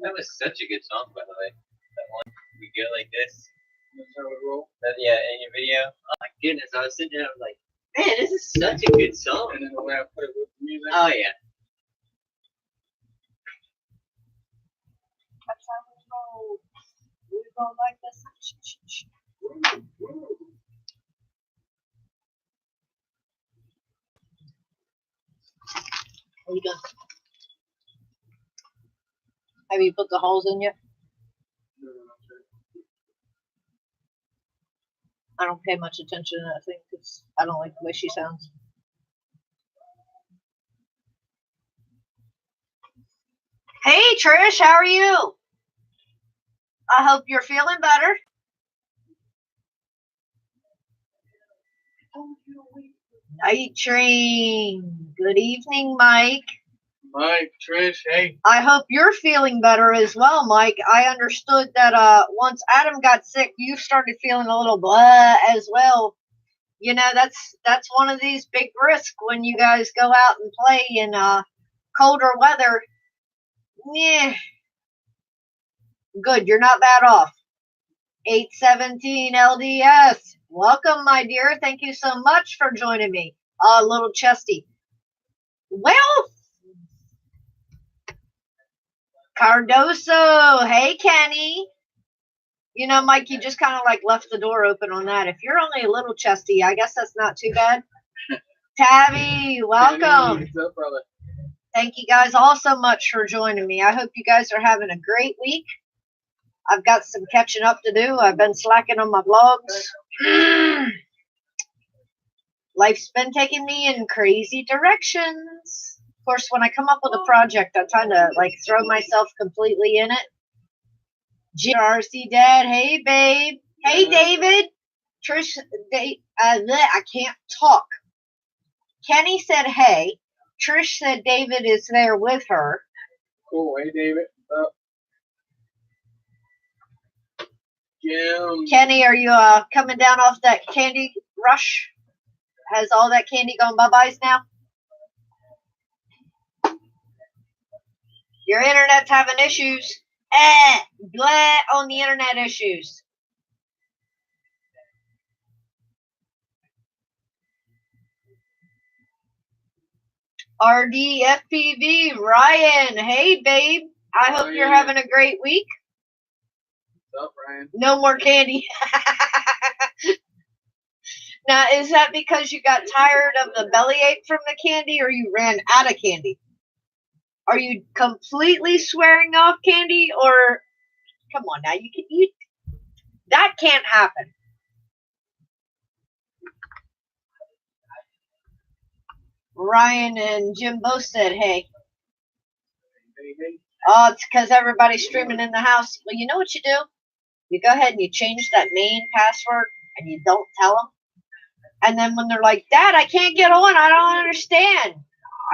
That was such a good song, by the way. That one. We go like this. That's how we roll. Yeah, in your video. Oh my goodness, I was sitting there, I was like, man, this is such a good song. And then the way I put it with the music. Oh yeah. That's how we roll. We roll like this. What are you doing? Have you put the holes in yet? I don't pay much attention to that thing because I don't like the way she sounds. Hey Trish, how are you? I hope you're feeling better. Night Train. Good evening, Mike. Mike, Trish, hey. I hope you're feeling better as well, Mike. I understood that once Adam got sick, you started feeling a little blah as well. You know, that's one of these big risks when you guys go out and play in colder weather. Yeah. Good, you're not bad off. 817 LDS. Welcome, my dear. Thank you so much for joining me. Little Chesty. Well, Cardoso. Hey, Kenny. You know, Mike, you just kind of like left the door open on that. If you're only a little chesty, I guess that's not too bad. Tabby, welcome. What's up, brother? Thank you guys all so much for joining me. I hope you guys are having a great week. I've got some catching up to do. I've been slacking on my vlogs. Life's been taking me in crazy directions. Of course, when I come up with a project, I kind of like throw myself completely in it. GRC Dad, hey babe. Hey David. Trish, I can't talk. Kenny said hey. Trish said David is there with her. Cool, hey David. Jim. Kenny, are you coming down off that candy rush? Has all that candy gone bye-byes now? Your internet's having issues. Blah on the internet issues. RDFPV, Ryan. Hey, babe. I hope you're having a great week. What's up, Ryan? No more candy. Now, is that because you got tired of the bellyache from the candy or you ran out of candy? Are you completely swearing off candy or come on now, that can't happen. Ryan and Jim both said, hey. Oh, it's because everybody's streaming in the house. Well, you know what you do? You go ahead and you change that main password and you don't tell them. And then when they're like, Dad, I can't get on. I don't understand.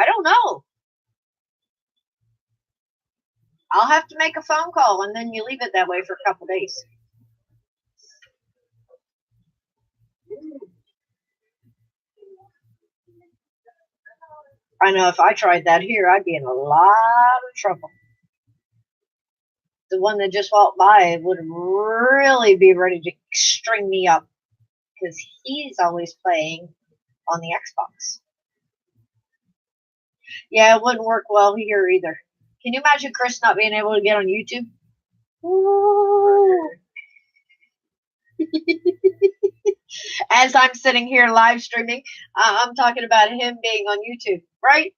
I don't know. I'll have to make a phone call, and then you leave it that way for a couple days. I know if I tried that here, I'd be in a lot of trouble. The one that just walked by would really be ready to string me up because he's always playing on the Xbox. Yeah, it wouldn't work well here either. Can you imagine Chris not being able to get on YouTube? As I'm sitting here live streaming, I'm talking about him being on YouTube, right?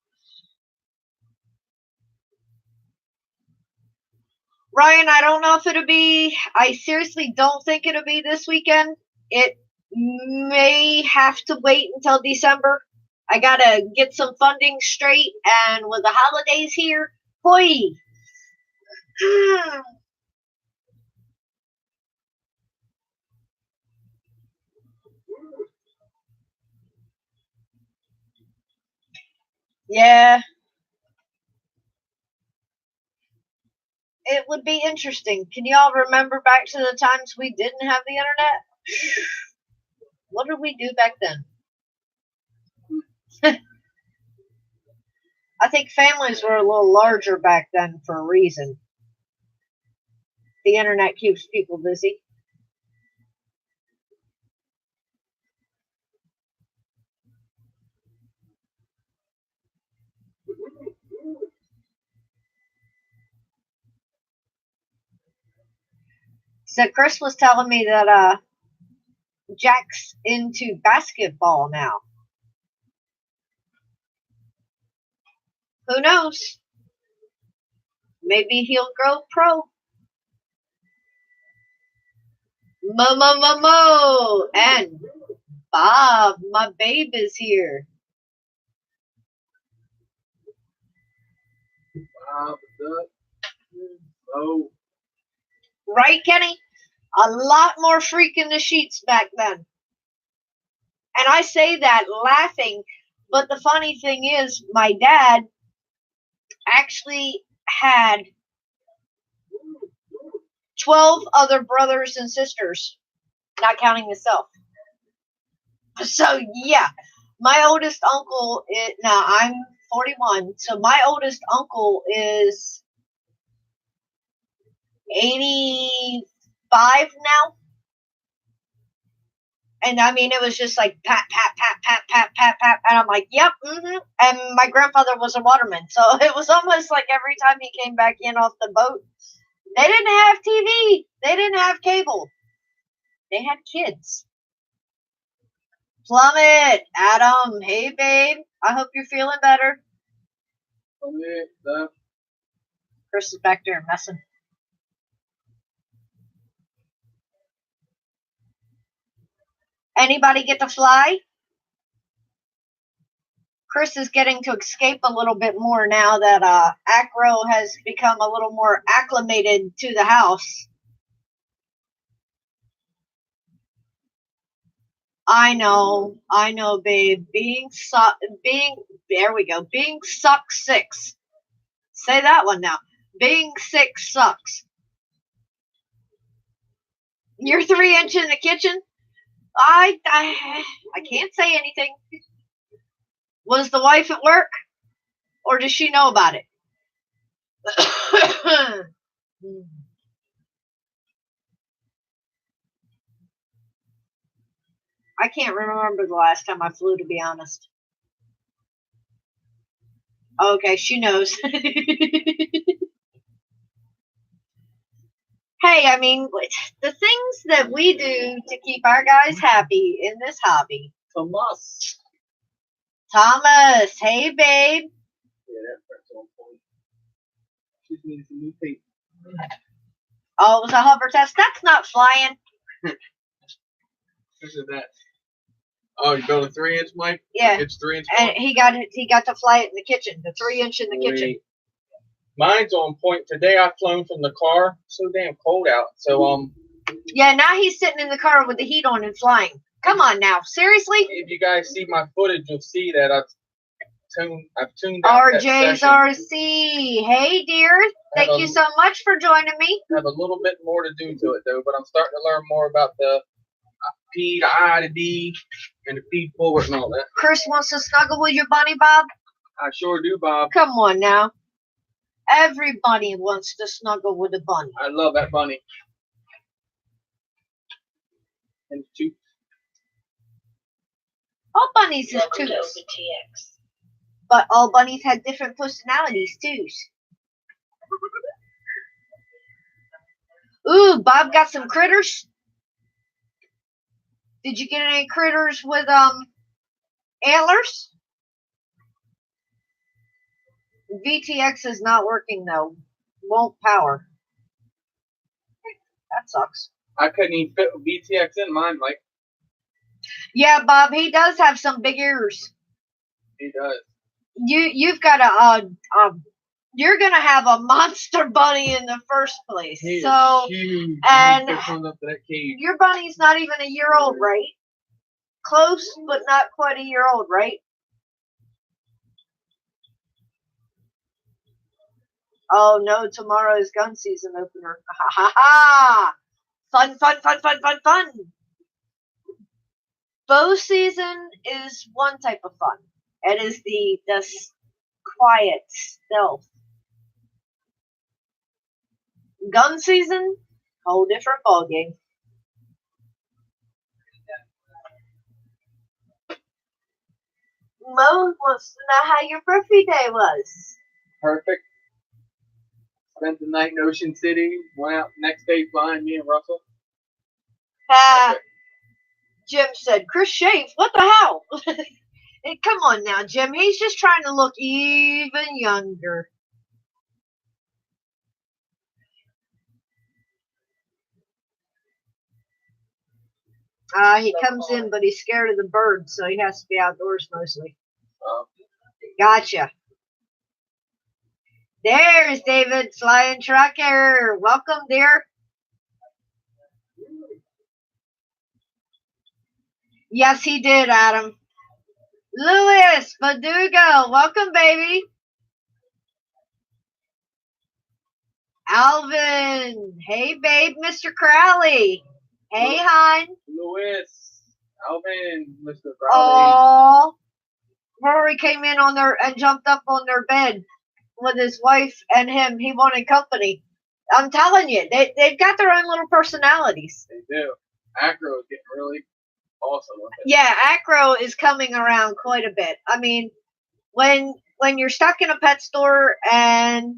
Ryan, I don't know if it'll be, I seriously don't think it'll be this weekend. It may have to wait until December. I gotta get some funding straight, and with the holidays here, boy. Yeah. It would be interesting. Can y'all remember back to the times we didn't have the internet? What did we do back then? I think families were a little larger back then for a reason. The internet keeps people busy. So Chris was telling me that Jack's into basketball now. Who knows? Maybe he'll go pro. Mo. And Bob, my babe is here. Bob, oh. Right, Kenny? A lot more freak in the sheets back then. And I say that laughing, but the funny thing is, my dad actually had 12 other brothers and sisters, not counting himself. So, yeah, my oldest uncle is, now I'm 41, so my oldest uncle is 85 now. And I mean, it was just like pat, and I'm like, yep, mm-hmm. And my grandfather was a waterman, so it was almost like every time he came back in off the boat, they didn't have TV, they didn't have cable, they had kids. Plummet, Adam, hey babe, I hope you're feeling better. Chris is back there messing. Anybody get to fly? Chris is getting to escape a little bit more now that Acro has become a little more acclimated to the house. I know, babe. Being there we go. Being suck 6. Say that one now. Being sick sucks. You're 3-inch in the kitchen? I can't say anything. Was the wife at work? Or does she know about it? I can't remember the last time I flew, to be honest. Okay, she knows. Hey, I mean, the things that we do to keep our guys happy in this hobby. Thomas, hey, babe. Yeah, that's on point. She's needing some new tape. Oh, it was a hover test. That's not flying. Look at that. Oh, you built a 3-inch, Mike? Yeah. It's 3-inch. And he got to fly it in the kitchen. The 3-inch in the kitchen. Mine's on point. Today I flown from the car. So damn cold out. So Yeah, now he's sitting in the car with the heat on and flying. Come on now, seriously? If you guys see my footage, you'll see that I've tuned out RJ's RC. Hey, dear. Thank you so much for joining me. I have a little bit more to do to it, though, but I'm starting to learn more about the P to I to D and the feed forward and all that. Chris wants to snuggle with your bunny, Bob? I sure do, Bob. Come on now. Everybody wants to snuggle with a bunny. I love that bunny. And two. All bunnies is toots. But all bunnies have different personalities, too. Ooh, Bob got some critters. Did you get any critters with antlers? VTX is not working though. Won't power. That sucks. I couldn't even fit VTX in mine, Mike. Yeah, Bob, he does have some big ears. He does. You've got you're gonna have a monster bunny in the first place. He so is huge. and Up to that cage. your bunny's not even a year old, right? Close, but not quite a year old, right? Oh no, tomorrow is gun season opener. Ha ha ha! Fun, fun, fun, fun, fun, fun! Bow season is one type of fun. It is the quiet stealth. Gun season Whole different ballgame. Mo wants to know how your birthday day was. Perfect. Spent the night in Ocean City. Went out the next day flying, me and Russell. Jim said, Chris Shave, what the hell? Hey, come on now, Jim. He's just trying to look even younger. He comes in, but he's scared of the birds, so he has to be outdoors mostly. Gotcha. There's David, Flying Trucker. Welcome, dear. Yes, he did, Adam. Louis Badugo, welcome, baby. Alvin, hey, babe, Mr. Crowley. Hey, hon. Louis, Alvin, Mr. Crowley. Oh, Rory came in on their and jumped up on their bed with his wife and him. He wanted company. I'm telling you, they've got their own little personalities. They do. Acro is getting really awesome with it. Yeah, Acro is coming around quite a bit. I mean, when you're stuck in a pet store and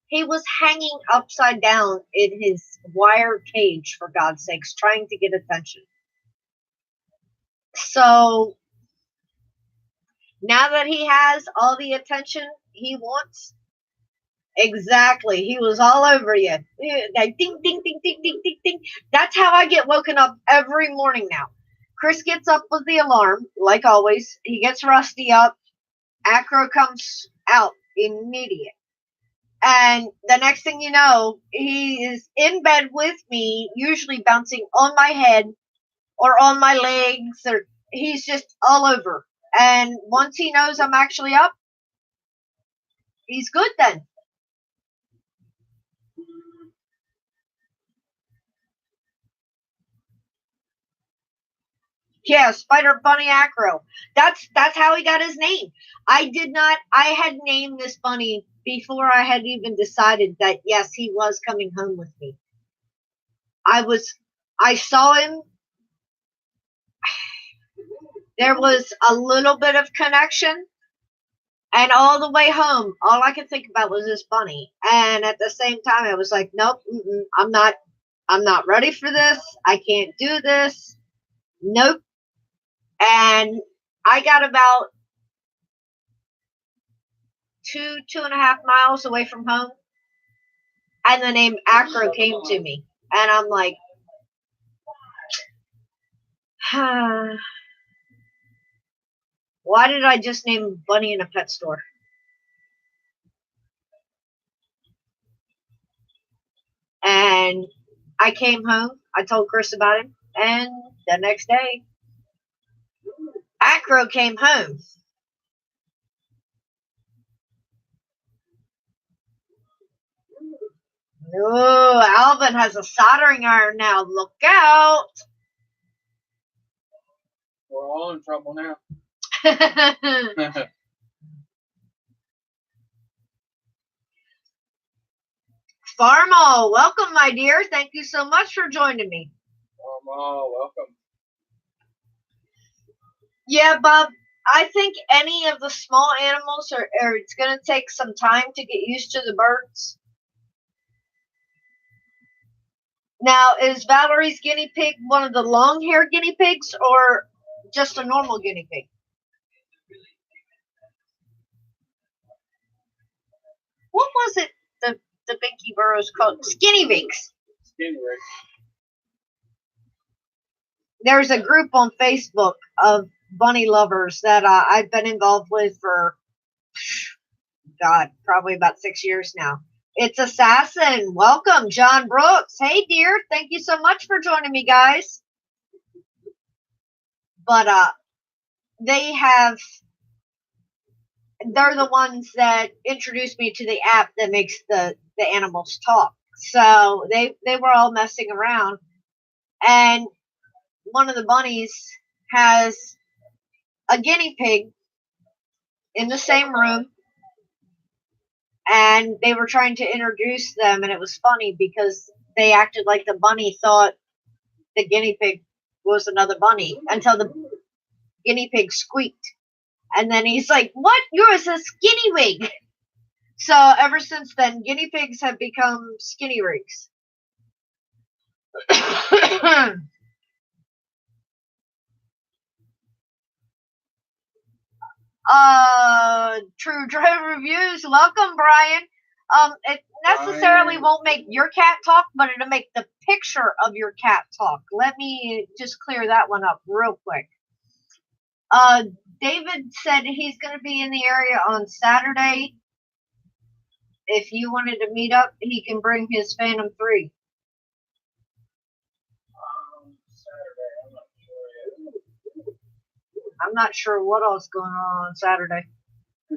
he was hanging upside down in his wire cage, for God's sakes, trying to get attention. So now that he has all the attention he wants, exactly, he was all over you. Like ding, ding, ding, ding, ding, ding, ding. That's how I get woken up every morning now. Chris gets up with the alarm, like always. He gets Rusty up. Acro comes out immediate. And the next thing you know, he is in bed with me, usually bouncing on my head or on my legs, or he's just all over. And once he knows I'm actually up, he's good then. Yeah, Spider Bunny Acro. That's how he got his name. I had named this bunny before I had even decided that yes, he was coming home with me. I saw him. There was a little bit of connection, and all the way home, all I could think about was this bunny. And at the same time, I was like, nope, I'm not ready for this. I can't do this. Nope. And I got about 2.5 miles away from home, and the name Acro came to me. And I'm like, why did I just name Bunny in a pet store? And I came home, I told Chris about him, and the next day, Acro came home. Oh, Alvin has a soldering iron now. Look out. We're all in trouble now. Farmo, welcome, my dear. Thank you so much for joining me. Farmo, welcome. Yeah, Bob, I think any of the small animals are it's going to take some time to get used to the birds. Now, is Valerie's guinea pig one of the long-haired guinea pigs or just a normal guinea pig? What was it the Binky Burrows called? Skinny Binks. Skinny Binks. There's a group on Facebook of bunny lovers that I've been involved with for, God, probably about 6 years now. It's Assassin. Welcome, John Brooks. Hey, dear. Thank you so much for joining me, guys. But they're the ones that introduced me to the app that makes the animals talk. So they were all messing around. And one of the bunnies has a guinea pig in the same room. and they were trying to introduce them, and it was funny because they acted like the bunny thought the guinea pig was another bunny until the guinea pig squeaked. And then he's like, "What? You're a skinny wig." So ever since then, guinea pigs have become skinny rigs. True Drive Reviews. Welcome, Brian. It necessarily won't make your cat talk, but it'll make the picture of your cat talk. Let me just clear that one up real quick. David said he's going to be in the area on Saturday. If you wanted to meet up, he can bring his Phantom 3. I'm not sure what else going on Saturday.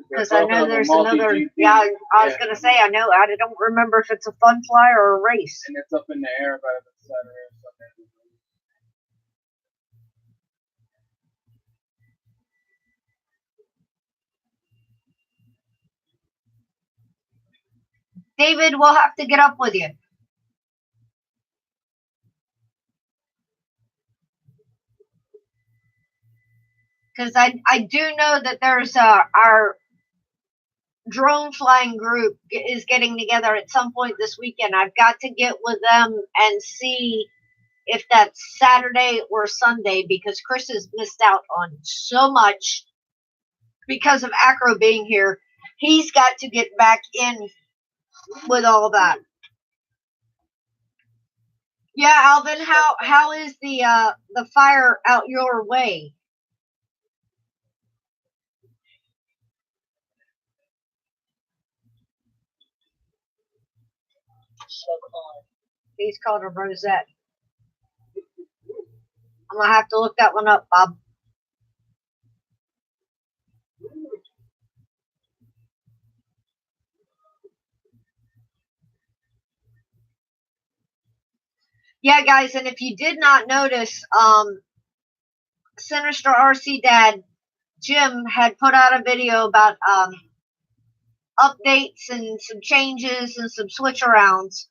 Because I know there's another. Yeah, I was going to say, I don't remember if it's a fun fly or a race. And it's up in the air by Saturday or Sunday. David, we'll have to get up with you. Because I do know that there's our drone flying group is getting together at some point this weekend. I've got to get with them and see if that's Saturday or Sunday, because Chris has missed out on so much because of Acro being here. He's got to get back in with all that. Yeah, Alvin, how is the fire out your way? He's called a rosette. I'm gonna have to look that one up, Bob. Yeah, guys, and if you did not notice, Sinister RC Dad Jim had put out a video about updates and some changes and some switch arounds.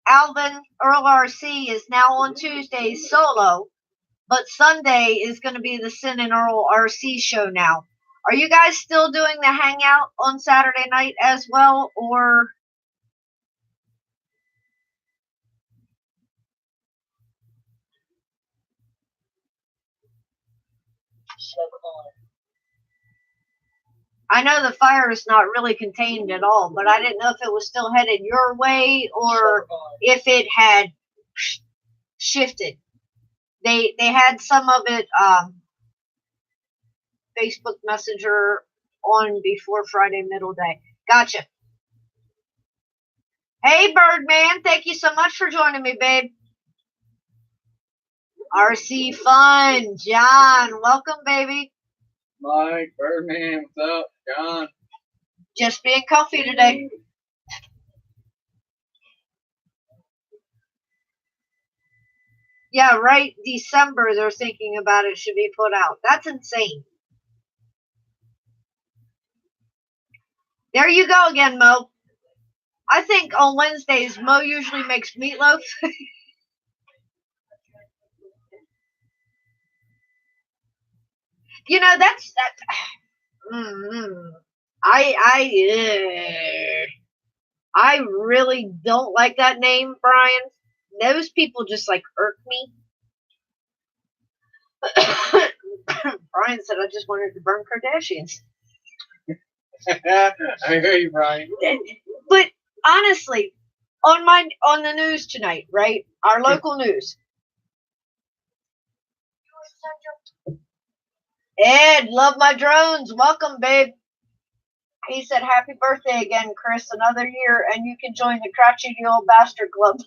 Alvin Earl RC is now on Tuesdays solo, but Sunday is going to be the Sin and Earl RC show now. Are you guys still doing the hangout on Saturday night as well, or? I know the fire is not really contained at all, but I didn't know if it was still headed your way or if it had shifted. They had some of it Facebook Messenger on before Friday middle day. Gotcha. Hey, Birdman, thank you so much for joining me, babe. RC Fun, John, welcome, baby. Mike, Birdman, what's up? John. Just being comfy today. Yeah, right. December, they're thinking about it should be put out. That's insane. There you go again, Mo. I think on Wednesdays, Mo usually makes meatloaf. You know, that's I really don't like that name, Brian. Those people just like irk me. Brian said I just wanted to burn Kardashians. I hear you, Brian. But honestly, on the news tonight, right? Our local news. Ed, love my drones. Welcome, babe. He said, "Happy birthday again, Chris. Another year, and you can join the crotchety old bastard club."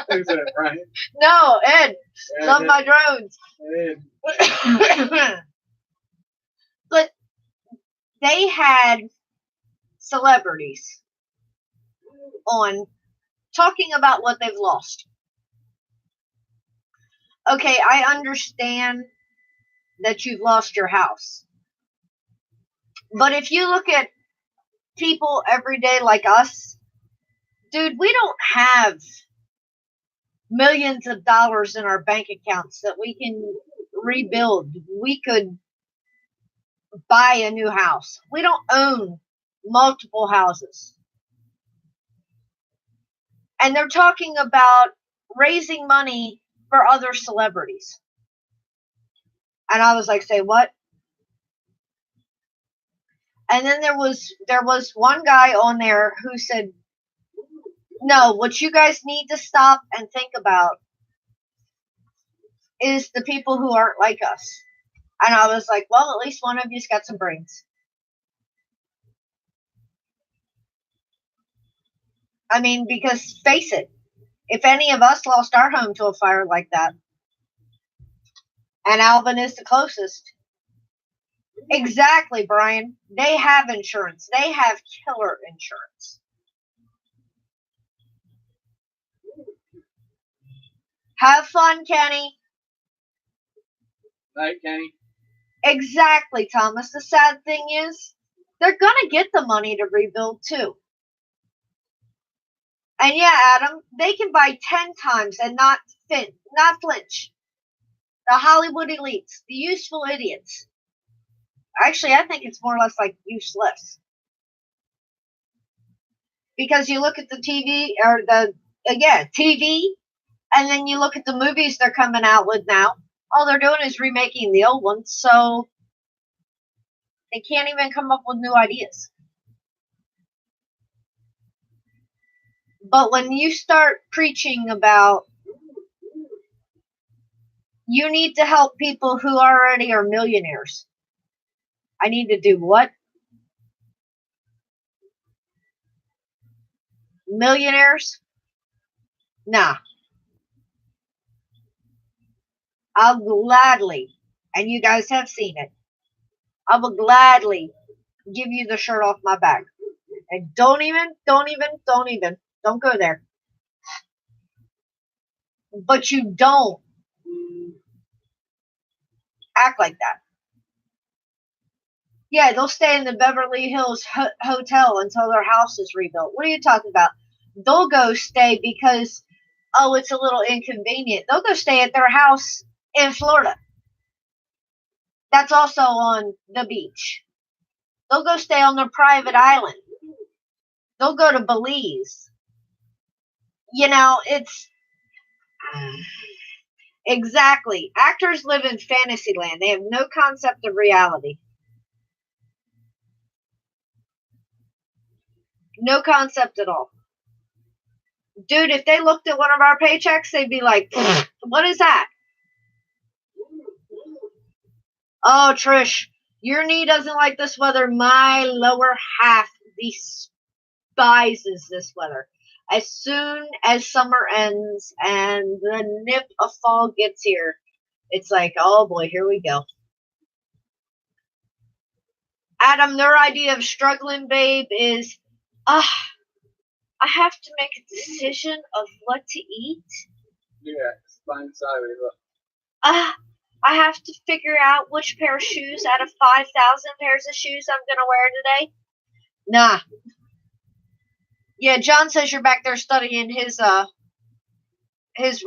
Who said it, Brian? No, Ed. Love my drones. Ed. But they had celebrities on talking about what they've lost. Okay, I understand that you've lost your house. But if you look at people every day like us, dude, we don't have millions of dollars in our bank accounts that we can rebuild. We could buy a new house. We don't own multiple houses. And they're talking about raising money for other celebrities. And I was like, say what? And then there was one guy on there who said, no, what you guys need to stop and think about is the people who aren't like us. And I was like, well, at least one of you's got some brains. I mean, because face it, if any of us lost our home to a fire like that, and Alvin is the closest. Exactly, Brian. They have insurance. They have killer insurance. Have fun, Kenny. Night, Kenny. Exactly, Thomas. The sad thing is, they're going to get the money to rebuild, too. And yeah, Adam, they can buy 10 times and not flinch. The Hollywood elites, the useful idiots. Actually, I think it's more or less like useless. Because you look at the TV, or TV, and then you look at the movies they're coming out with now. All they're doing is remaking the old ones, so they can't even come up with new ideas. But when you start preaching about you need to help people who already are millionaires, I need to do what? Millionaires? Nah. I'll gladly, and you guys have seen it, I will gladly give you the shirt off my back. And don't go there. But you don't act like that. Yeah, they'll stay in the Beverly Hills hotel until their house is rebuilt. What are you talking about? They'll go stay because, oh, it's a little inconvenient. They'll go stay at their house in Florida. That's also on the beach. They'll go stay on their private island. They'll go to Belize. You know, it's... Exactly. Actors live in fantasy land. They have no concept of reality. No concept at all. Dude, if they looked at one of our paychecks, they'd be like, what is that? Oh, Trish, your knee doesn't like this weather. My lower half despises this weather. As soon as summer ends and the nip of fall gets here, it's like, oh boy, here we go. Adam, their idea of struggling, babe, is, I have to make a decision of what to eat. Yeah, spine sideways. I have to figure out which pair of shoes out of 5,000 pairs of shoes I'm going to wear today. Nah. Yeah, John says you're back there studying his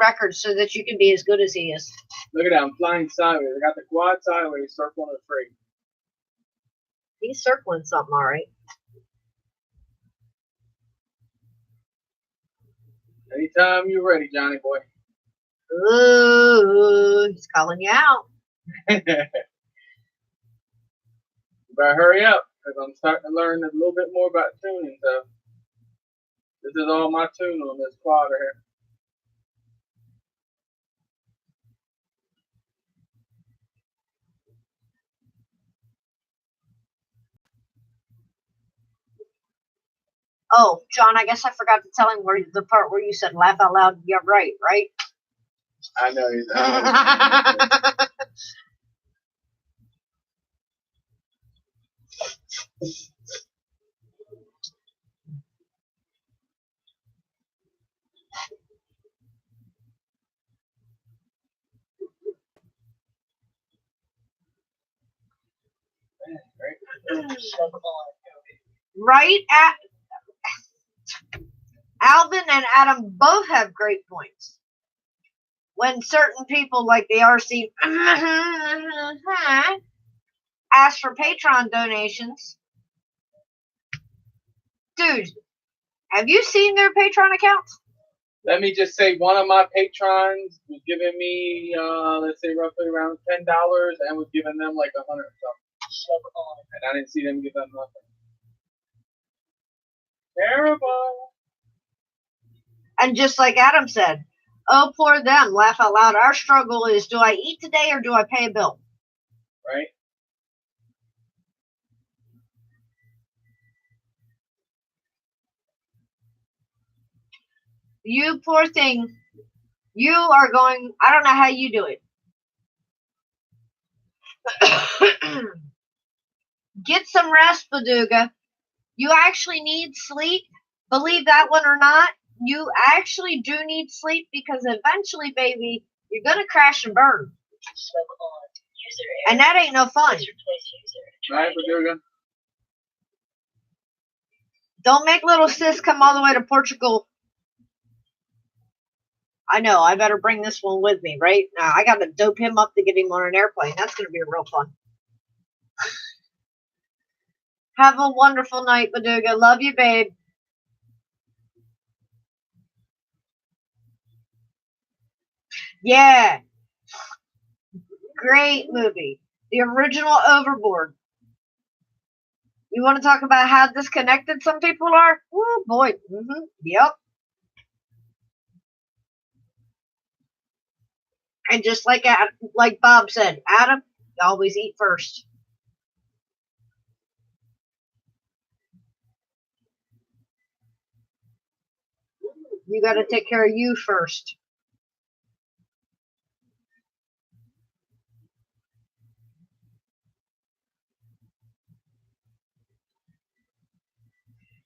records so that you can be as good as he is. Look at that, I'm flying sideways. I got the quad sideways, circling the freight. He's circling something, all right. Anytime you're ready, Johnny boy. Ooh, he's calling you out. You better hurry up, because I'm starting to learn a little bit more about tuning, so this is all my tune on this quad right here. Oh, John, I guess I forgot to tell him the part where you said laugh out loud. Yeah, right? I know he's Right? Alvin and Adam both have great points. When certain people like the RC ask for Patreon donations, dude, have you seen their Patreon accounts? Let me just say, one of my patrons was giving me, let's say, roughly around $10, and was giving them like $100 something. And I didn't see them give them nothing. Terrible. And just like Adam said, oh, poor them, laugh out loud. Our struggle is, do I eat today or do I pay a bill? Right? You poor thing. You are going, I don't know how you do it. Get some rest, Baduga. You actually need sleep. Believe that one or not, you actually do need sleep because eventually, baby, you're going to crash and burn. And that ain't no fun. Right, Baduga? Don't make little sis come all the way to Portugal. I know, I better bring this one with me, right? Now, I got to dope him up to get him on an airplane. That's going to be real fun. Have a wonderful night, Baduga. Love you, babe. Yeah. Great movie. The original Overboard. You want to talk about how disconnected some people are? Oh, boy. Mm-hmm. Yep. And just like Bob said, Adam, you always eat first. You got to take care of you first.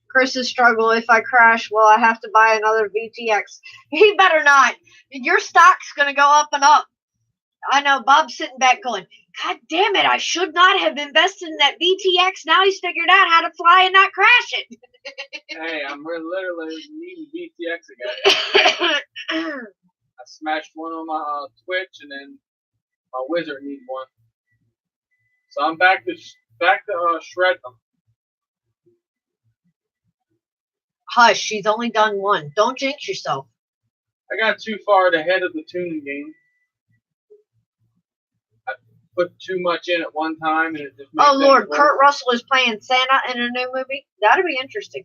Chris's struggle, if I crash, well, I have to buy another VTX. He better not. Your stock's going to go up and up. I know, Bob's sitting back going, God damn it, I should not have invested in that VTX. Now he's figured out how to fly and not crash it. Hey, I'm literally needing VTX again. I smashed one on my Twitch, and then my Wizard needs one. So I'm back to shred them. Hush, she's only done one. Don't jinx yourself. I got too far ahead of the tuning game. I put too much in at one time, and it just made Oh, Lord, Kurt Russell is playing Santa in a new movie? That'd be interesting.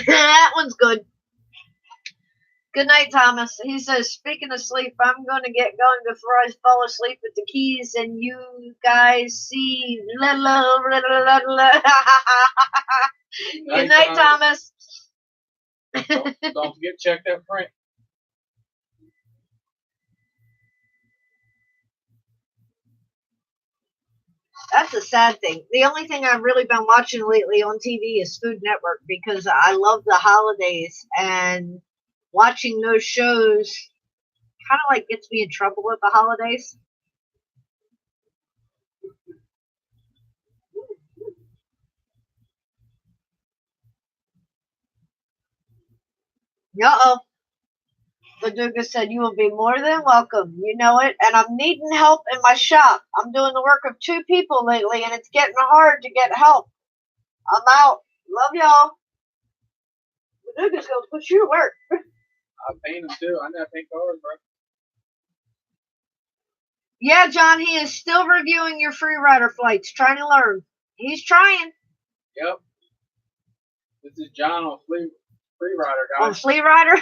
That one's good. Good night, Thomas. He says, speaking of sleep, I'm going to get going before I fall asleep with the keys and you guys see. Good night, Thomas. Don't forget to check that print. That's a sad thing. The only thing I've really been watching lately on TV is Food Network because I love the holidays, and watching those shows kind of like gets me in trouble with the holidays. Uh-oh. Baduga said, you will be more than welcome. You know it. And I'm needing help in my shop. I'm doing the work of 2 people lately, and it's getting hard to get help. I'm out. Love y'all. Baduga's going to put you to work. I paint them too. I never paint cars, bro. Yeah, John, he is still reviewing your free rider flights, trying to learn. He's trying. Yep. This is John on Free Rider, guys. On Flea Rider?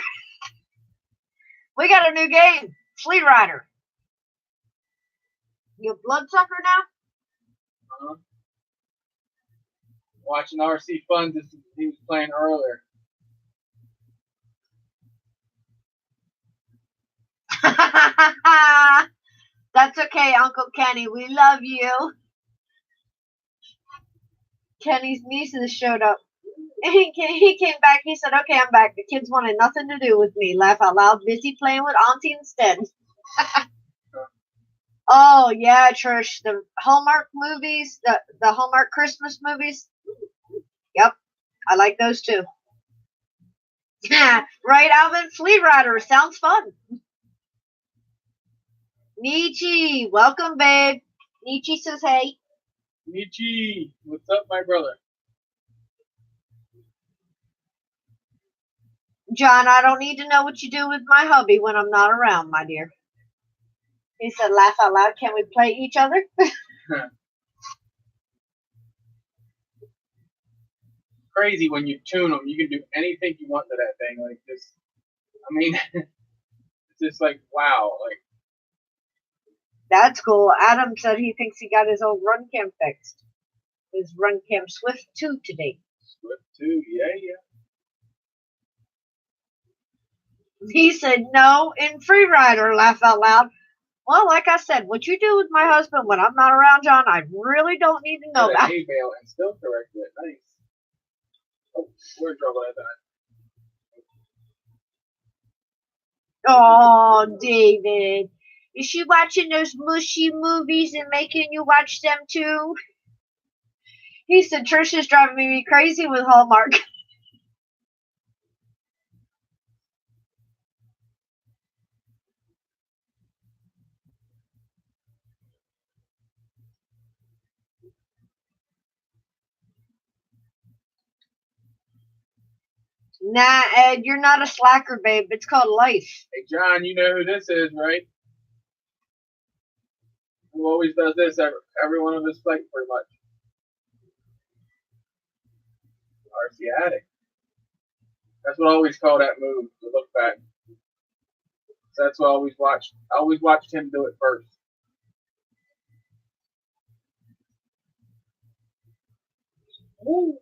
We got a new game, Flea Rider. You a bloodsucker now? Watching RC Fun, he was playing earlier. That's okay, Uncle Kenny. We love you. Kenny's nieces showed up. He came back. He said, okay, I'm back. The kids wanted nothing to do with me. Laugh out loud. Busy playing with Auntie instead. Oh yeah, Trish, the Hallmark movies, the Hallmark Christmas movies. Yep, I like those too. Right, Alvin? Flea Rider sounds fun. Nietzsche, welcome, babe. Nietzsche says hey. Michi, what's up, my brother? John, I don't need to know what you do with my hubby when I'm not around, my dear. He said, laugh out loud. Can we play each other? Crazy when you tune them. You can do anything you want to that thing. Like this. I mean, it's just like, wow. Like, That's cool. Adam said he thinks he got his old run cam fixed. His run cam Swift 2 today. Swift 2, yeah. He said, no, in Free Rider, laugh out loud. Well, like I said, what you do with my husband when I'm not around, John, I really don't need to know Got that. an email and still correct it. Nice. Oh, we're in trouble at that. Oh, David. Is she watching those mushy movies and making you watch them too? He said, Trish is driving me crazy with Hallmark. Nah, Ed, you're not a slacker, babe. It's called life. Hey, John, you know who this is, right? Who always does this every one of his fights, pretty much. RC Addict. That's what I always call that move, the look back. So that's what I always watched. I always watched him do it first. Woo.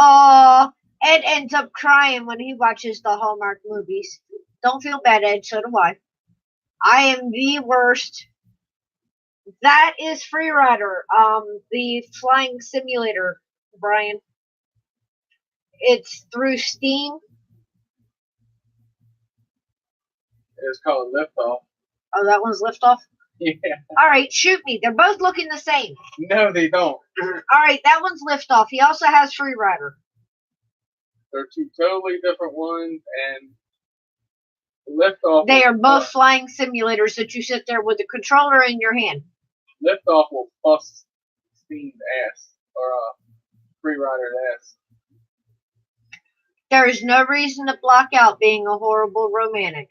Ed ends up crying when he watches the Hallmark movies. Don't feel bad, Ed. So do I. I am the worst. That is Free Rider, the flying simulator, Brian. It's through Steam. It's called Liftoff. Oh, that one's Liftoff? Yeah. All right, shoot me. They're both looking the same. No, they don't. All right, that one's Liftoff. He also has Free Rider. They're two totally different ones, and Liftoff. They are both flying simulators that you sit there with the controller in your hand. Liftoff will bust Steam's ass, or Free Rider's ass. There is no reason to block out being a horrible romantic.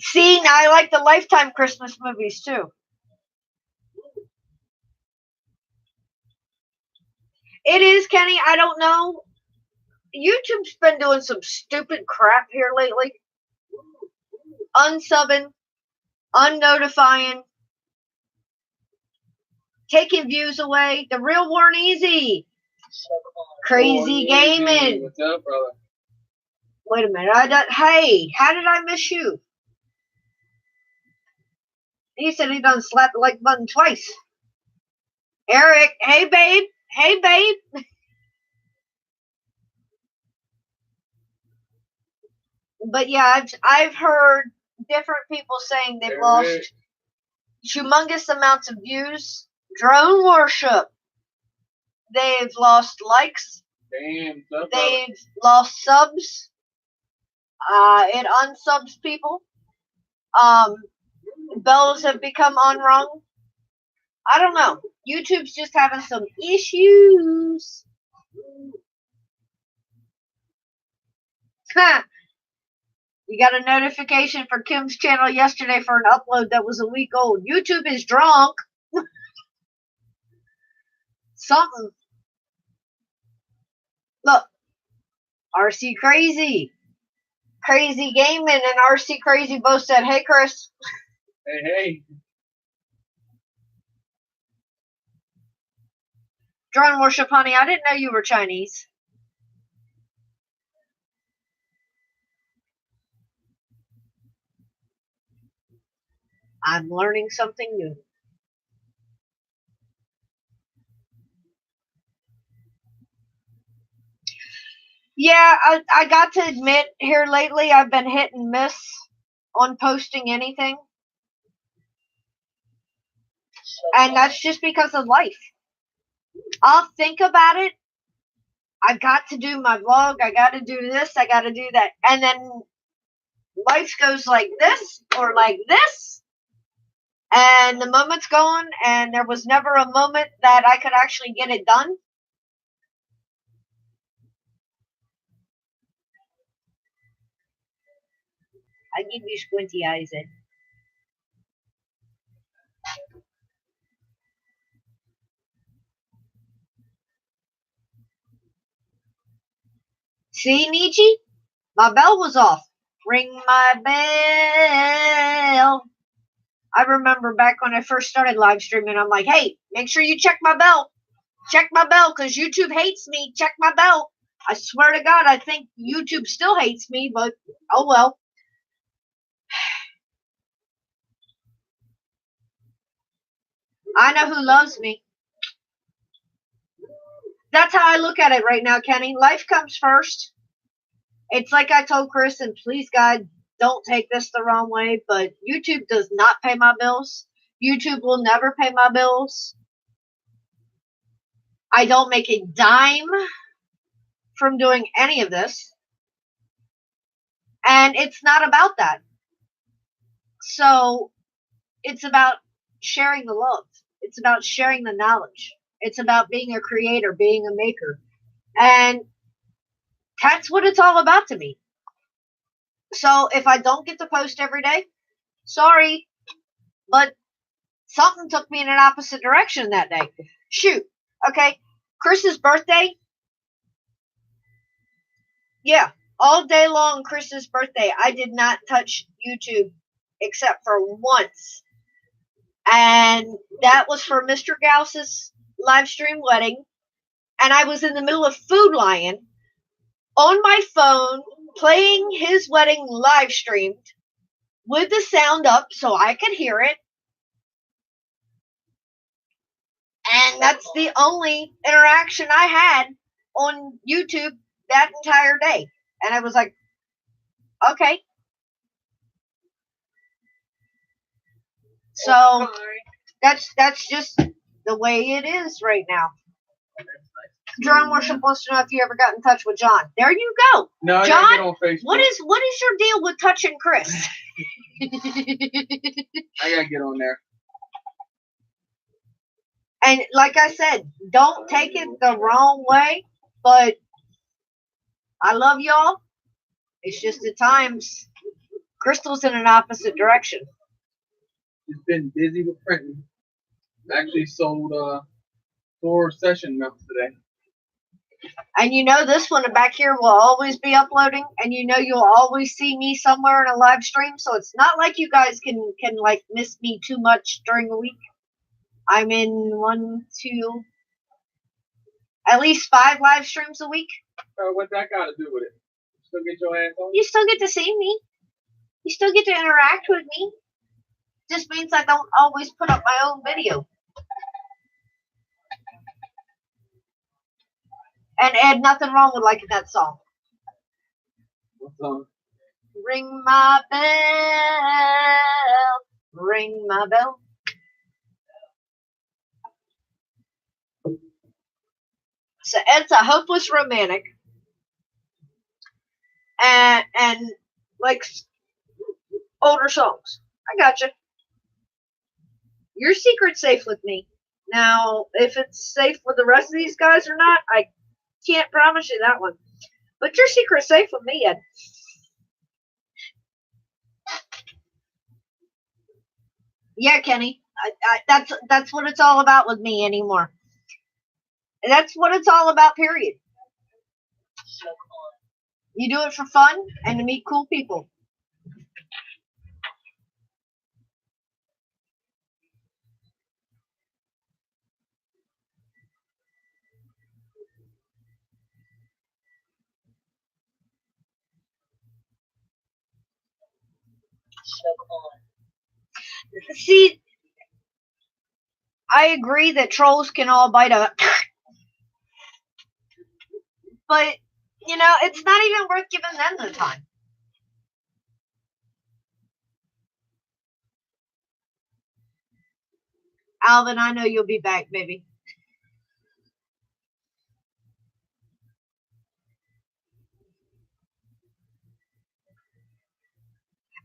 See, now I like the Lifetime Christmas movies too. It is, Kenny. I don't know. YouTube's been doing some stupid crap here lately. Unsubbing, unnotifying, taking views away. The real weren't easy. Crazy gaming. What's up, brother? Wait a minute. Hey, how did I miss you? He said he done slapped the like button twice. Eric, hey babe. Hey babe. But yeah, I've heard different people saying they've lost humongous amounts of views. Drone worship. They've lost likes. Damn, They've lost subs. It unsubs people. Bells have become unrung. I don't know. YouTube's just having some issues. We got a notification for Kim's channel yesterday for an upload that was a week old. YouTube is drunk. Something. Look. RC Crazy. Crazy Gaming and RC Crazy both said, hey, Chris. Hey. Drone worship, honey, I didn't know you were Chinese. I'm learning something new. Yeah, I got to admit here lately I've been hit and miss on posting anything. And that's just because of life. I'll think about it. I got to do my vlog. I got to do this. I got to do that. And then life goes like this or like this. And the moment's gone. And there was never a moment that I could actually get it done. I give you squinty eyes, Ed. See, Nietzsche? My bell was off. Ring my bell. I remember back when I first started live streaming, I'm like, hey, make sure you check my bell. Check my bell, because YouTube hates me. Check my bell. I swear to God, I think YouTube still hates me, but oh well. I know who loves me. That's how I look at it right now, Kenny. Life comes first. It's like I told Chris, and please, God, don't take this the wrong way, but YouTube does not pay my bills. YouTube will never pay my bills. I don't make a dime from doing any of this. And it's not about that. So it's about sharing the love. It's about sharing the knowledge. It's about being a creator, being a maker. And that's what it's all about to me. So if I don't get to post every day, sorry, but something took me in an opposite direction that day. Shoot. Okay. Chris's birthday. Yeah. All day long, Chris's birthday, I did not touch YouTube except for once. And that was for Mr. Gauss's live stream wedding. And I was in the middle of Food Lion on my phone playing his wedding live streamed with the sound up so I could hear it. And that's the only interaction I had on YouTube that entire day. And I was like, okay. So that's just the way it is right now. Drone Worship wants to know if you ever got in touch with John. There you go. No, I John, gotta get on Facebook. what is your deal with touching Chris? I gotta get on there. And like I said, don't take it the wrong way, but I love y'all. It's just at times Crystal's in an opposite direction. She's been busy with printing. Actually sold 4 session milks today. And you know this one back here will always be uploading, and you know you'll always see me somewhere in a live stream, so it's not like you guys can like miss me too much during the week. I'm in 1, 2, at least 5 live streams a week. What's that got to do with it? Still get your ass on? You still get to see me. You still get to interact with me. Just means I don't always put up my own video. And Ed, nothing wrong with liking that song. What song? Ring my bell. Ring my bell. So Ed's a hopeless romantic. And likes older songs. I gotcha. Your secret's safe with me. Now, if it's safe with the rest of these guys or not, I can't promise you that one. But your secret's safe with me, Ed. Yeah, Kenny. That's what it's all about with me anymore. That's what it's all about, period. You do it for fun and to meet cool people. See, I agree that trolls can all bite a... But You know, it's not even worth giving them the time. Alvin, I know you'll be back, baby.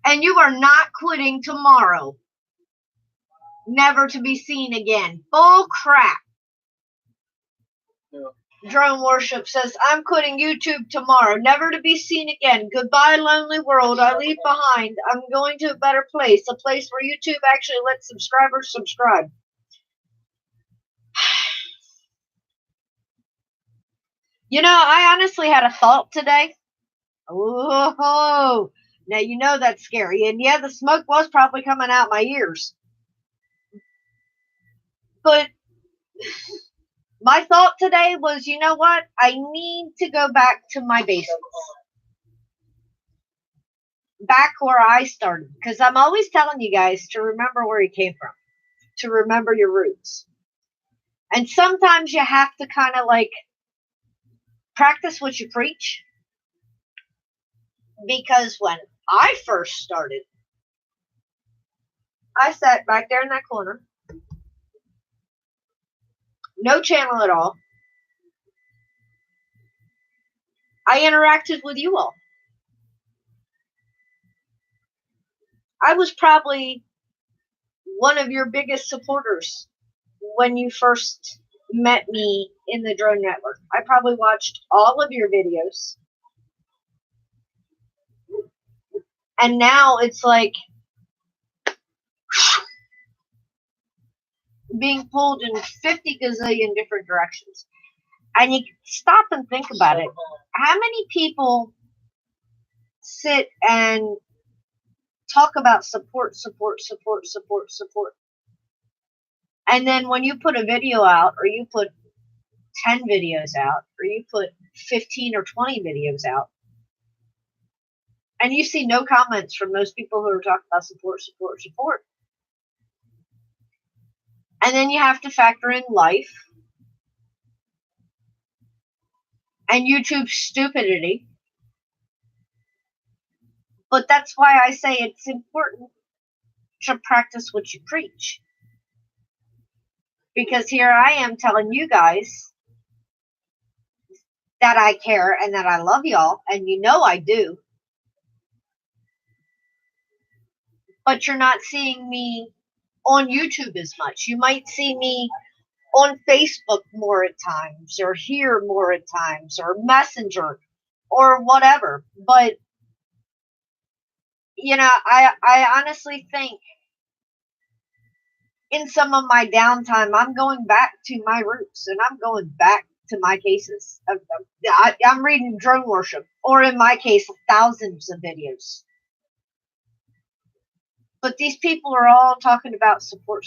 And you are not quitting tomorrow. Never to be seen again. Bull crap. Yeah. Drone Worship says, I'm quitting YouTube tomorrow. Never to be seen again. Goodbye, lonely world. I leave behind. I'm going to a better place. A place where YouTube actually lets subscribers subscribe. You know, I honestly had a thought today. Oh, now you know that's scary. And yeah, the smoke was probably coming out my ears. But my thought today was, you know what? I need to go back to my basics. Back where I started. Because I'm always telling you guys to remember where you came from. To remember your roots. And sometimes you have to kind of like practice what you preach. Because when I first started, I sat back there in that corner. No channel at all. I interacted with you all. I was probably one of your biggest supporters when you first met me in the Drone Network. I probably watched all of your videos. And now it's like being pulled in 50 gazillion different directions. And you stop and think about it. How many people sit and talk about support? And then when you put a video out, or you put 10 videos out, or you put 15 or 20 videos out, and you see no comments from those people who are talking about support. And then you have to factor in life and YouTube's stupidity. But that's why I say it's important to practice what you preach. Because here I am telling you guys that I care and that I love y'all, and you know I do. But you're not seeing me on YouTube as much. You might see me on Facebook more at times, or here more at times, or Messenger, or whatever. But, you know, I honestly think in some of my downtime, I'm going back to my roots, and I'm going back to my cases. I'm reading Drone Worship, or in my case, thousands of videos. But these people are all talking about support,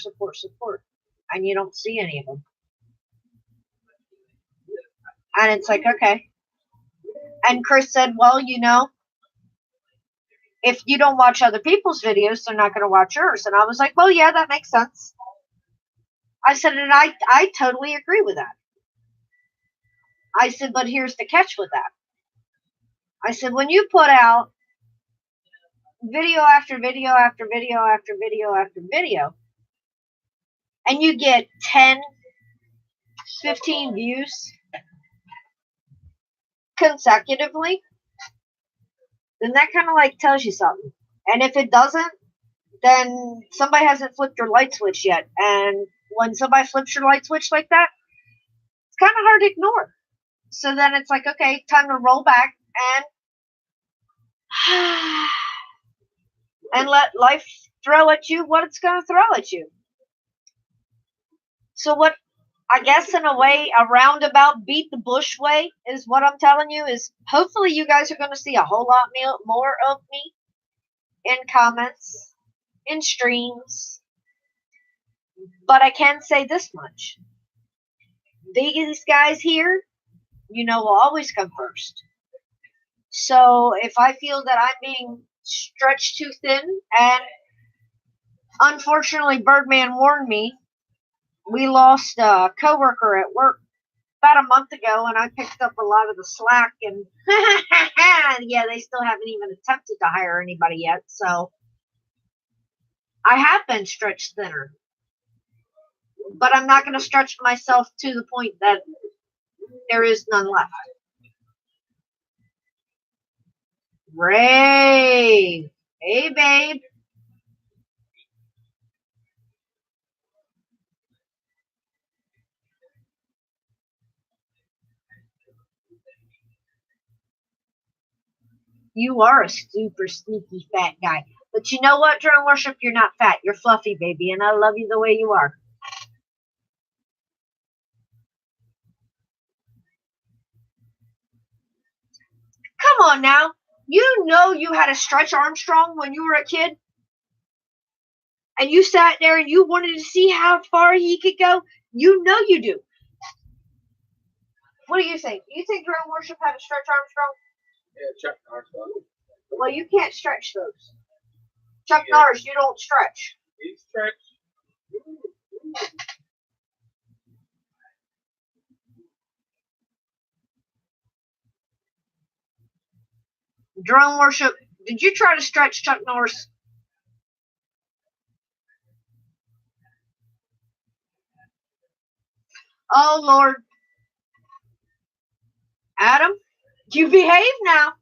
and you don't see any of them. And it's like, okay. And Chris said, well, you know, if you don't watch other people's videos, they're not going to watch yours. And I was like, well, yeah, that makes sense. I said, and I totally agree with that. I said, but here's the catch with that. I said, when you put out video after video after video after video after video, and you get 10, 15 views consecutively, then that kind of like tells you something. And if it doesn't, then somebody hasn't flipped your light switch yet. And when somebody flips your light switch like that, it's kind of hard to ignore. So then it's like, okay, time to roll back and let life throw at you what it's going to throw at you. So what, I guess in a way, a roundabout beat the bush way is what I'm telling you, is hopefully you guys are going to see a whole lot more of me in comments, in streams. But I can say this much. These guys here, you know, will always come first. So if I feel that I'm being stretched too thin, and unfortunately Birdman warned me, we lost a coworker at work about a month ago, and I picked up a lot of the slack, and yeah, they still haven't even attempted to hire anybody yet, so I have been stretched thinner. But I'm not going to stretch myself to the point that there is none left. Ray. Hey, babe. You are a super sneaky fat guy. But you know what, Drone Worship? You're not fat. You're fluffy, baby, and I love you the way you are. Come on now. You know you had a Stretch Armstrong when you were a kid? And you sat there and you wanted to see how far he could go? You know you do. What do you think? Do you think Drone Worship had a Stretch Armstrong? Yeah, Chuck Armstrong. Well, you can't stretch those. Chuck Norris, you don't stretch. He stretched. Drone Worship, did you try to stretch Chuck Norris? Oh, Lord. Adam, you behave now.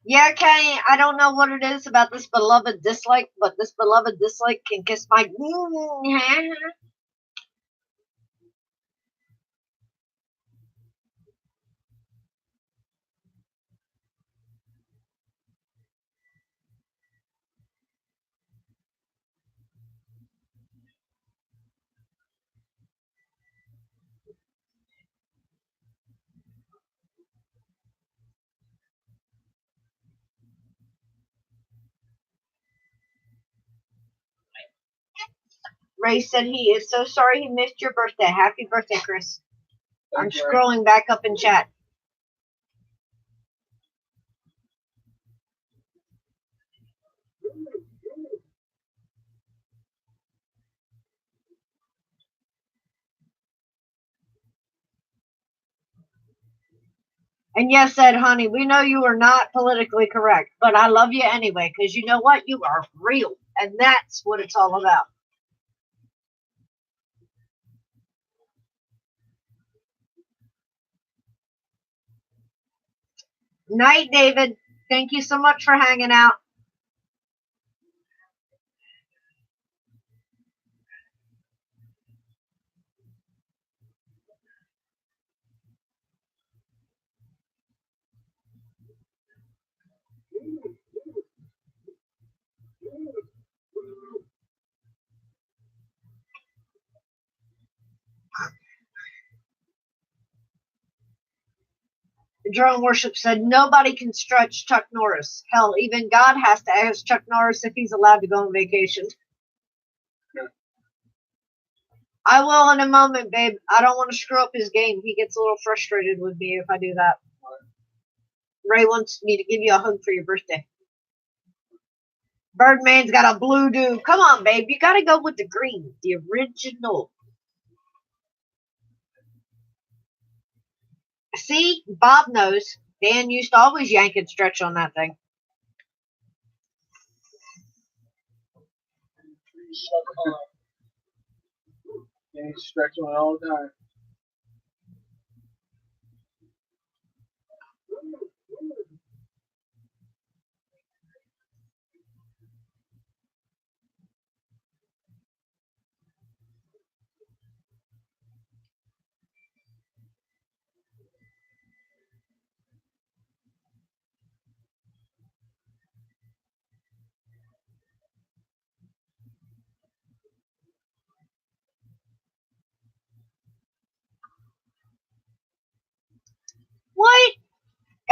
Yeah, Kenny, I don't know what it is about this beloved dislike, but this beloved dislike can kiss my... Ray said he is so sorry he missed your birthday. Happy birthday, Chris. I'm scrolling back up in chat. And yes, Ed, honey, we know you are not politically correct, but I love you anyway, because you know what? You are real, and that's what it's all about. Night, David. Thank you so much for hanging out. Drone Worship said nobody can stretch Chuck Norris. Hell, even God has to ask Chuck Norris if he's allowed to go on vacation. I will in a moment, babe. I don't want to screw up his game. He gets a little frustrated with me if I do that. Ray wants me to give you a hug for your birthday. Birdman's got a blue do. Come on, babe. You got to go with the green, the original. See, Bob knows. Dan used to always yank and stretch on that thing. And he's stretching it all the time.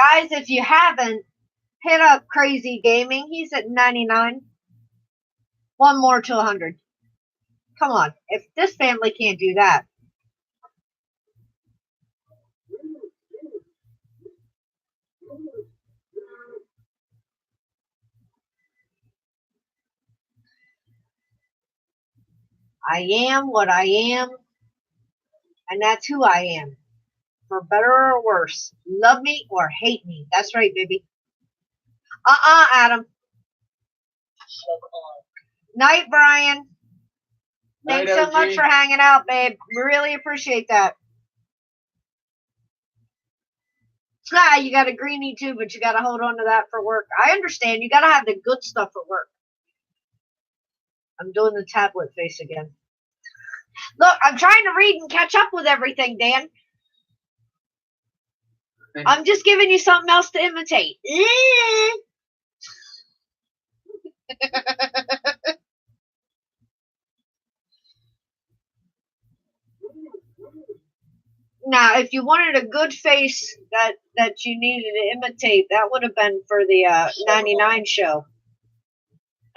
Guys, if you haven't, hit up Crazy Gaming. He's at 99. One more to 100. Come on. If this family can't do that. I am what I am, and that's who I am. For better or worse. Love me or hate me. That's right, baby. Adam. Night, Brian. Thanks so much for hanging out, babe. Really appreciate that. You got a greenie too, but you got to hold on to that for work. I understand. You got to have the good stuff for work. I'm doing the tablet face again. Look, I'm trying to read and catch up with everything, Dan. I'm just giving you something else to imitate. Now, if you wanted a good face that you needed to imitate, that would have been for the 99 show.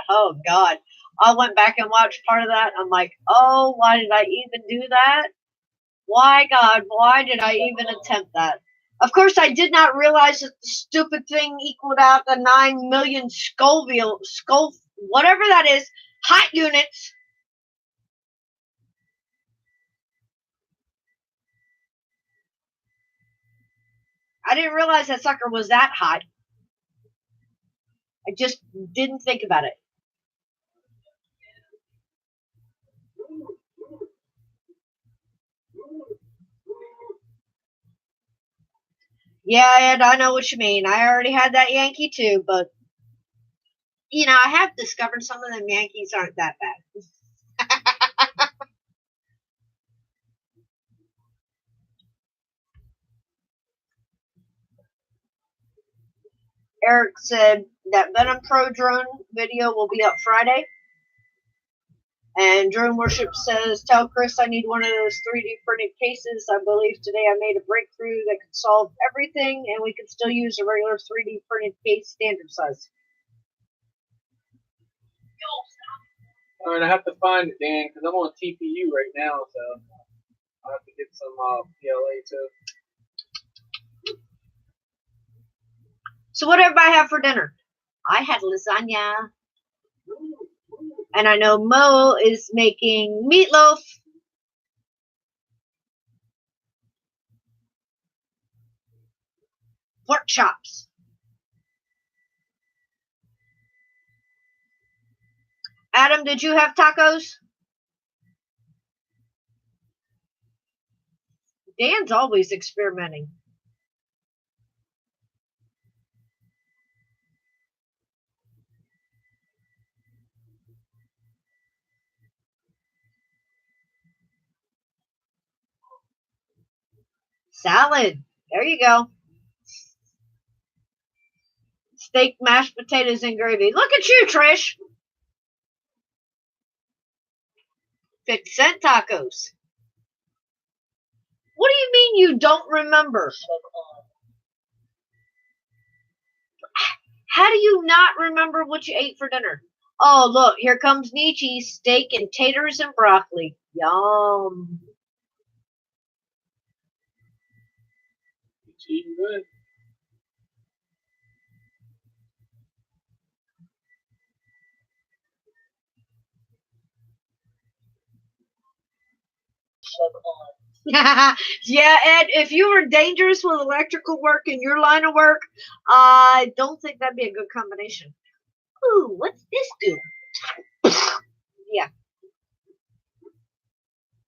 Oh, God. I went back and watched part of that. I'm like, oh, why did I even do that? Why, God, why did I even attempt that? Of course, I did not realize that the stupid thing equaled out the 9 million Scoville, whatever that is, hot units. I didn't realize that sucker was that hot. I just didn't think about it. Yeah, Ed, I know what you mean. I already had that Yankee too, but you know, I have discovered some of them Yankees aren't that bad. Eric said that Venom Pro drone video will be up Friday. And Drone Worship says, tell Chris I need one of those 3D printed cases. I believe today I made a breakthrough that could solve everything, and we could still use a regular 3D printed case standard size. All right, I have to find it, Dan, because I'm on TPU right now, so I'll have to get some PLA too. So what did everybody have for dinner? I had lasagna. And I know Mo is making meatloaf. Pork chops. Adam, did you have tacos? Dan's always experimenting. Salad. There you go. Steak, mashed potatoes, and gravy. Look at you, Trish. 50-cent tacos. What do you mean you don't remember? How do you not remember what you ate for dinner? Oh, look, here comes Nietzsche. Steak and taters and broccoli. Yum. It's eating good. Yeah, Ed, if you were dangerous with electrical work in your line of work, I don't think that'd be a good combination. Ooh, what's this do? Yeah.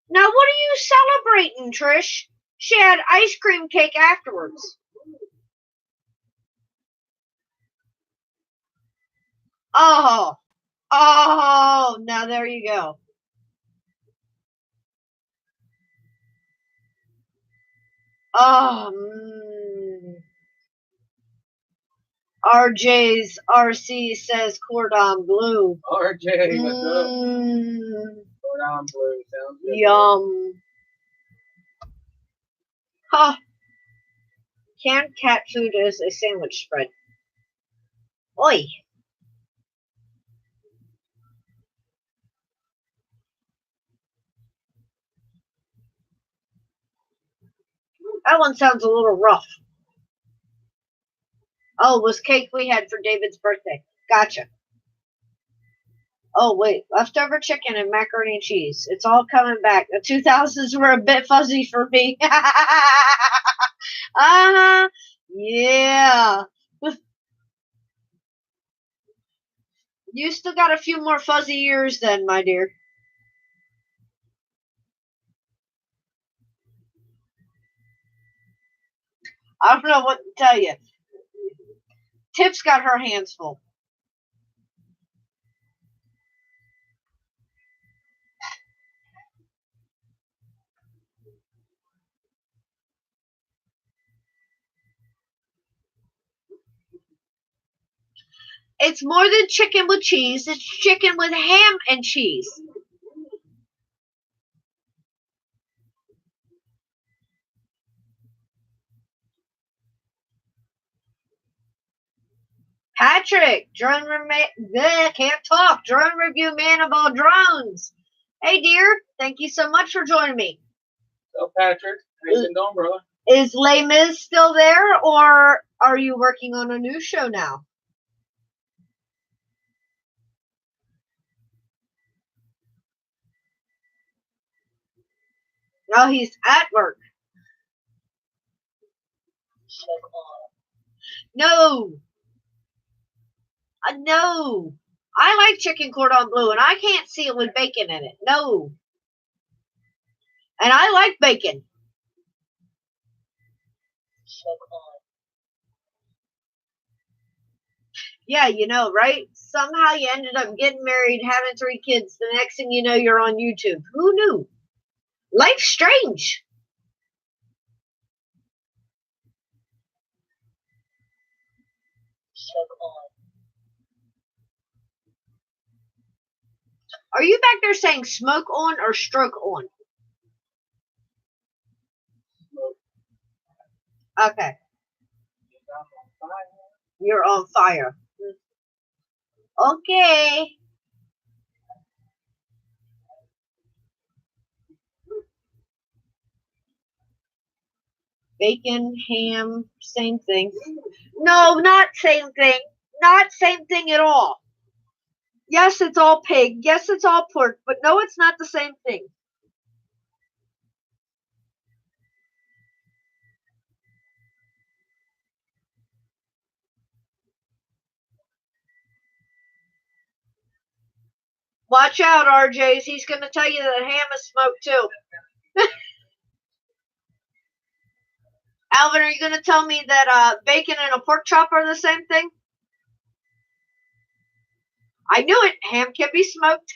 Now, what are you celebrating, Trish? She had ice cream cake afterwards. Oh, now there you go. Oh, RJ's RC says cordon bleu. RJ, what's up? Cordon bleu sounds good. Yum. Huh. Canned cat food is a sandwich spread. Oi. That one sounds a little rough. Oh, it was cake we had for David's birthday. Gotcha. Oh, wait. Leftover chicken and macaroni and cheese. It's all coming back. The 2000s were a bit fuzzy for me. Uh-huh. Yeah. You still got a few more fuzzy years then, my dear. I don't know what to tell you. Tip's got her hands full. It's more than chicken with cheese. It's chicken with ham and cheese. Patrick, can't talk. Drone review man of all drones. Hey, dear. Thank you so much for joining me. So, Patrick, how you been doing, brother? Is Les Mis still there, or are you working on a new show now? No, he's at work. No. No. I like chicken cordon bleu, and I can't see it with bacon in it. No. And I like bacon. Yeah, you know, right? Somehow you ended up getting married, having 3 kids. The next thing you know, you're on YouTube. Who knew? Life's strange. Are you back there saying smoke on or stroke on? Okay. You're on fire. Okay. Bacon, ham, same thing. No, not same thing. Not same thing at all. Yes, it's all pig. Yes, it's all pork. But no, it's not the same thing. Watch out, RJs. He's going to tell you that ham is smoked too. Alvin, are you going to tell me that bacon and a pork chop are the same thing? I knew it. Ham can be smoked.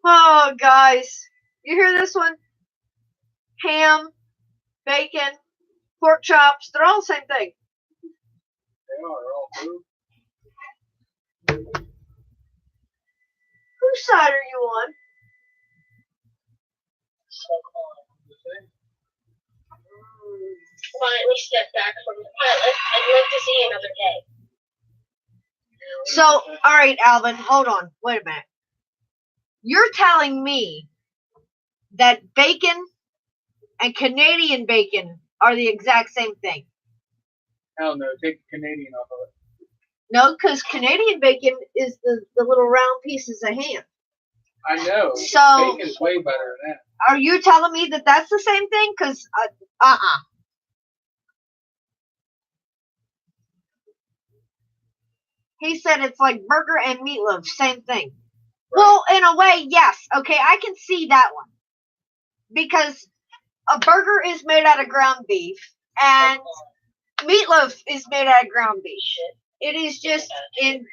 Oh, guys. You hear this one? Ham, bacon, pork chops. They're all the same thing. They are all food. Whose side are you on? Finally step back from the pilot. I'd love to see another day. So, all right, Alvin, hold on. Wait a minute. You're telling me that bacon and Canadian bacon are the exact same thing? Hell no, take the Canadian off of it. No, because Canadian bacon is the little round pieces of ham. I know. So, Bacon's way better than that. are you telling me that that's the same thing? Because, He said it's like burger and meatloaf, same thing. Right. Well, in a way, yes. Okay, I can see that one. Because a burger is made out of ground beef, and meatloaf is made out of ground beef. It is just in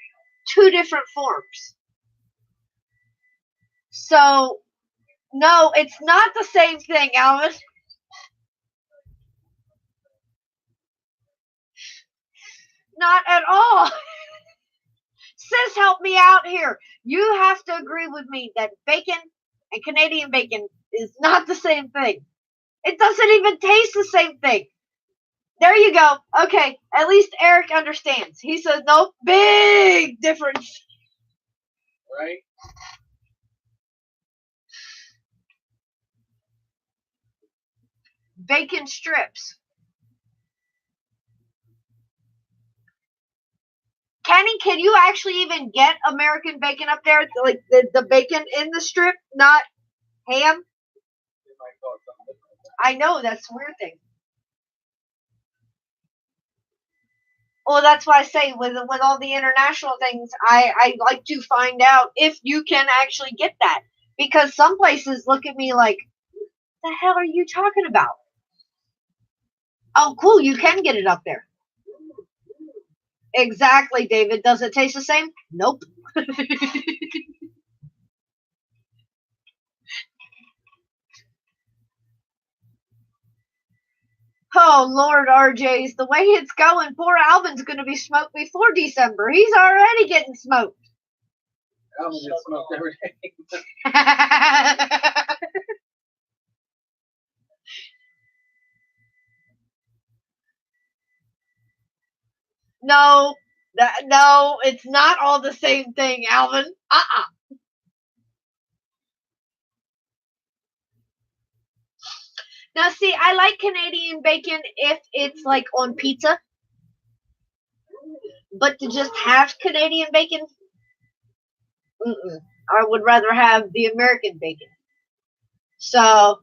2 different forms. So, no, it's not the same thing, Elvis. Not at all. Sis, help me out here. You have to agree with me that bacon and Canadian bacon is not the same thing. It doesn't even taste the same thing. There you go. Okay, at least Eric understands. He says, nope, big difference. Right? Bacon strips. Kenny, can you actually even get American bacon up there? Like the bacon in the strip, not ham? I know, that's a weird thing. Well, that's why I say with all the international things, I like to find out if you can actually get that. Because some places look at me like, the hell are you talking about? Oh, cool, you can get it up there. Exactly, David. Does it taste the same? Nope. Oh, Lord, RJ's, the way it's going, poor Alvin's going to be smoked before December. He's already getting smoked. Alvin gets smoked every day. No, no, it's not all the same thing, Alvin. Now, see, I like Canadian bacon if it's like on pizza. But to just have Canadian bacon, I would rather have the American bacon. So,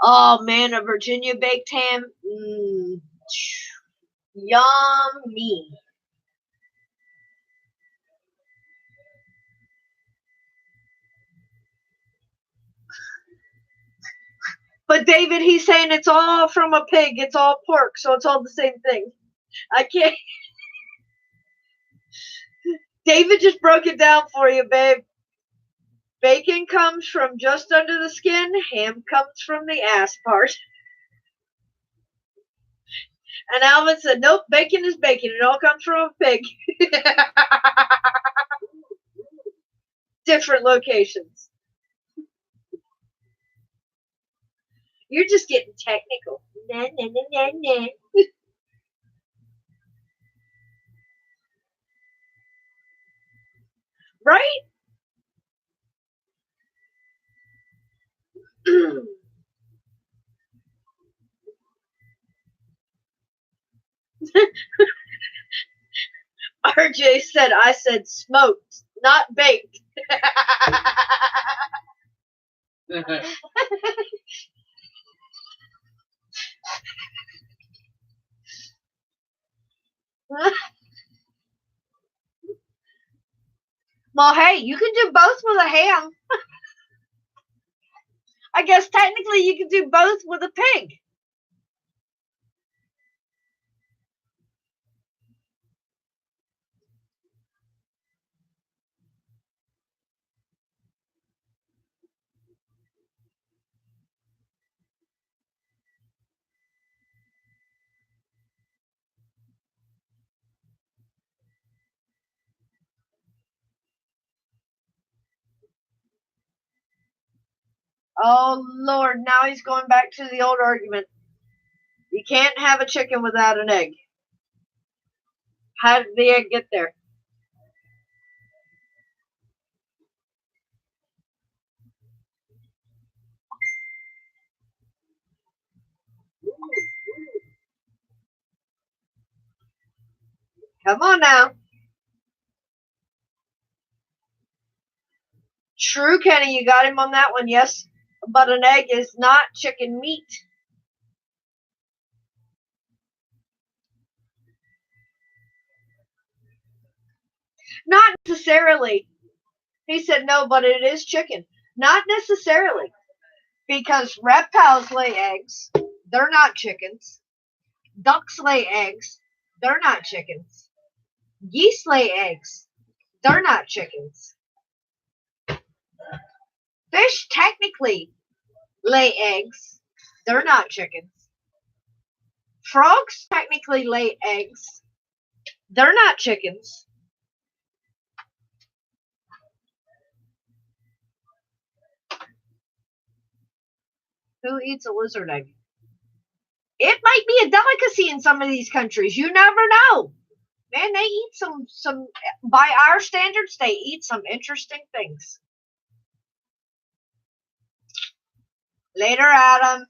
oh man, a Virginia baked ham, yummy. But David, he's saying it's all from a pig. It's all pork, so it's all the same thing. I can't. David just broke it down for you, babe. Bacon comes from just under the skin. Ham comes from the ass part. And Alvin said, nope, bacon is bacon. It all comes from a pig. Different locations. You're just getting technical. Nah, nah, nah, nah, nah. Right? RJ said, I said smoked, not baked. Well, hey, you can do both with a ham. I guess technically you can do both with a pig. Oh, Lord, now he's going back to the old argument. You can't have a chicken without an egg. How did the egg get there? Come on now. True, Kenny, you got him on that one, yes. But an egg is not chicken meat. Not necessarily. He said no, but it is chicken. Not necessarily. Because reptiles lay eggs. They're not chickens. Ducks lay eggs. They're not chickens. Geese lay eggs. They're not chickens. Fish technically lay eggs. They're not chickens. Frogs technically lay eggs. They're not chickens. Who eats a lizard egg? It might be a delicacy in some of these countries. You never know. Man, they eat some by our standards, they eat some interesting things. Later, Adam.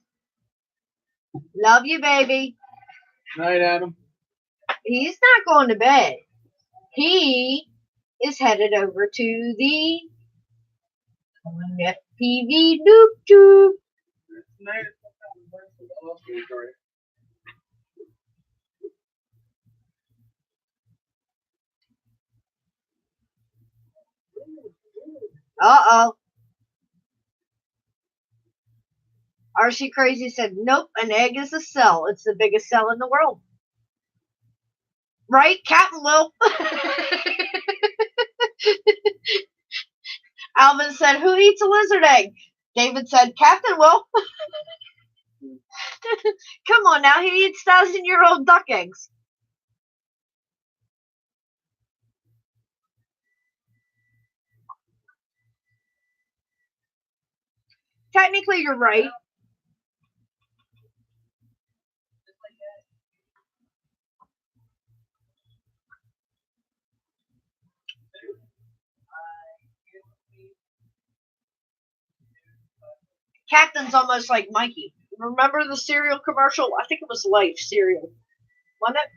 Love you, baby. Night, Adam. He's not going to bed. He is headed over to the FPV Noob Tube. Uh-oh. RC Crazy said, nope, an egg is a cell. It's the biggest cell in the world. Right, Captain Will? Alvin said, who eats a lizard egg? David said, Captain Will. Come on now, he eats 1,000-year-old duck eggs. Technically, you're right. Captain's almost like Mikey. Remember the cereal commercial? I think it was Life cereal. Wasn't it?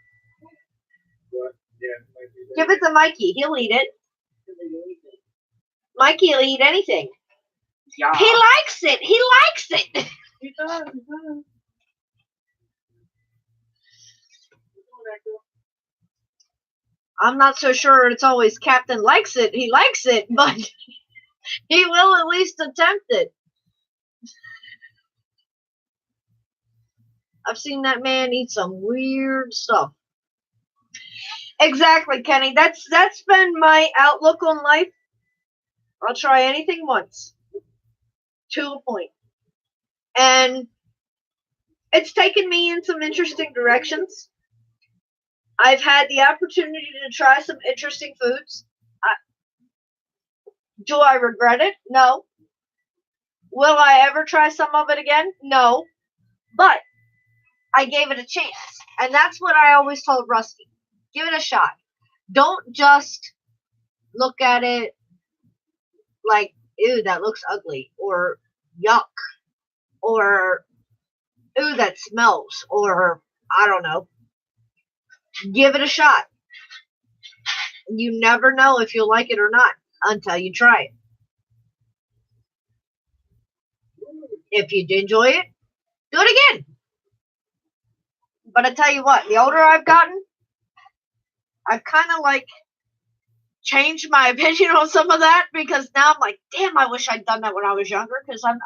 What? Yeah. Give it to Mikey. He'll eat it. Mikey will eat anything. Yeah. He likes it. He likes it. He does. He does. I'm not so sure it's always Captain likes it. He likes it, but he will at least attempt it. I've seen that man eat some weird stuff. Exactly, Kenny. That's been my outlook on life. I'll try anything once. To a point. And it's taken me in some interesting directions. I've had the opportunity to try some interesting foods. Do I regret it? No. Will I ever try some of it again? No. But I gave it a chance. And that's what I always told Rusty. Give it a shot. Don't just look at it like, ew, that looks ugly. Or yuck. Or, ooh, that smells. Or, I don't know. Give it a shot. You never know if you'll like it or not until you try it. If you did enjoy it, do it again. But I tell you what, the older I've gotten, I've kind of like changed my opinion on some of that, because now I'm like, damn, I wish I'd done that when I was younger, because I'm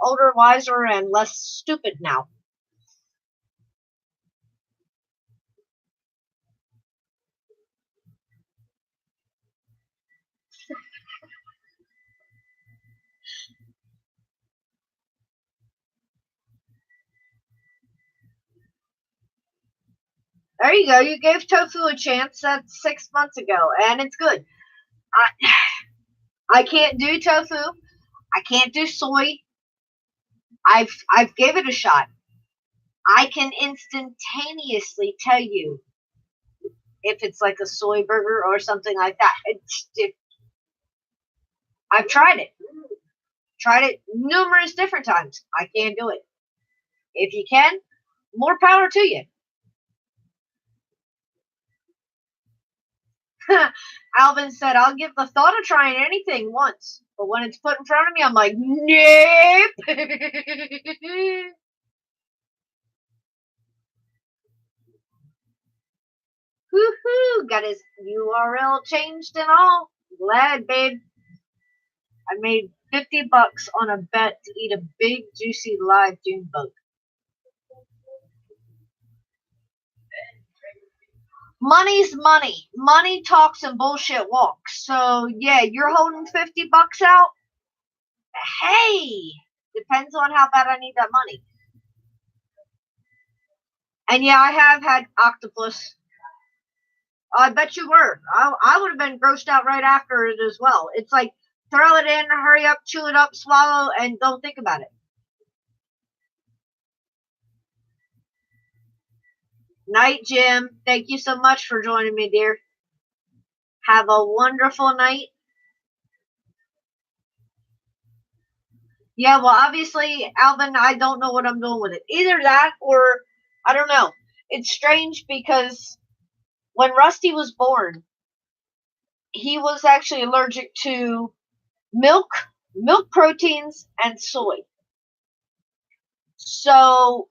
older, wiser, and less stupid now. There you go. You gave tofu a chance. That's 6 months ago, and it's good. I can't do tofu. I can't do soy. I've gave it a shot. I can instantaneously tell you if it's like a soy burger or something like that. I've tried it. Tried it numerous different times. I can't do it. If you can, more power to you. Alvin said, I'll give the thought of trying anything once, but when it's put in front of me, I'm like, nope. Woohoo! Got his URL changed and all. Glad, babe. I made $50 on a bet to eat a big, juicy, live June bug. Money's money. Money talks and bullshit walks. So, yeah, you're holding $50 out? Hey! Depends on how bad I need that money. And yeah, I have had octopus. I bet you were. I would have been grossed out right after it as well. It's like, throw it in, hurry up, chew it up, swallow, and don't think about it. Night, Jim. Thank you so much for joining me, dear. Have a wonderful night. Yeah, well, obviously, Alvin, I don't know what I'm doing with it. Either that or, I don't know. It's strange because when Rusty was born, he was actually allergic to milk proteins, and soy. So,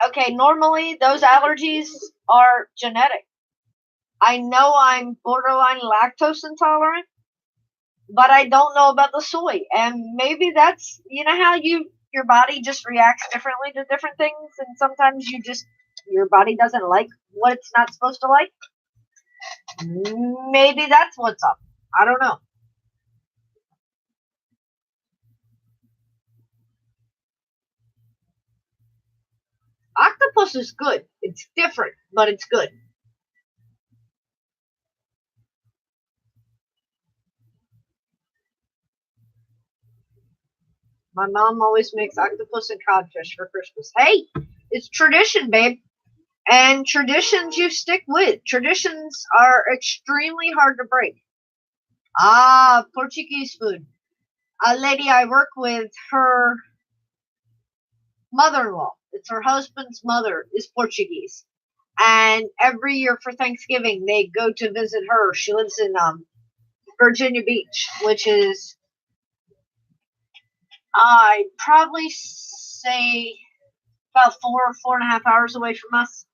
okay, normally those allergies are genetic. I know I'm borderline lactose intolerant, but I don't know about the soy. And maybe that's, you know how your body just reacts differently to different things, and sometimes your body doesn't like what it's not supposed to like? Maybe that's what's up. I don't know. Octopus is good. It's different, but it's good. My mom always makes octopus and codfish for Christmas. Hey, it's tradition, babe. And traditions you stick with. Traditions are extremely hard to break. Ah, Portuguese food. A lady I work with, her mother-in-law, it's her husband's mother, is Portuguese. And every year for Thanksgiving, they go to visit her. She lives in Virginia Beach, which is, I'd probably say, about 4.5 hours away from us.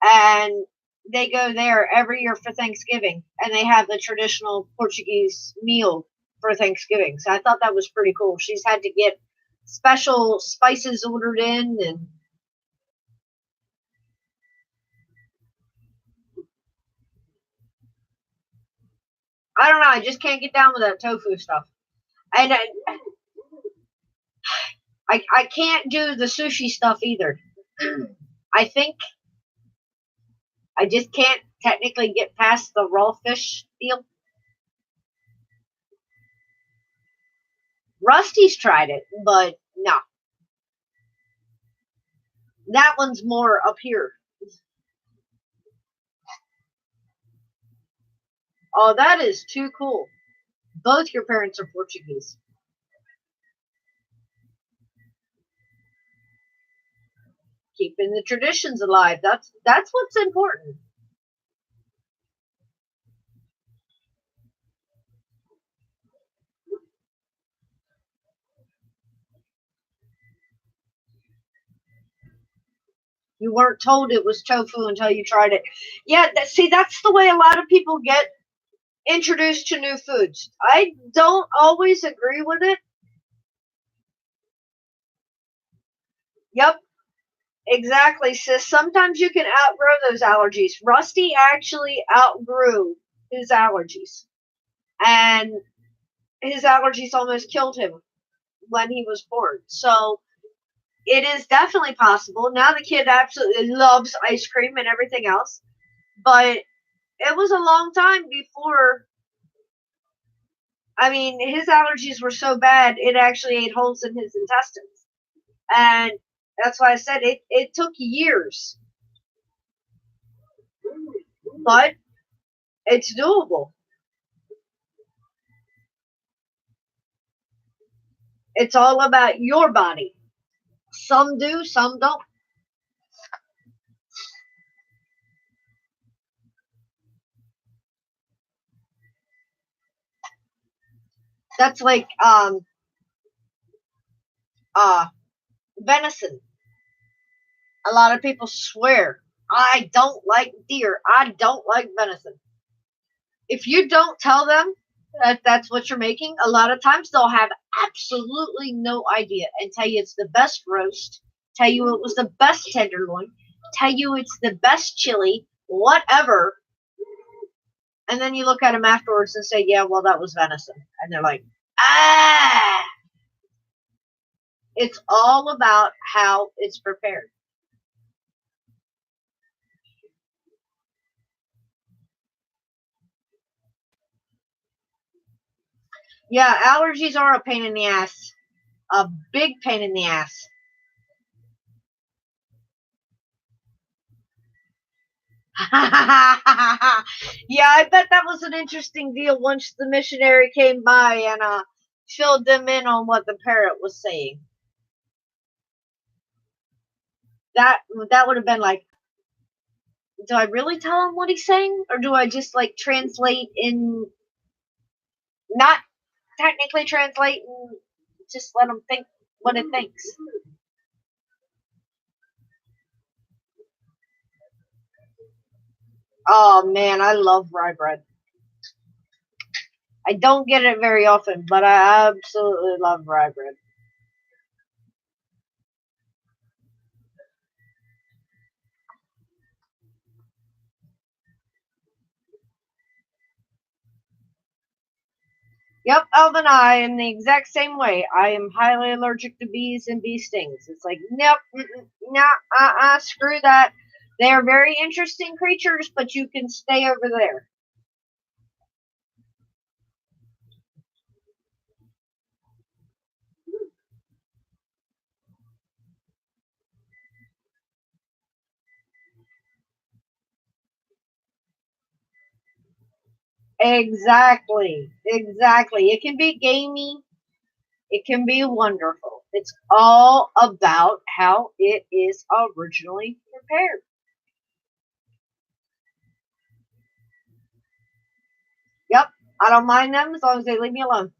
And they go there every year for Thanksgiving, and they have the traditional Portuguese meal for Thanksgiving. So I thought that was pretty cool. She's had to get special spices ordered in, and I don't know. I just can't get down with that tofu stuff. And I can't do the sushi stuff either. I think I just can't technically get past the raw fish deal. Rusty's tried it, but no. That one's more up here. Oh, that is too cool. Both your parents are Portuguese. Keeping the traditions alive. That's what's important. You weren't told it was tofu until you tried it. Yeah, see, that's the way a lot of people get introduced to new foods. I don't always agree with it. Yep, exactly, sis. Sometimes you can outgrow those allergies. Rusty actually outgrew his allergies. And his allergies almost killed him when he was born. So it is definitely possible. Now the kid absolutely loves ice cream and everything else. But it was a long time before. I mean, his allergies were so bad, it actually ate holes in his intestines. And that's why I said it took years. But it's doable. It's all about your body. Some do, some don't. That's like venison. A lot of people swear, I don't like deer. I don't like venison. If you don't tell them that that's what you're making, a lot of times they'll have absolutely no idea and tell you it's the best roast, tell you it was the best tenderloin, tell you it's the best chili, whatever. And then you look at them afterwards and say, yeah, well, that was venison. And they're like, ah. It's all about how it's prepared. Yeah, allergies are a pain in the ass. A big pain in the ass. Yeah, I bet that was an interesting deal once the missionary came by and filled them in on what the parrot was saying. That would have been like, do I really tell him what he's saying, or do I just like translate in, not technically translate, and just let him think what it thinks? Oh man, I love rye bread. I don't get it very often, but I absolutely love rye bread. Yep, Alvin, I am the exact same way. I am highly allergic to bees and bee stings. It's like, nope, nah, screw that. They are very interesting creatures, but you can stay over there. Exactly. It can be gamey. It can be wonderful. It's all about how it is originally prepared. Yep, I don't mind them as long as they leave me alone.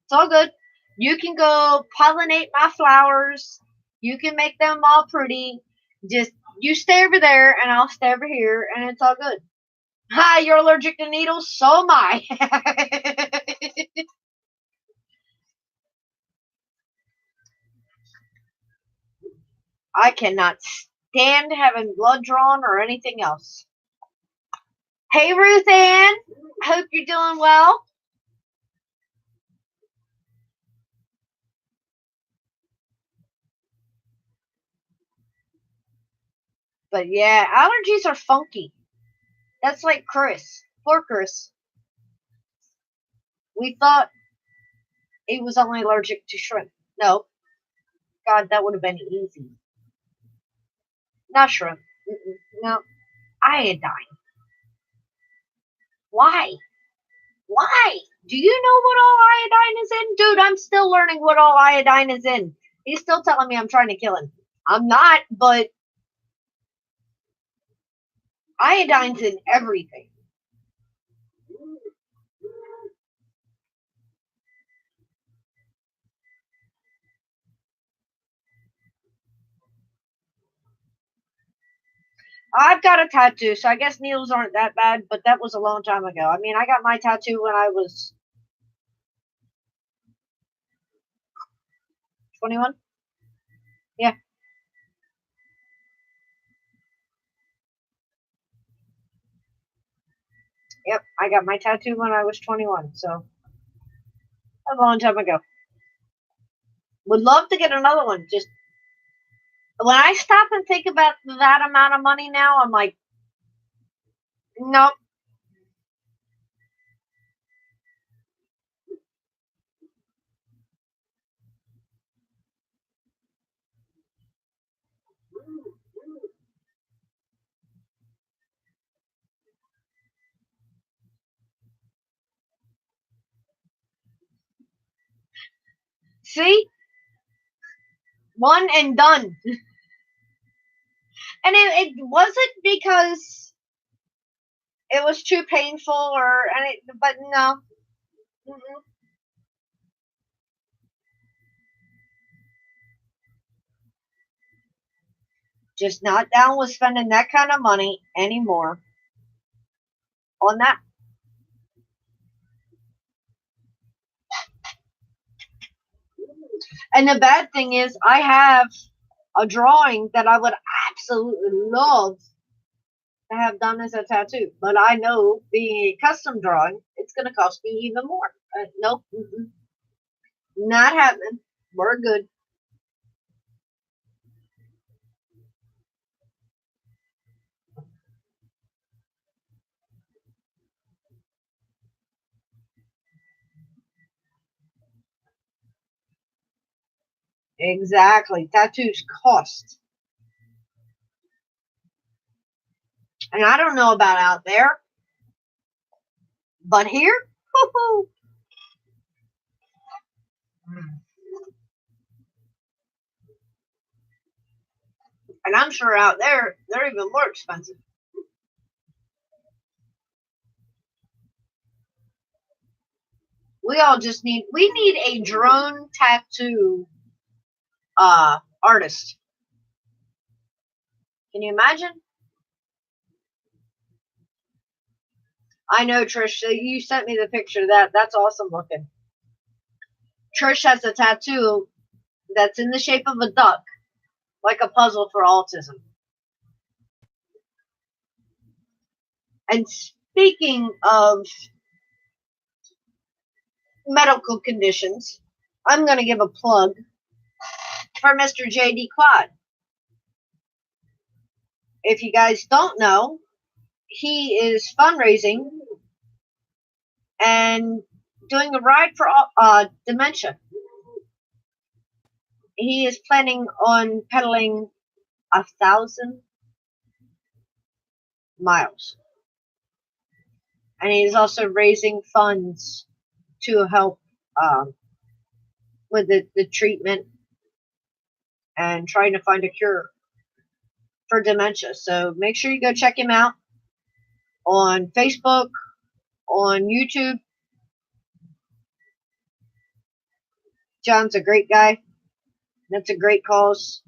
It's all good. You can go pollinate my flowers. You can make them all pretty. Just you stay over there and I'll stay over here and it's all good. Hi, you're allergic to needles? So am I. I cannot stand having blood drawn or anything else. Hey, Ruth Ann. Hope you're doing well. But yeah, allergies are funky. That's like Chris. Poor Chris. We thought he was only allergic to shrimp. No. God, that would have been easy. Not shrimp. No. Iodine. Why? Why? Do you know what all iodine is in? Dude, I'm still learning what all iodine is in. He's still telling me I'm trying to kill him. I'm not, but iodine's in everything. I've got a tattoo, so I guess needles aren't that bad, but that was a long time ago. I mean, I got my tattoo when I was 21. Yeah. Yep, I got my tattoo when I was 21, so a long time ago. Would love to get another one. Just when I stop and think about that amount of money now, I'm like, nope. See? One and done. And it wasn't because it was too painful or any, but no. Mm-mm. Just not down with spending that kind of money anymore on that. And the bad thing is, I have a drawing that I would absolutely love to have done as a tattoo, but I know being a custom drawing, it's going to cost me even more. Nope, not happening. We're good. Exactly. Tattoos cost. And I don't know about out there, but here, woo-hoo. And I'm sure out there, they're even more expensive. We need a drone tattoo artist. Can you imagine? I know, Trish, you sent me the picture of that. That's awesome looking. Trish has a tattoo that's in the shape of a duck, like a puzzle for autism. And speaking of medical conditions, I'm going to give a plug for Mr. JD Quad. If you guys don't know, he is fundraising and doing a ride for dementia. He is planning on pedaling 1,000 miles. And he is also raising funds to help with the treatment and trying to find a cure for dementia. So make sure you go check him out on Facebook, on YouTube. John's a great guy. That's a great cause.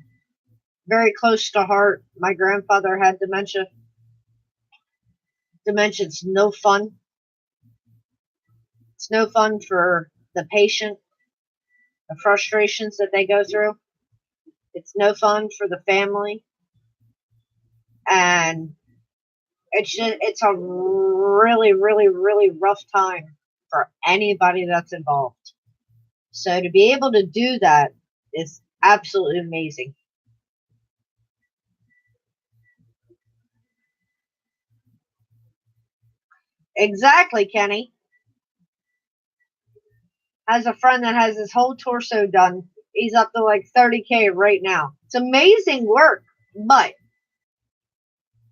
Very close to heart. My grandfather had dementia. Dementia's no fun. It's no fun for the patient, the frustrations that they go through. It's no fun for the family. And it's a really, really, really rough time for anybody that's involved. So to be able to do that is absolutely amazing. Exactly, Kenny. Has a friend that has his whole torso done. He's up to like 30K right now. It's amazing work, but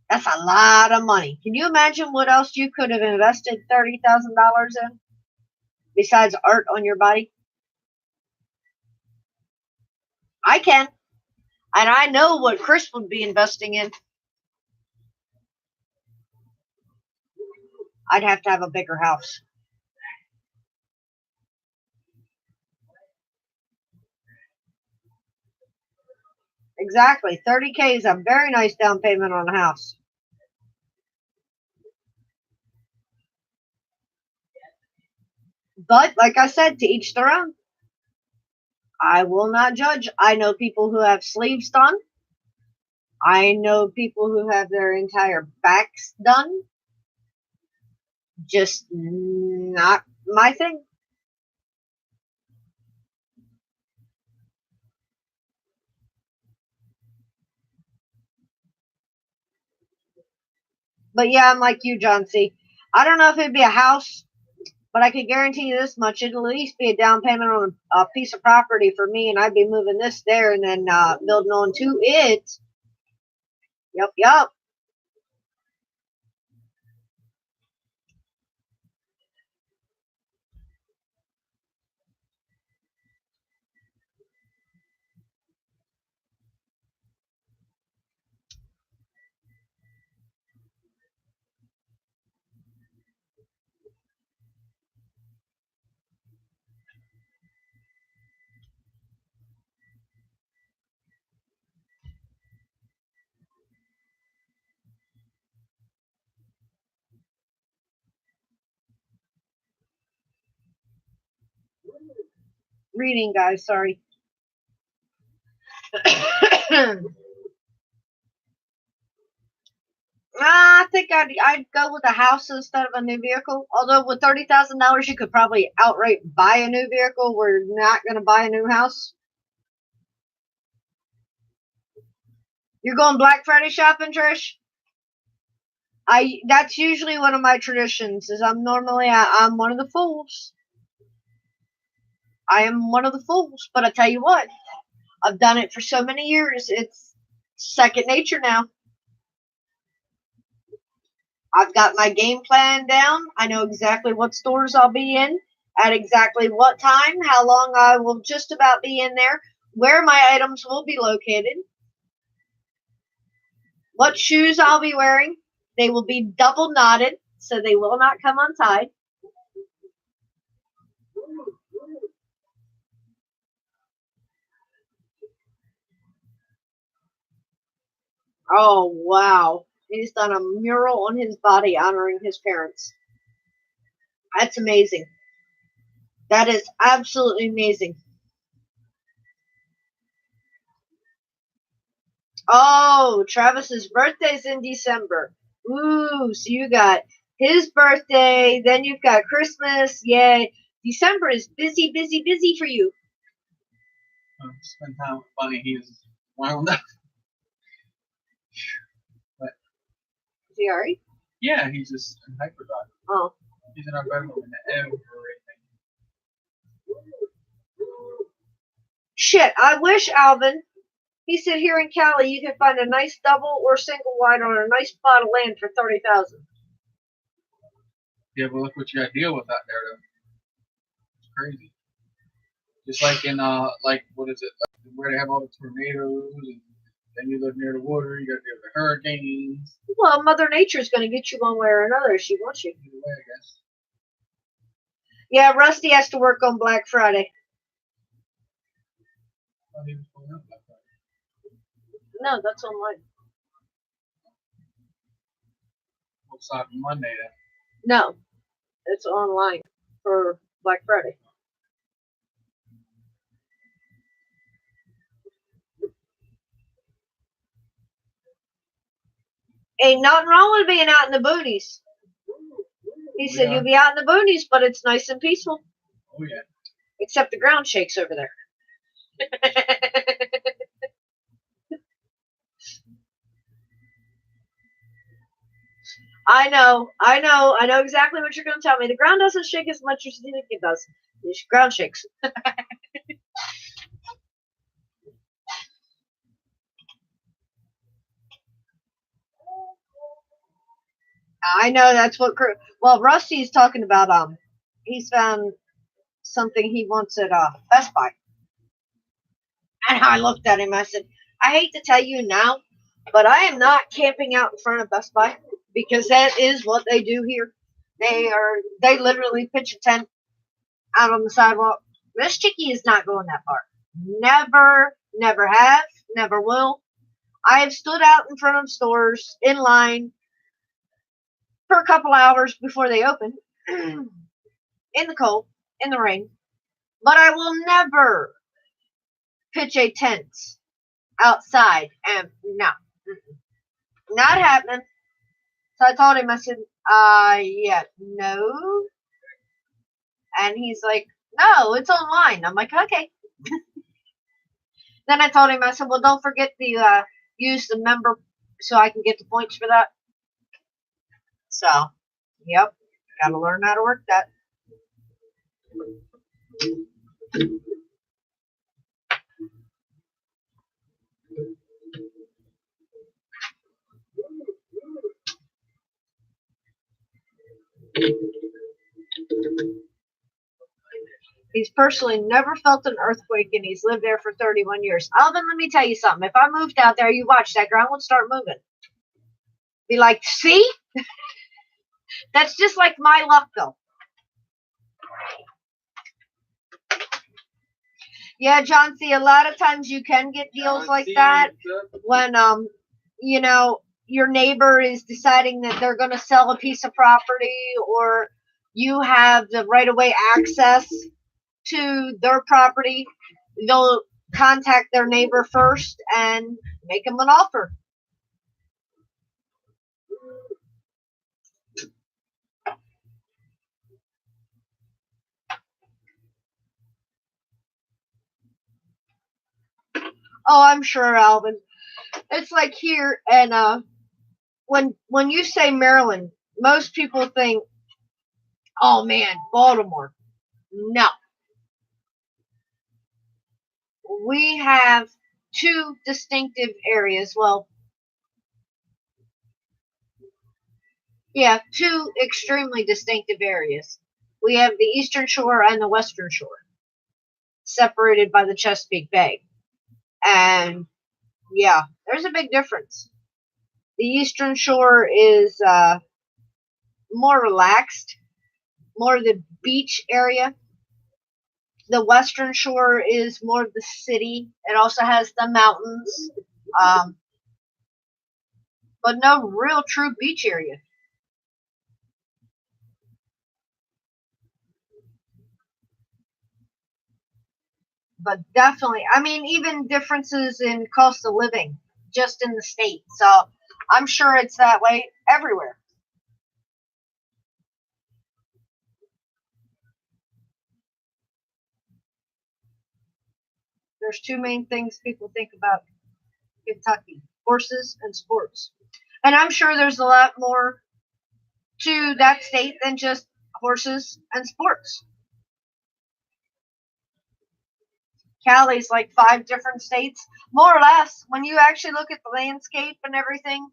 that's a lot of money. Can you imagine what else you could have invested $30,000 in besides art on your body? I can. And I know what Chris would be investing in. I'd have to have a bigger house. Exactly. 30K is a very nice down payment on a house. But like I said, to each their own. I will not judge. I know people who have sleeves done. I know people who have their entire backs done. Just not my thing. But yeah, I'm like you, John C. I don't know if it'd be a house, but I can guarantee you this much. It'll at least be a down payment on a piece of property for me, and I'd be moving this there and then building on to it. Yup. Reading, guys, sorry. I think I'd go with a house instead of a new vehicle. Although with $30,000, you could probably outright buy a new vehicle. We're not going to buy a new house. You're going Black Friday shopping, Trish? That's usually one of my traditions. Is I'm one of the fools. I am one of the fools, but I tell you what, I've done it for so many years. It's second nature now. I've got my game plan down. I know exactly what stores I'll be in, at exactly what time, how long I will just about be in there, where my items will be located, what shoes I'll be wearing. They will be double knotted, so they will not come untied. Oh, wow. He's done a mural on his body honoring his parents. That's amazing. That is absolutely amazing. Oh, Travis's birthday's in December. Ooh, so you got his birthday, then you've got Christmas. Yay. December is busy, busy, busy for you. Spend time with Bunny. He's wound up. But Is he alright? yeah, he's just in hyperdrive. Oh. He's in our bedroom and everything. Shit, I wish, Alvin. He said here in Cali you can find a nice double or single wide on a nice plot of land for $30,000. Yeah, but look what you got to deal with out there, though. It's crazy. Just like in like what is it? Like where they have all the tornadoes, and then you live near the water. You got to deal with the hurricanes. Well, Mother Nature's going to get you one way or another if she wants you. Either way, I guess. Yeah, Rusty has to work on Black Friday. Oh, he was pulling up like that. No, that's online. What's up Monday then? No, it's online for Black Friday. Ain't nothing wrong with being out in the boonies. He said Yeah. you'll be out in the boonies, but it's nice and peaceful. Oh yeah. Except the ground shakes over there. I know exactly what you're going to tell me. The ground doesn't shake as much as you think it does. The ground shakes. I know that's what. Well, Rusty's talking about. He's found something he wants at Best Buy, and I looked at him. I said, "I hate to tell you now, but I am not camping out in front of Best Buy because that is what they do here. They literally pitch a tent out on the sidewalk. This chickie is not going that far. Never have, never will. I have stood out in front of stores in line for a couple hours before they open, in the cold, in the rain. But I will never pitch a tent outside. And no, not happening. So I told him, I said, yeah, no. And he's like, no, it's online. I'm like, okay. Then I told him, I said, well, don't forget to use the member so I can get the points for that. So, yep, gotta learn how to work that. He's personally never felt an earthquake, and he's lived there for 31 years. Alvin, let me tell you something. If I moved out there, you watch, that ground would start moving. Be like, see? That's just like my luck, though. Yeah, John, see, a lot of times you can get deals like that when, you know, your neighbor is deciding that they're going to sell a piece of property, or you have the right-of-way access to their property. They'll contact their neighbor first and make them an offer. Oh, I'm sure, Alvin. It's like here, and when you say Maryland, most people think, oh man, Baltimore. No. we have two distinctive areas. Well, yeah, two extremely distinctive areas. We have the Eastern Shore and the Western Shore, separated by the Chesapeake Bay. And yeah, there's a big difference. The Eastern Shore is more relaxed, more the beach area. The Western Shore is more the city. It also has the mountains, but no real true beach area. But definitely, I mean, even differences in cost of living just in the state. So I'm sure it's that way everywhere. There's two main things people think about Kentucky: horses and sports. And I'm sure there's a lot more to that state than just horses and sports. Cali's like 5 different states, more or less. When you actually look at the landscape and everything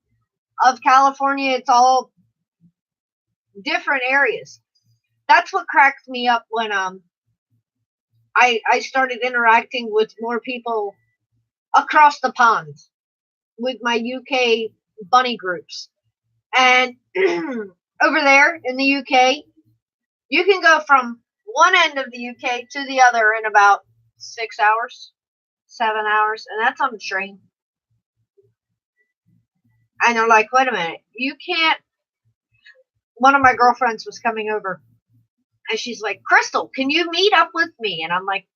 of California, it's all different areas. That's what cracked me up when I started interacting with more people across the pond with my UK bunny groups. And over there in the UK, you can go from one end of the UK to the other in about 6 hours, 7 hours, and that's on the train. And they're like, wait a minute, you can't. One of my girlfriends was coming over, and she's like, Crystal, can you meet up with me? And I'm like,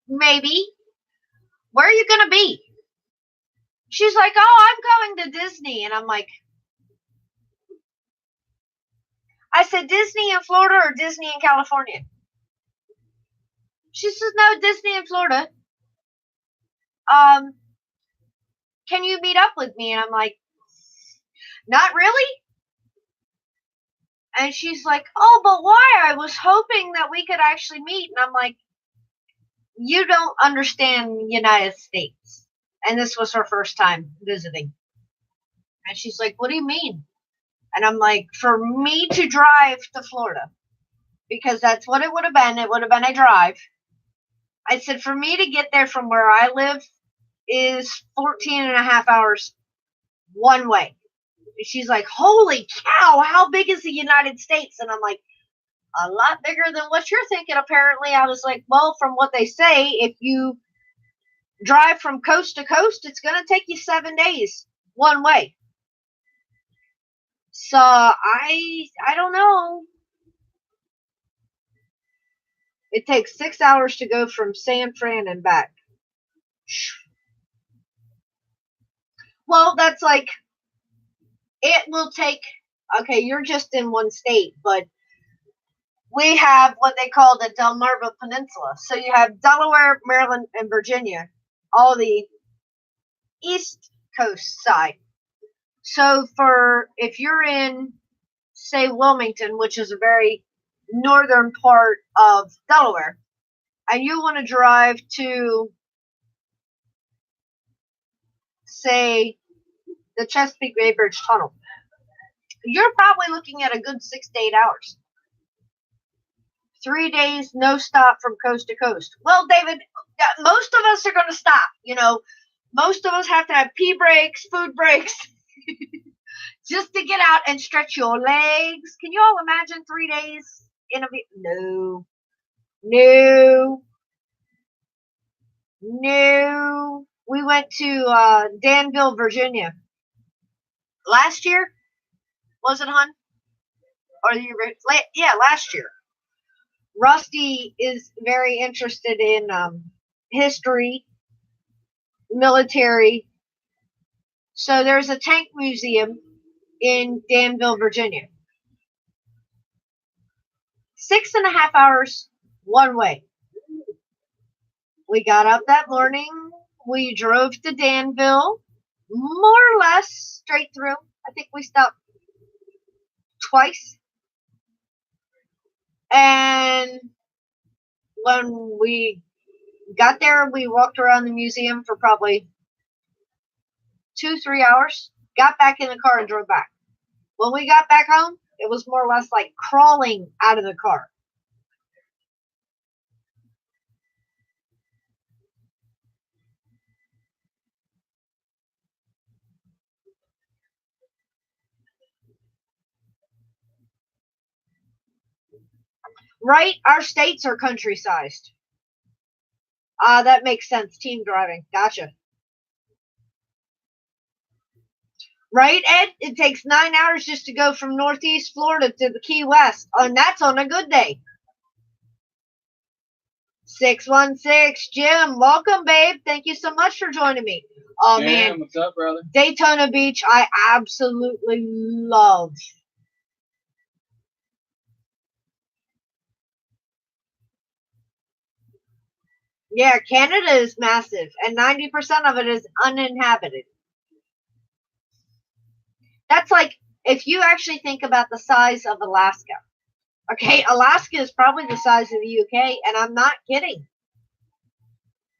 maybe. Where are you going to be? She's like, oh, I'm going to Disney. And I'm like, I said, Disney in Florida or Disney in California? She says, no, Disney in Florida. Can you meet up with me? And I'm like, not really. And she's like, oh, but why? I was hoping that we could actually meet. And I'm like, you don't understand the United States. And this was her first time visiting. And she's like, what do you mean? And I'm like, for me to drive to Florida, because that's what it would have been. It would have been a drive. I said, for me to get there from where I live is 14 and a half hours one way. And she's like, holy cow, how big is the United States? And I'm like, a lot bigger than what you're thinking, apparently. I was like, well, from what they say, if you drive from coast to coast, it's going to take you 7 days one way. So I don't know. It takes 6 hours to go from San Fran and back. Well, that's like, it will take, okay, you're just in one state, but we have what they call the Delmarva Peninsula. So you have Delaware, Maryland, and Virginia, all the East Coast side. So if you're in, say, Wilmington, which is a very northern part of Delaware, and you want to drive to, say, the Chesapeake Bay Bridge Tunnel, you're probably looking at a good 6 to 8 hours. 3 days, no stop from coast to coast. Well, David, most of us are going to stop. You know, most of us have to have pee breaks, food breaks, just to get out and stretch your legs. Can you all imagine 3 days in a No. We went to Danville, Virginia. Last year? Was it, hon? Or yeah, last year. Rusty is very interested in history, military. So there's a tank museum in Danville, Virginia. 6.5 hours one way. We got up that morning. We drove to Danville, more or less straight through. I think we stopped twice. And when we Got there, we walked around the museum for probably 2-3 hours. Got back in the car and drove back. When we got back home, it was more or less like crawling out of the car. Right? Our states are country-sized. That makes sense. Team driving. Gotcha. Right, Ed? It takes 9 hours just to go from Northeast Florida to the Key West. And that's on a good day. 616 Jim, welcome, babe. Thank you so much for joining me. Oh, Jim, man. what's up, brother? Daytona Beach, I absolutely love. Yeah, Canada is massive, and 90% of it is uninhabited. That's like, if you actually think about the size of Alaska. Okay, Alaska is probably the size of the UK, and I'm not kidding.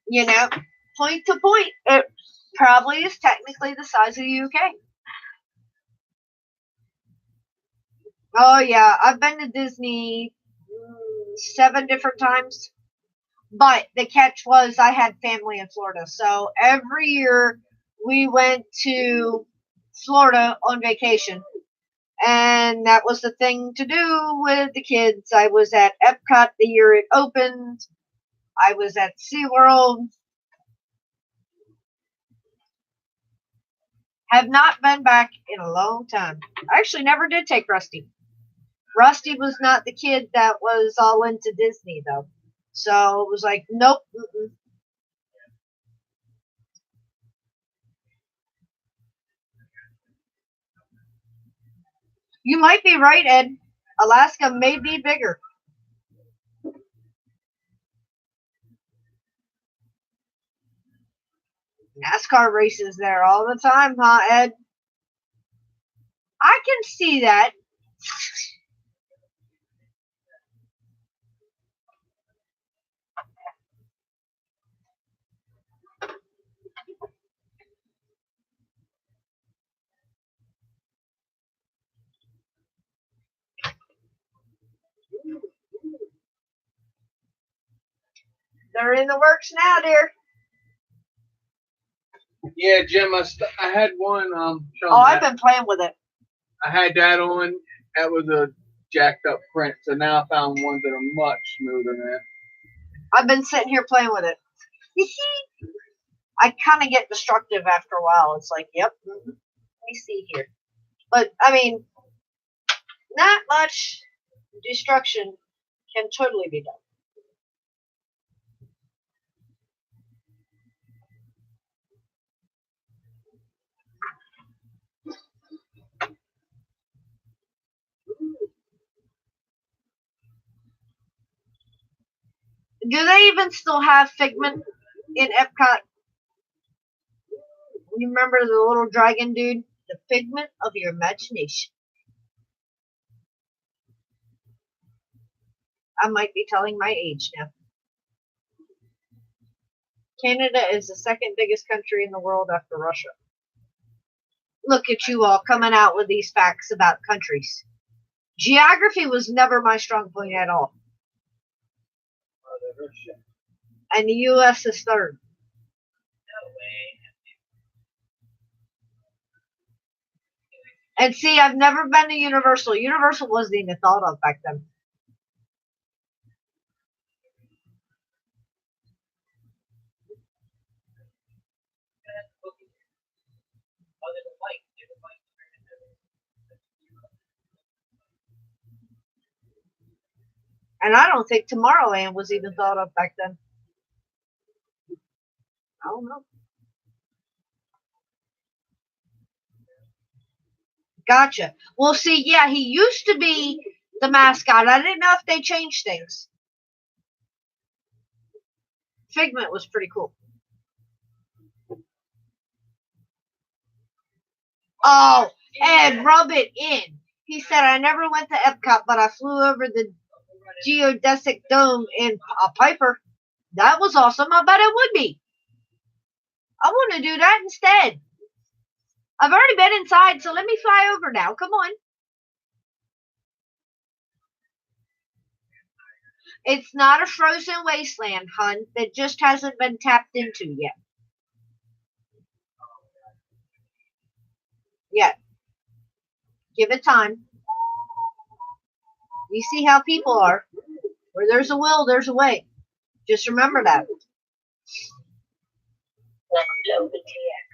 You know, point to point, it probably is technically the size of the UK. Oh, yeah, I've been to Disney 7 different times. But the catch was I had family in Florida. So every year we went to Florida on vacation. And that was the thing to do with the kids. I was at Epcot the year it opened. I was at SeaWorld. Have not been back in a long time. I actually never did take Rusty. Rusty was not the kid that was all into Disney, though. So it was like, nope. Mm-mm. You might be right, Ed. Alaska may be bigger. NASCAR races there all the time, huh, Ed? I can see that. They're in the works now, dear. Yeah, Jim, I had one. Oh, I've been playing with it. I had that on. That was a jacked up print. So now I found ones that are much smoother than that. I've been sitting here playing with it. I kind of get destructive after a while. It's like, yep, let me see here. But, I mean, not much destruction can totally be done. Do they even still have Figment in Epcot? You remember the little dragon dude? The figment of your imagination. I might be telling my age now. Canada is the second biggest country in the world after Russia. Look at you all coming out with these facts about countries. Geography was never my strong point at all. And the U.S. is third. And see, I've never been to Universal. Universal wasn't even thought of back then. And I don't think Tomorrowland was even thought of back then. I don't know. Gotcha. Well, see, yeah, he used to be the mascot. I didn't know if they changed things. Figment was pretty cool. Oh, Ed, rub it in. He said, I never went to Epcot, but I flew over the geodesic dome in Piper. That was awesome. I bet it would be. I want to do that instead. I've already been inside, so let me fly over now. Come on. It's not a frozen wasteland, hun. That just hasn't been tapped into yet. Yet. Give it time. You see how people are. Where there's a will, there's a way. Just remember that. Welcome to OpenTX.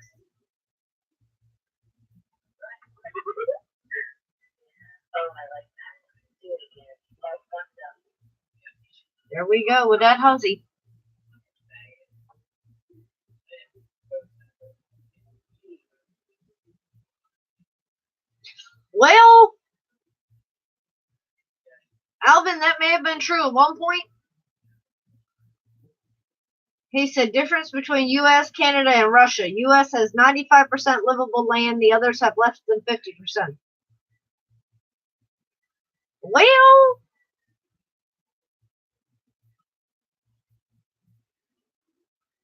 Oh, I like that. Do it again. That fucked up. There we go with that huzzy. Well, Alvin, that may have been true at one point. He said difference between U.S., Canada, and Russia. U.S. has 95% livable land. The others have less than 50%. Well,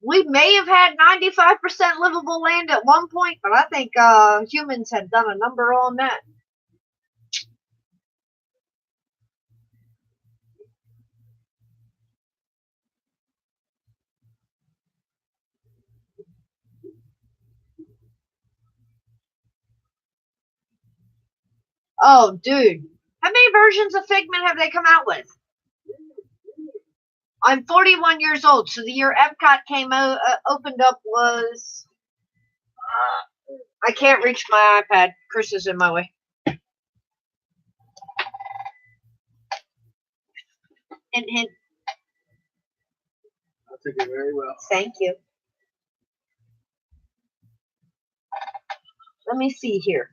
we may have had 95% livable land at one point, but I think humans have done a number on that. Oh, dude. How many versions of Figment have they come out with? I'm 41 years old, so the year Epcot opened up was... I can't reach my iPad. Chris is in my way. Hint, hint. I took it very well. Thank you. Let me see here.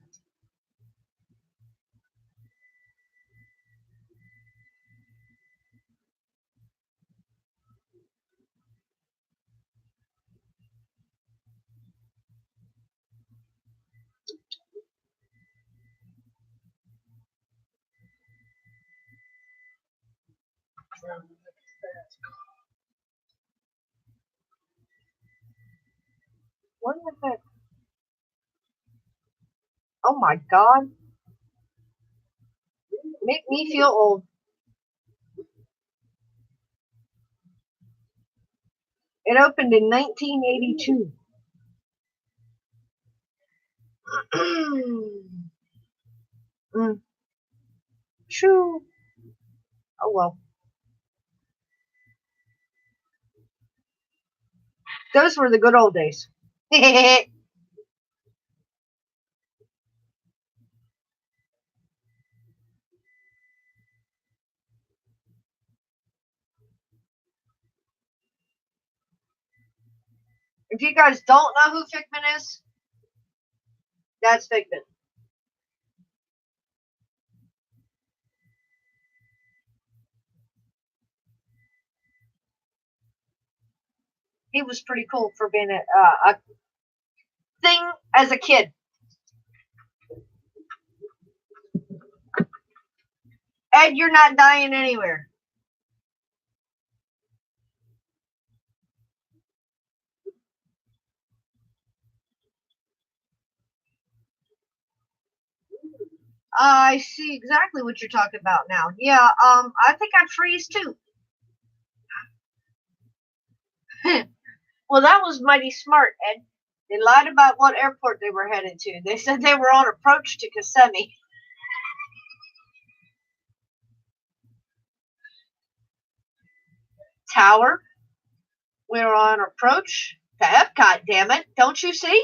What the heck? Oh my God. Make me feel old. It opened in 1982. True. Oh well. Those were the good old days. If you guys don't know who Figment is, that's Figment. He was pretty cool for being a thing as a kid. Ed, you're not dying anywhere. I see exactly what you're talking about now. Yeah, I think I'd freeze too. Well, that was mighty smart, Ed. They lied about what airport they were headed to. They said they were on approach to Kissimmee. Tower. We're on approach to Epcot, damn it. Don't you see?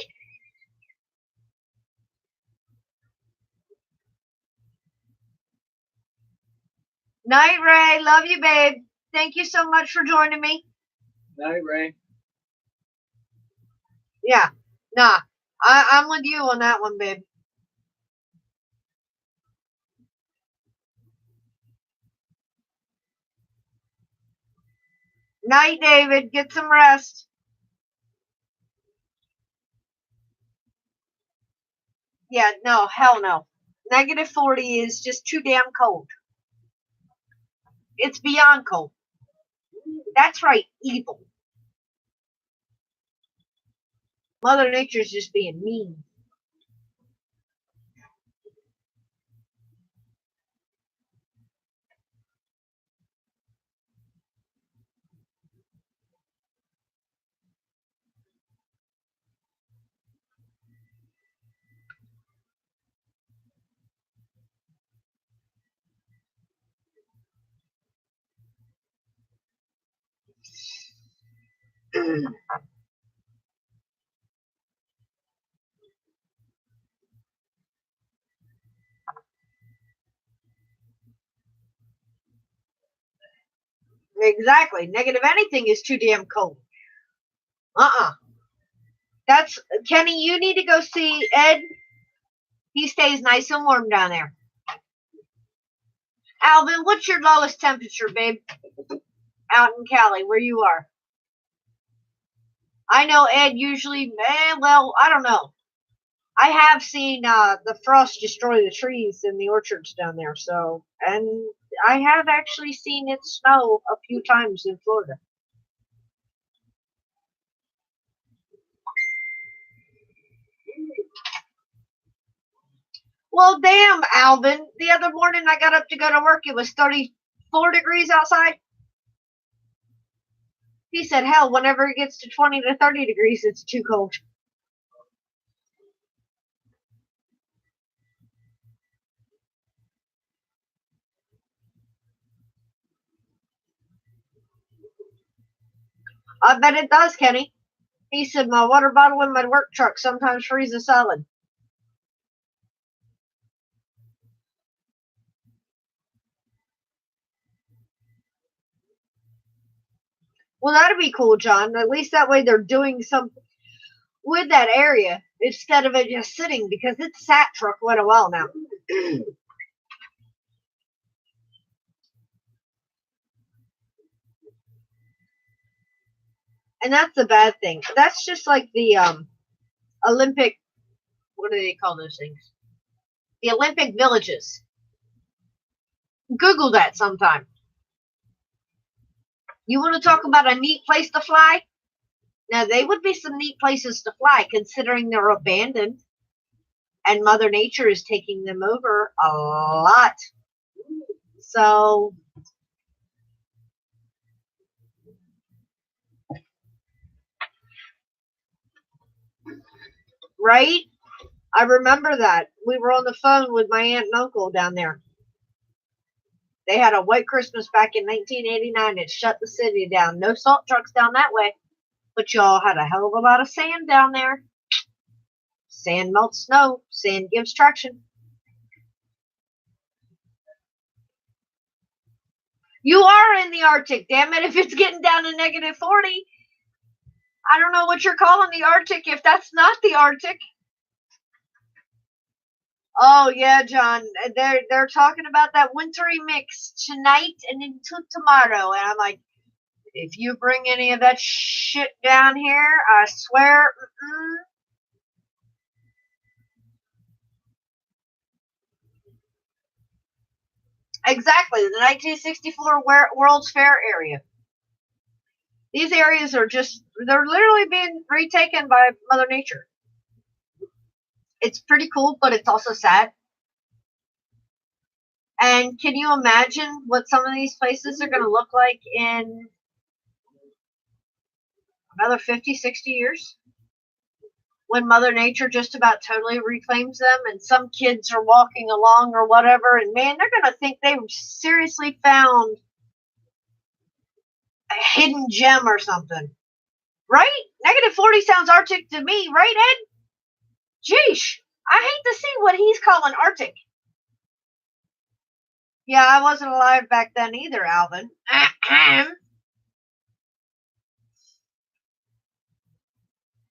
Night, Ray. Love you, babe. Thank you so much for joining me. Night, Ray. Yeah. Nah. I'm with you on that one, babe. Night, David. Get some rest. Yeah, no, hell no. -40 is just too damn cold. It's beyond cold. That's right, evil. Mother Nature's just being mean. Exactly. Negative anything is too damn cold. That's Kenny, you need to go see Ed. He stays nice and warm down there. Alvin, what's your lowest temperature, babe? Out in Cali, where you are. I know Ed usually, well, I don't know. I have seen the frost destroy the trees in the orchards down there, so, and I have actually seen it snow a few times in Florida. Well, damn, Alvin. The other morning I got up to go to work. It was 34 degrees outside. He said, hell, whenever it gets to 20 to 30 degrees, it's too cold. I bet it does, Kenny. He said, my water bottle in my work truck sometimes freezes solid. Well, that'd be cool, John. At least that way they're doing something with that area instead of it just sitting, because it's sat for quite a while now. And that's the bad thing. That's just like the Olympic, what do they call those things? The Olympic villages. Google that sometime. You want to talk about a neat place to fly? Now, they would be some neat places to fly, considering they're abandoned and Mother Nature is taking them over a lot. So, right? I remember that. We were on the phone with my aunt and uncle down there. They had a white Christmas back in 1989. It shut the city down. No salt trucks down that way. But y'all had a hell of a lot of sand down there. Sand melts snow. Sand gives traction. You are in the Arctic, damn it. If it's getting down to negative 40, I don't know what you're calling the Arctic if that's not the Arctic. Oh yeah, John. They're talking about that wintry mix tonight and into tomorrow, and I'm like, if you bring any of that shit down here, I swear. Exactly, the 1964 World's Fair area. These areas are they're literally being retaken by Mother Nature. It's pretty cool, but it's also sad. And can you imagine what some of these places are going to look like in another 50, 60 years? When Mother Nature just about totally reclaims them and some kids are walking along or whatever, and man, they're going to think they've seriously found a hidden gem or something. Right? Negative 40 sounds Arctic to me, right, Ed? Jeesh, I hate to see what he's calling Arctic. Yeah, I wasn't alive back then either, Alvin.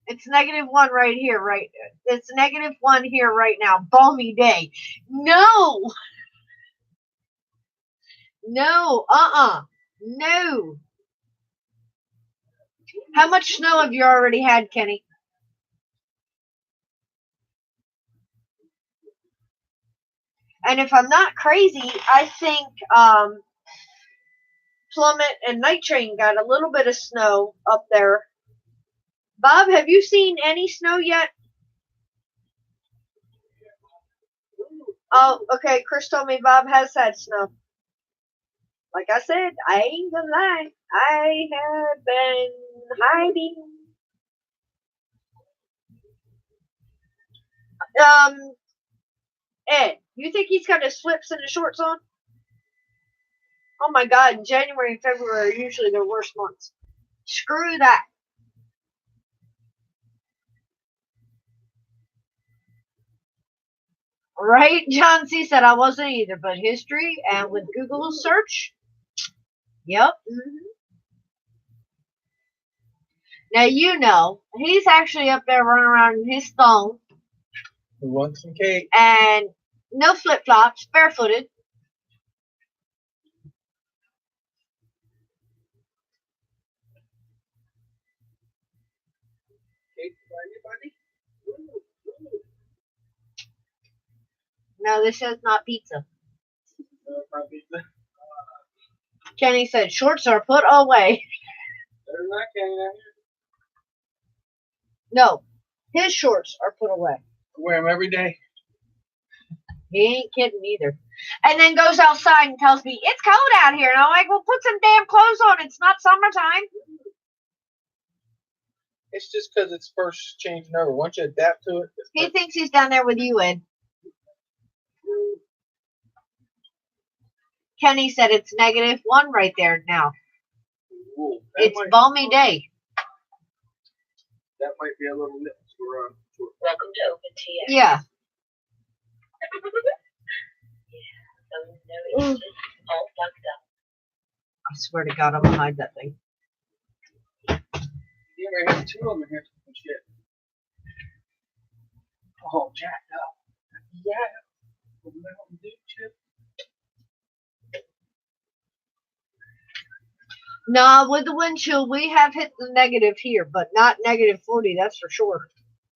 It's -1 right here, right? It's -1 here right now. Balmy day. No! No, no. How much snow have you already had, Kenny? And if I'm not crazy, I think Plummet and Night Train got a little bit of snow up there. Bob, have you seen any snow yet? Oh, okay. Chris told me Bob has had snow. Like I said, I ain't gonna lie. I have been hiding. Ed, you think he's got his slips and his shorts on? Oh my God, January and February are usually their worst months. Screw that. Right? John C. said I wasn't either, but history and with Google search. Yep. Now you know, he's actually up there running around in his thong. Who wants some cake? And no flip-flops, barefooted. Cake for anybody? No, this is not pizza. Not pizza. Kenny said shorts are put away. There's not Kenny out here. No, his shorts are put away. I wear them every day. He ain't kidding either. And then goes outside and tells me, it's cold out here. And I'm like, well, put some damn clothes on. It's not summertime. It's just because it's first changing over. Once you adapt to it, it's He thinks he's down there with you, Ed. Kenny said it's -1 right there now. Ooh, It's balmy day. That might be a little nip for Welcome to Open TX. Yeah. So no, it's just all fucked up. I swear to God, I'm gonna hide that thing. You ever had 2 of them in here and shit? Oh, jacked up. Yeah. Mountain Dew chip. No, with the wind chill, we have hit the negative here, but not -40, that's for sure.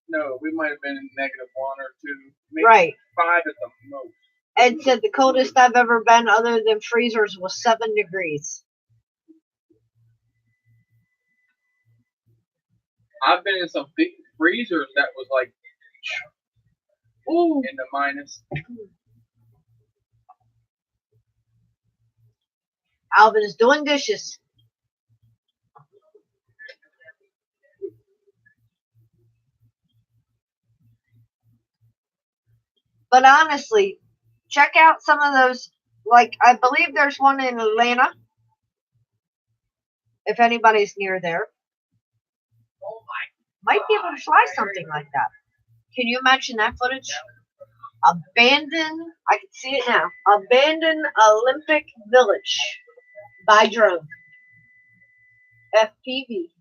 No, we might have been in -1 or 2, maybe Right. 5 at the most. Ed said the coldest I've ever been other than freezers was 7 degrees. I've been in some big freezers that was like Ooh. in the minus. Alvin is doing dishes. But honestly, check out some of those. Like, I believe there's one in Atlanta. If anybody's near there. Might be able to fly something like that. Can you imagine that footage? Abandoned, I can see it now. Abandoned Olympic Village by drone. FPV.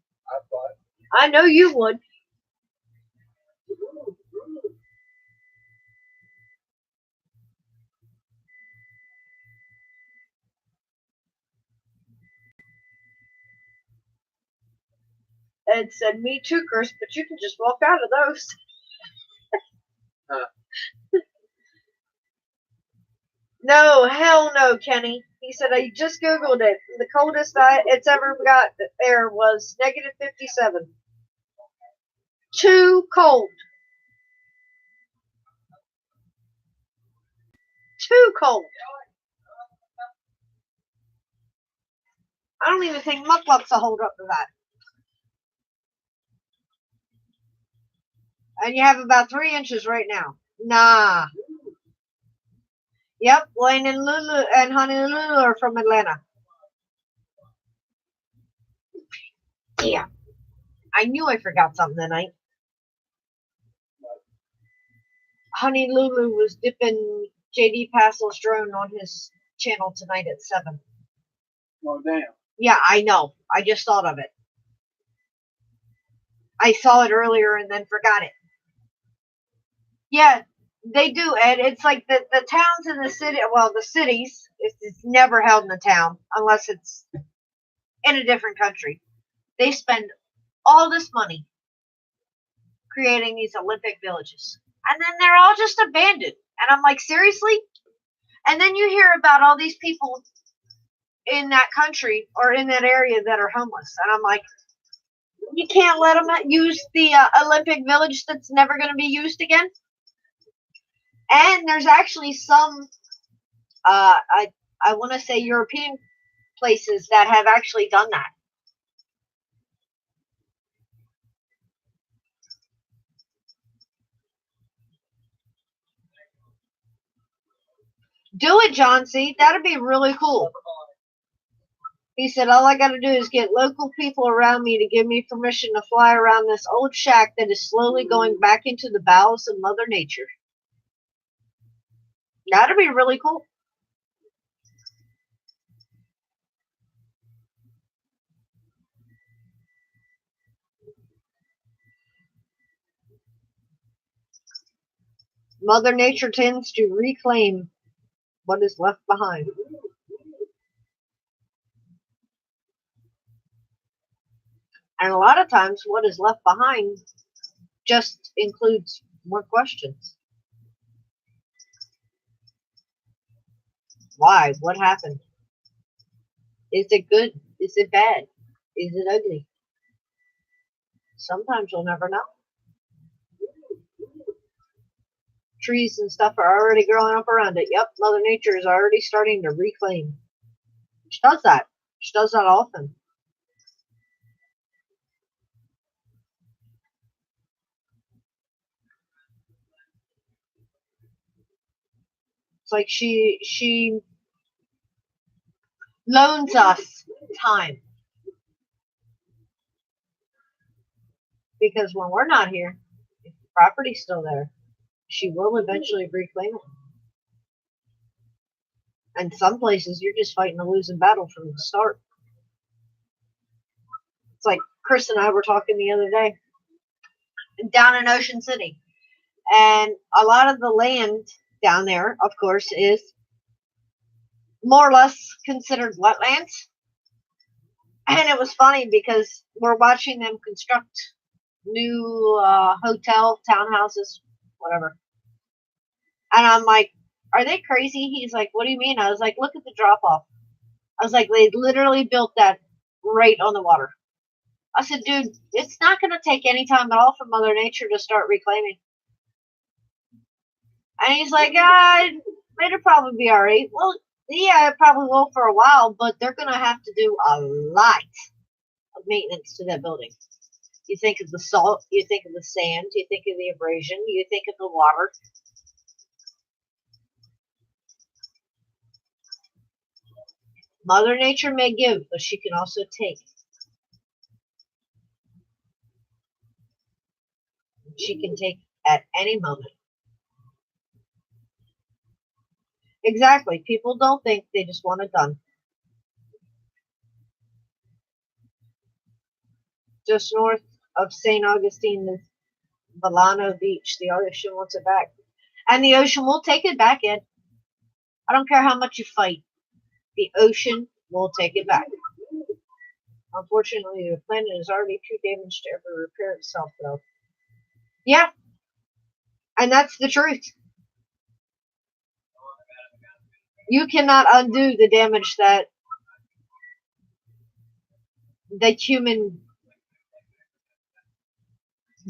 I know you would. Ed said, me too, Chris, but you can just walk out of those. No, hell no, Kenny. He said, I just Googled it. The coldest it's ever got there was -57. Too cold. Too cold. I don't even think mucklucks will hold up to that. And you have about 3 inches right now. Nah. Yep, Wayne and Lulu and Honolulu are from Atlanta. Yeah. I knew I forgot something tonight. Honolulu was dipping JD Passel's drone on his channel tonight at 7. Oh, damn. Yeah, I know. I just thought of it. I saw it earlier and then forgot it. Yeah, they do, Ed. It's like the towns in the city, well, the cities, it's never held in the town unless it's in a different country. They spend all this money creating these Olympic villages. And then they're all just abandoned. And I'm like, seriously? And then you hear about all these people in that country or in that area that are homeless. And I'm like, you can't let them use the Olympic Village that's never going to be used again. And there's actually some, I want to say European places that have actually done that. Do it, John C. That'd be really cool. He said, all I gotta do is get local people around me to give me permission to fly around this old shack that is slowly going back into the bowels of Mother Nature. That'd be really cool. Mother Nature tends to reclaim what is left behind. And a lot of times what is left behind just includes more questions. Why? What happened? Is it good? Is it bad? Is it ugly? Sometimes you'll never know. Trees and stuff are already growing up around it. Yep, Mother Nature is already starting to reclaim. She does that. She does that often. It's like she loans us time. Because when we're not here, if the property's still there, she will eventually reclaim it. And some places you're just fighting a losing battle from the start. It's like Chris and I were talking the other day down in Ocean City. And a lot of the land down there, of course, is more or less considered wetlands. And it was funny because we're watching them construct new hotel, townhouses, whatever. And I'm like, are they crazy? He's like, what do you mean? I was like, look at the drop off. I was like, they literally built that right on the water. I said, dude, it's not going to take any time at all for Mother Nature to start reclaiming. And he's like, it'll probably be all right. Well, yeah, it probably will for a while, but they're going to have to do a lot of maintenance to that building. You think of the salt, you think of the sand, you think of the abrasion, you think of the water. Mother Nature may give, but she can also take. She can take at any moment. Exactly. People don't think, they just want it done. Just north of St. Augustine is Volano Beach. The ocean wants it back. And the ocean will take it back, Ed. I don't care how much you fight. The ocean will take it back. Unfortunately, the planet is already too damaged to ever repair itself, though. Yeah. And that's the truth. You cannot undo the damage that human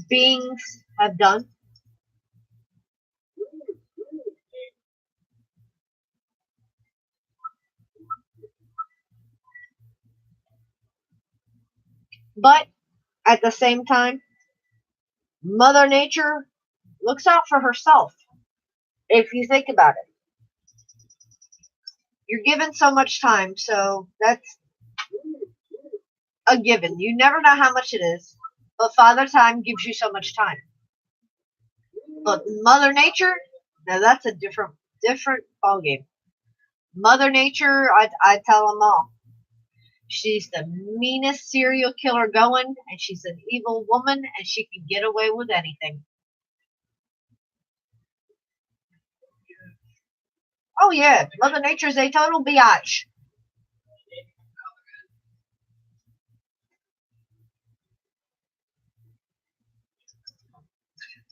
beings have done. But at the same time, Mother Nature looks out for herself. If you think about it, you're given so much time, so that's a given. You never know how much it is, but Father Time gives you so much time. But Mother Nature, now that's a different ballgame. Mother Nature, I tell them all, she's the meanest serial killer going, and she's an evil woman, and she can get away with anything. Oh yeah, Mother Nature's a total biatch.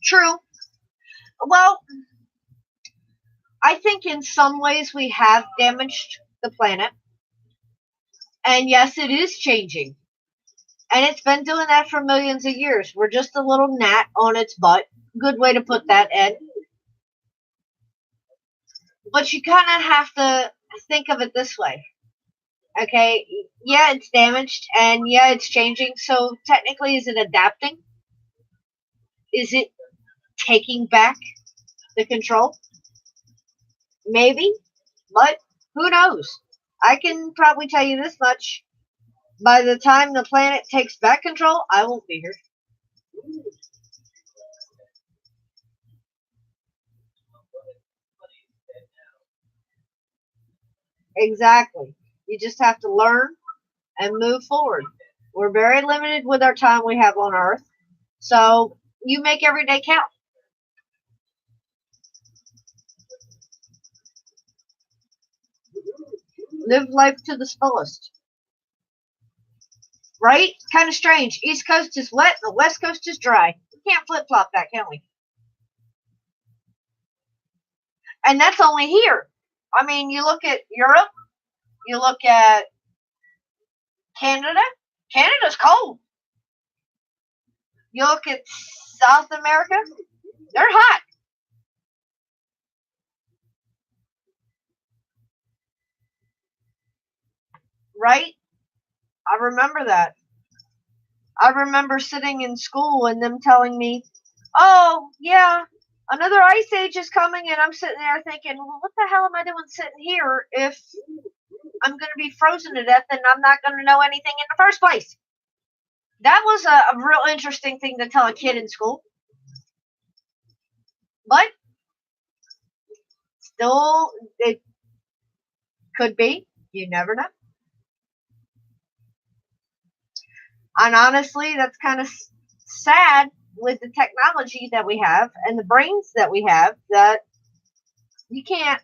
True. Well, I think in some ways we have damaged the planet. And yes, it is changing. And it's been doing that for millions of years. We're just a little gnat on its butt. Good way to put that, Ed. But you kind of have to think of it this way. Okay, yeah, it's damaged, and yeah, it's changing. So technically, is it adapting? Is it taking back the control? Maybe, but who knows? I can probably tell you this much. By the time the planet takes back control, I won't be here. Exactly. You just have to learn and move forward. We're very limited with our time we have on Earth. So you make every day count. Live life to the fullest. Right? Kind of strange. East Coast is wet, the West Coast is dry. We can't flip flop that, can we? And that's only here. I mean, you look at Europe, you look at Canada. Canada's cold. You look at South America, they're hot. Right? I remember that. I remember sitting in school and them telling me, oh, yeah, another ice age is coming. And I'm sitting there thinking, well, what the hell am I doing sitting here if I'm going to be frozen to death and I'm not going to know anything in the first place? That was a real interesting thing to tell a kid in school. But still, it could be. You never know. And honestly, that's kind of sad with the technology that we have and the brains that we have that you can't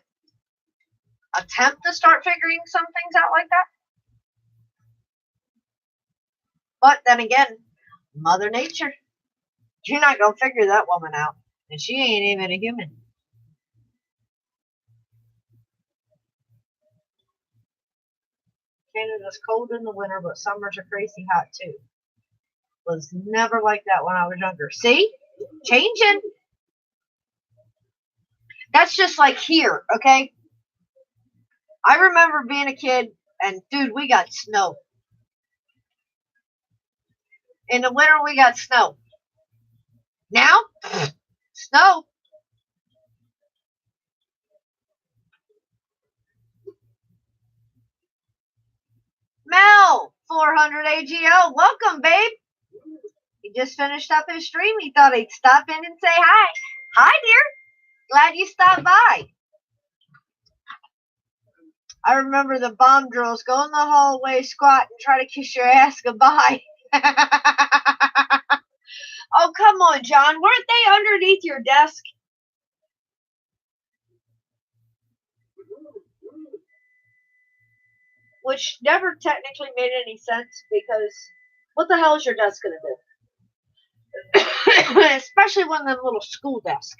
attempt to start figuring some things out like that. But then again, Mother Nature, you're not going to figure that woman out. And she ain't even a human. Canada's cold in the winter, but summers are crazy hot too. Was never like that when I was younger. See? Changing. That's just like here, okay? I remember being a kid, and dude, we got snow. In the winter, we got snow. Now, snow. Mel, 400 AGO, welcome, babe. He just finished up his stream. He thought he'd stop in and say hi. Hi, dear. Glad you stopped by. I remember the bomb drills. Go in the hallway, squat, and try to kiss your ass goodbye. Oh, come on, John. Weren't they underneath your desk? Which never technically made any sense because what the hell is your desk going to do? Especially one of them little school desks.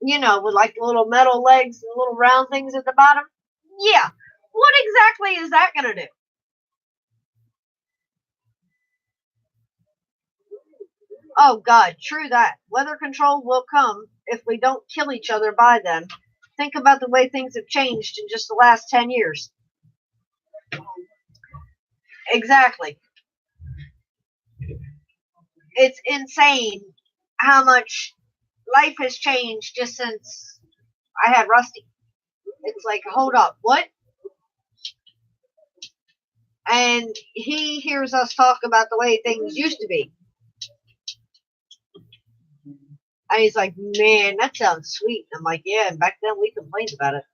You know, with like little metal legs and little round things at the bottom. Yeah. What exactly is that going to do? Oh, God, true that. Weather control will come if we don't kill each other by then. Think about the way things have changed in just the last 10 years. Exactly. It's insane how much life has changed just since I had Rusty. It's like, hold up, what? And he hears us talk about the way things used to be. And he's like, man, that sounds sweet. And I'm like, yeah, and back then we complained about it.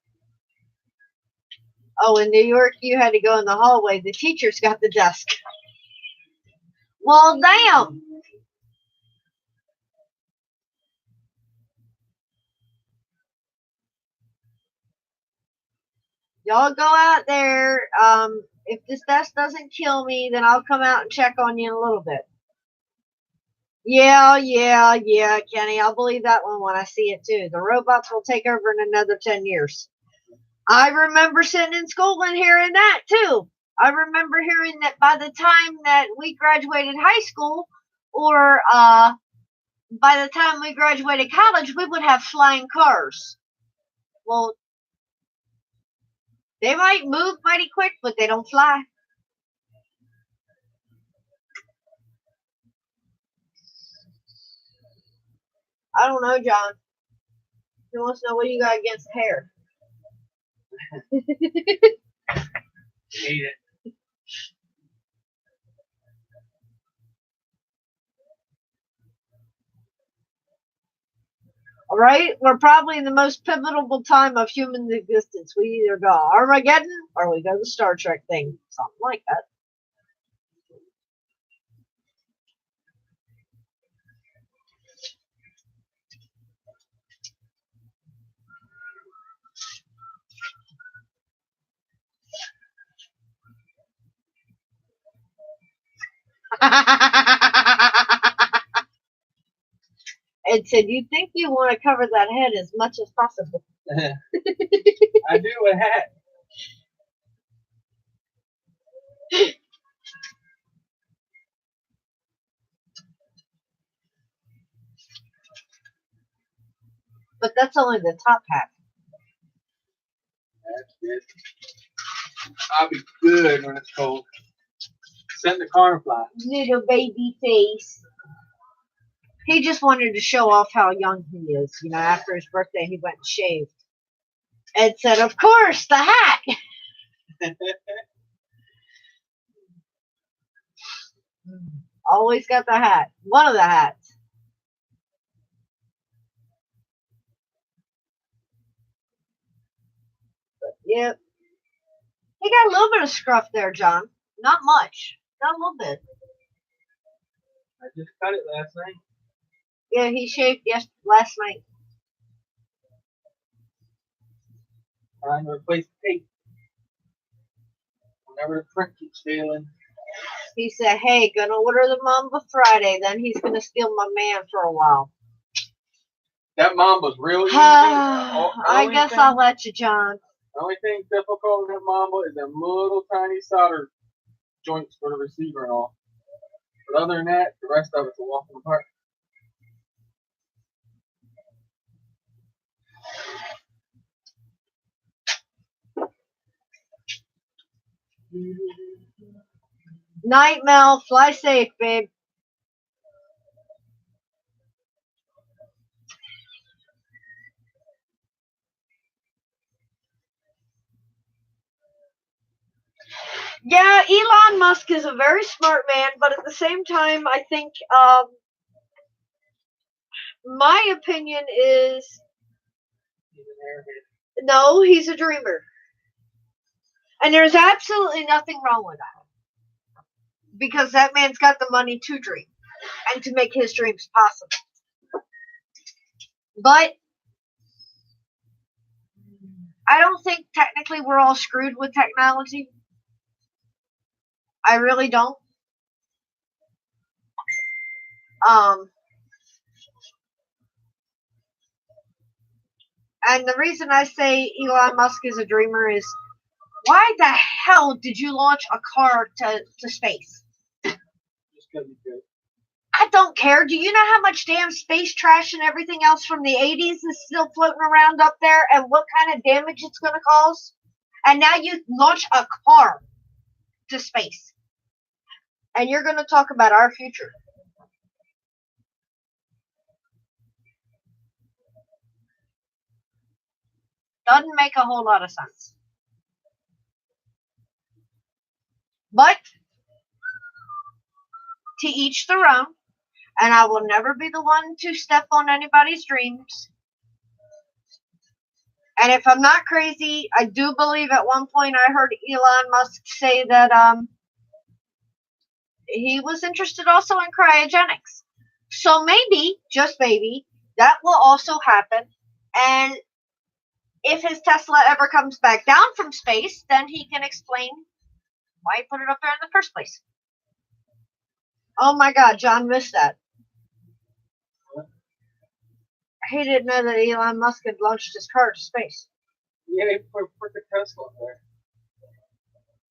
Oh, in New York, you had to go in the hallway. The teachers got the desk. Well, damn. Y'all go out there. If this desk doesn't kill me, then I'll come out and check on you in a little bit. Yeah, Kenny. I'll believe that one when I see it too. The robots will take over in another 10 years. I remember sitting in school and hearing that too. I remember hearing that by the time that we graduated high school, or by the time we graduated college, we would have flying cars. Well, they might move mighty quick, but they don't fly. I don't know, John. He wants to know what you got against hair. Hate it. All right, we're probably in the most pivotal time of human existence. We either go Armageddon or we go the Star Trek thing, something like that. Ed said, "You think you want to cover that head as much as possible." I do a hat. But that's only the top half. That's good. I'll be good when it's cold. Send the car fly. Little baby face. He just wanted to show off how young he is. You know, after his birthday, he went and shaved. Ed said, "Of course, the hat." Always got the hat. One of the hats. But, yep. He got a little bit of scruff there, John. Not much. Got a little bit. I just cut it last night. Yeah, he shaved last night. Trying to replace tape. Whenever the print keeps failing. He said, "Hey, gonna order the Mamba Friday, then he's gonna steal my man for a while." That Mamba's real easy. I guess I'll let you, John. The only thing difficult with that Mamba is them little tiny solder joints for the receiver and all. But other than that, the rest of it's a walk in the park. Night, Mel. Fly safe, babe. Yeah, Elon Musk is a very smart man, but at the same time, I think my opinion is no, he's a dreamer. And there's absolutely nothing wrong with that. Because that man's got the money to dream and to make his dreams possible. But I don't think technically we're all screwed with technology. I really don't. And the reason I say Elon Musk is a dreamer is, why the hell did you launch a car to space? Just because he's good. I don't care. Do you know how much damn space trash and everything else from the 80s is still floating around up there and what kind of damage it's going to cause? And now you launch a car to space. And you're going to talk about our future. Doesn't make a whole lot of sense. But to each their own. And I will never be the one to step on anybody's dreams. And if I'm not crazy, I do believe at one point I heard Elon Musk say that he was interested also in cryogenics. So maybe, just maybe, that will also happen. And if his Tesla ever comes back down from space, then he can explain why he put it up there in the first place. Oh my God, John missed that. He didn't know that Elon Musk had launched his car to space. Yeah, they put the Tesla up there.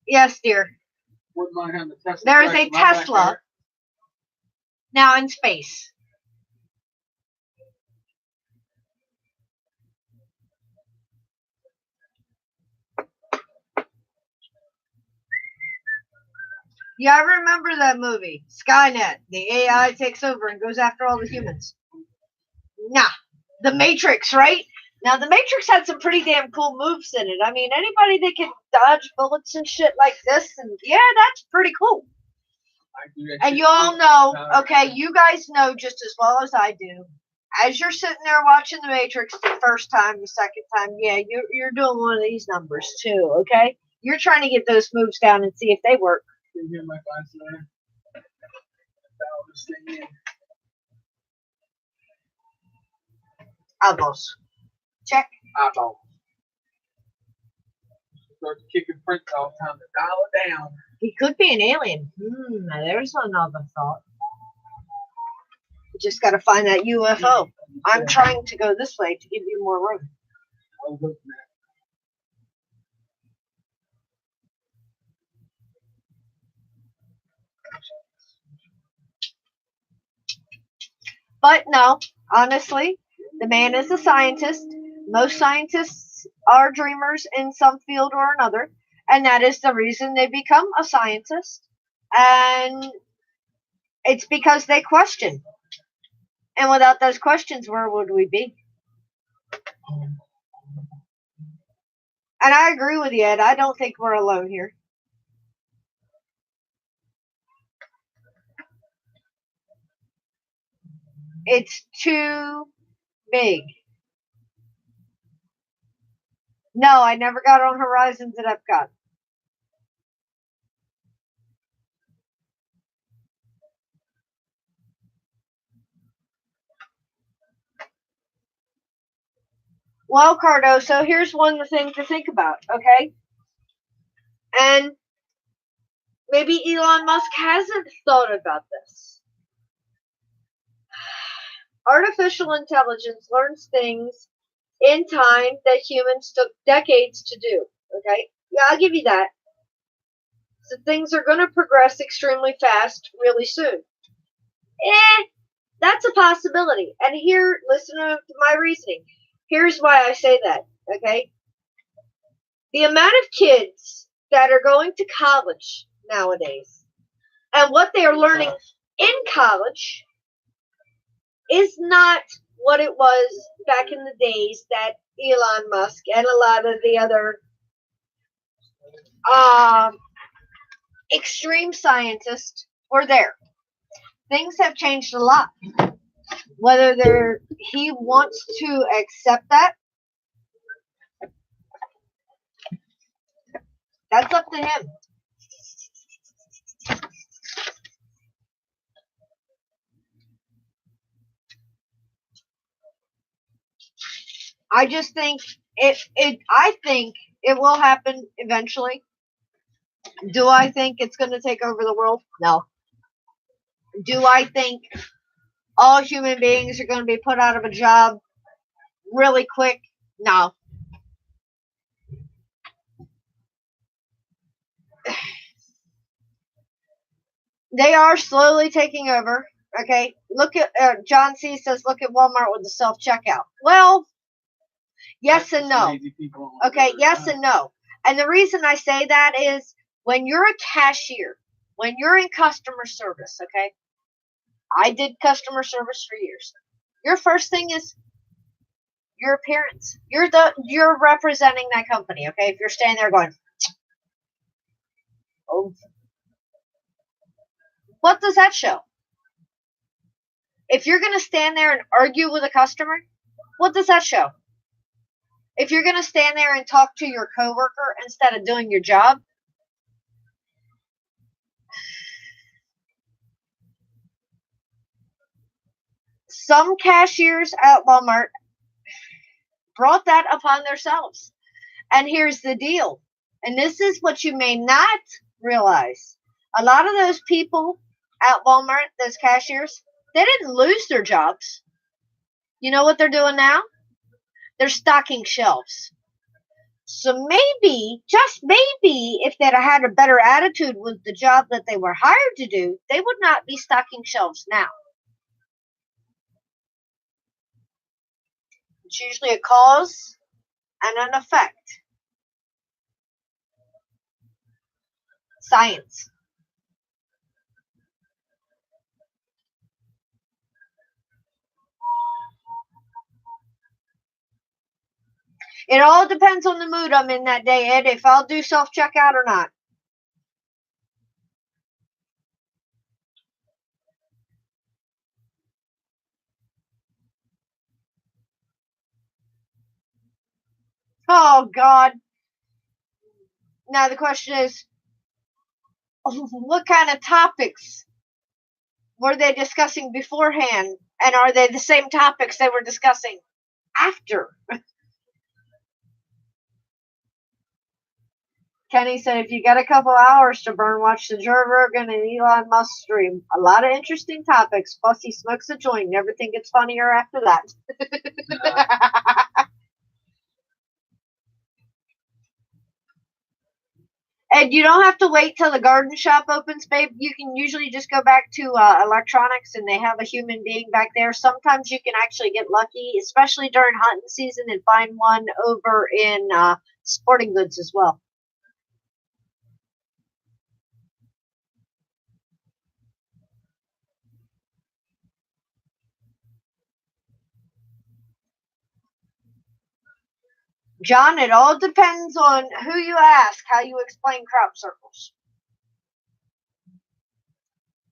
Yes, dear. Wouldn't mind having the Tesla. There is crash a in my Tesla backyard. now in space. You ever remember that movie, Skynet? The AI takes over and goes after all the humans. Nah. The Matrix, right? Now, the Matrix had some pretty damn cool moves in it. I mean, anybody that can dodge bullets and shit like this, and yeah, that's pretty cool. I do that And shit you all too. know, okay, you guys know just as well as I do. As you're sitting there watching the Matrix the first time, the second time, yeah, you're doing one of these numbers too, okay? You're trying to get those moves down and see if they work. Can you hear my glasses there? Dial this thing in. Eyeballs. Check. Eyeball. Start kicking Prince all the time to dial it down. He could be an alien. There's another thought. We just got to find that UFO. I'm trying to go this way to give you more room. I was looking at But no, honestly, the man is a scientist. Most scientists are dreamers in some field or another, and that is the reason they become a scientist. And it's because they question. And without those questions, where would we be? And I agree with you, Ed. I don't think we're alone here. It's too big. No, I never got on Horizons at Epcot. Well, Cardoso, here's one thing to think about, okay? And maybe Elon Musk hasn't thought about this. Artificial intelligence learns things in time that humans took decades to do, okay? Yeah, I'll give you that. So things are going to progress extremely fast really soon. That's a possibility. And here, listen to my reasoning. Here's why I say that, okay? The amount of kids that are going to college nowadays and what they are learning in college is not what it was back in the days that Elon Musk and a lot of the other extreme scientists were there. Things have changed a lot. Whether he wants to accept that, that's up to him. I just think I think it will happen eventually. Do I think it's going to take over the world? No. Do I think all human beings are going to be put out of a job really quick? No. They are slowly taking over. Okay, look at John C. says, look at Walmart with the self checkout. Well, yes and no. Okay, yes and no. And the reason I say that is when you're a cashier, when you're in customer service, okay, I did customer service for years. Your first thing is your appearance. You're representing that company, okay? If you're standing there going, oh, what does that show? If you're going to stand there and argue with a customer, what does that show? If you're going to stand there and talk to your coworker instead of doing your job, some cashiers at Walmart brought that upon themselves. And here's the deal. And this is what you may not realize. A lot of those people at Walmart, those cashiers, they didn't lose their jobs. You know what they're doing now? They're stocking shelves. So maybe, just maybe, if they'd had a better attitude with the job that they were hired to do, they would not be stocking shelves now. It's usually a cause and an effect. Science. It all depends on the mood I'm in that day, Ed, if I'll do self-checkout or not. Oh, God. Now the question is, what kind of topics were they discussing beforehand? And are they the same topics they were discussing after? Kenny said, if you got a couple hours to burn, watch the Joe Rogan and Elon Musk stream. A lot of interesting topics. Plus, he smokes a joint and everything gets funnier after that. And you don't have to wait till the garden shop opens, babe. You can usually just go back to electronics and they have a human being back there. Sometimes you can actually get lucky, especially during hunting season, and find one over in sporting goods as well. John, it all depends on who you ask, how you explain crop circles.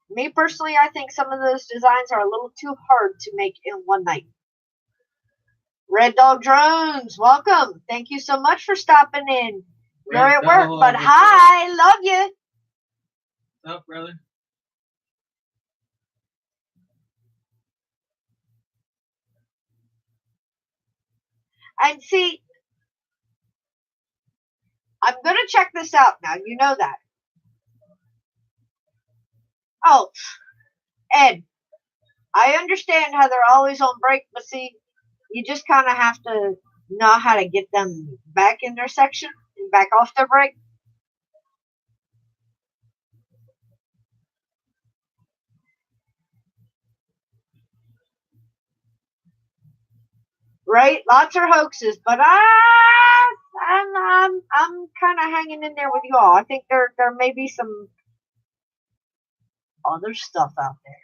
Me personally, I think some of those designs are a little too hard to make in one night. Red Dog Drones, welcome. Thank you so much for stopping in. You're at work, but hi, love you. What's up, brother? And see, I'm going to check this out now. You know that. Oh, Ed, I understand how they're always on break, but see, you just kind of have to know how to get them back in their section and back off their break. Right? Lots are hoaxes, but I'm kind of hanging in there with you all. I think there may be some other stuff out there.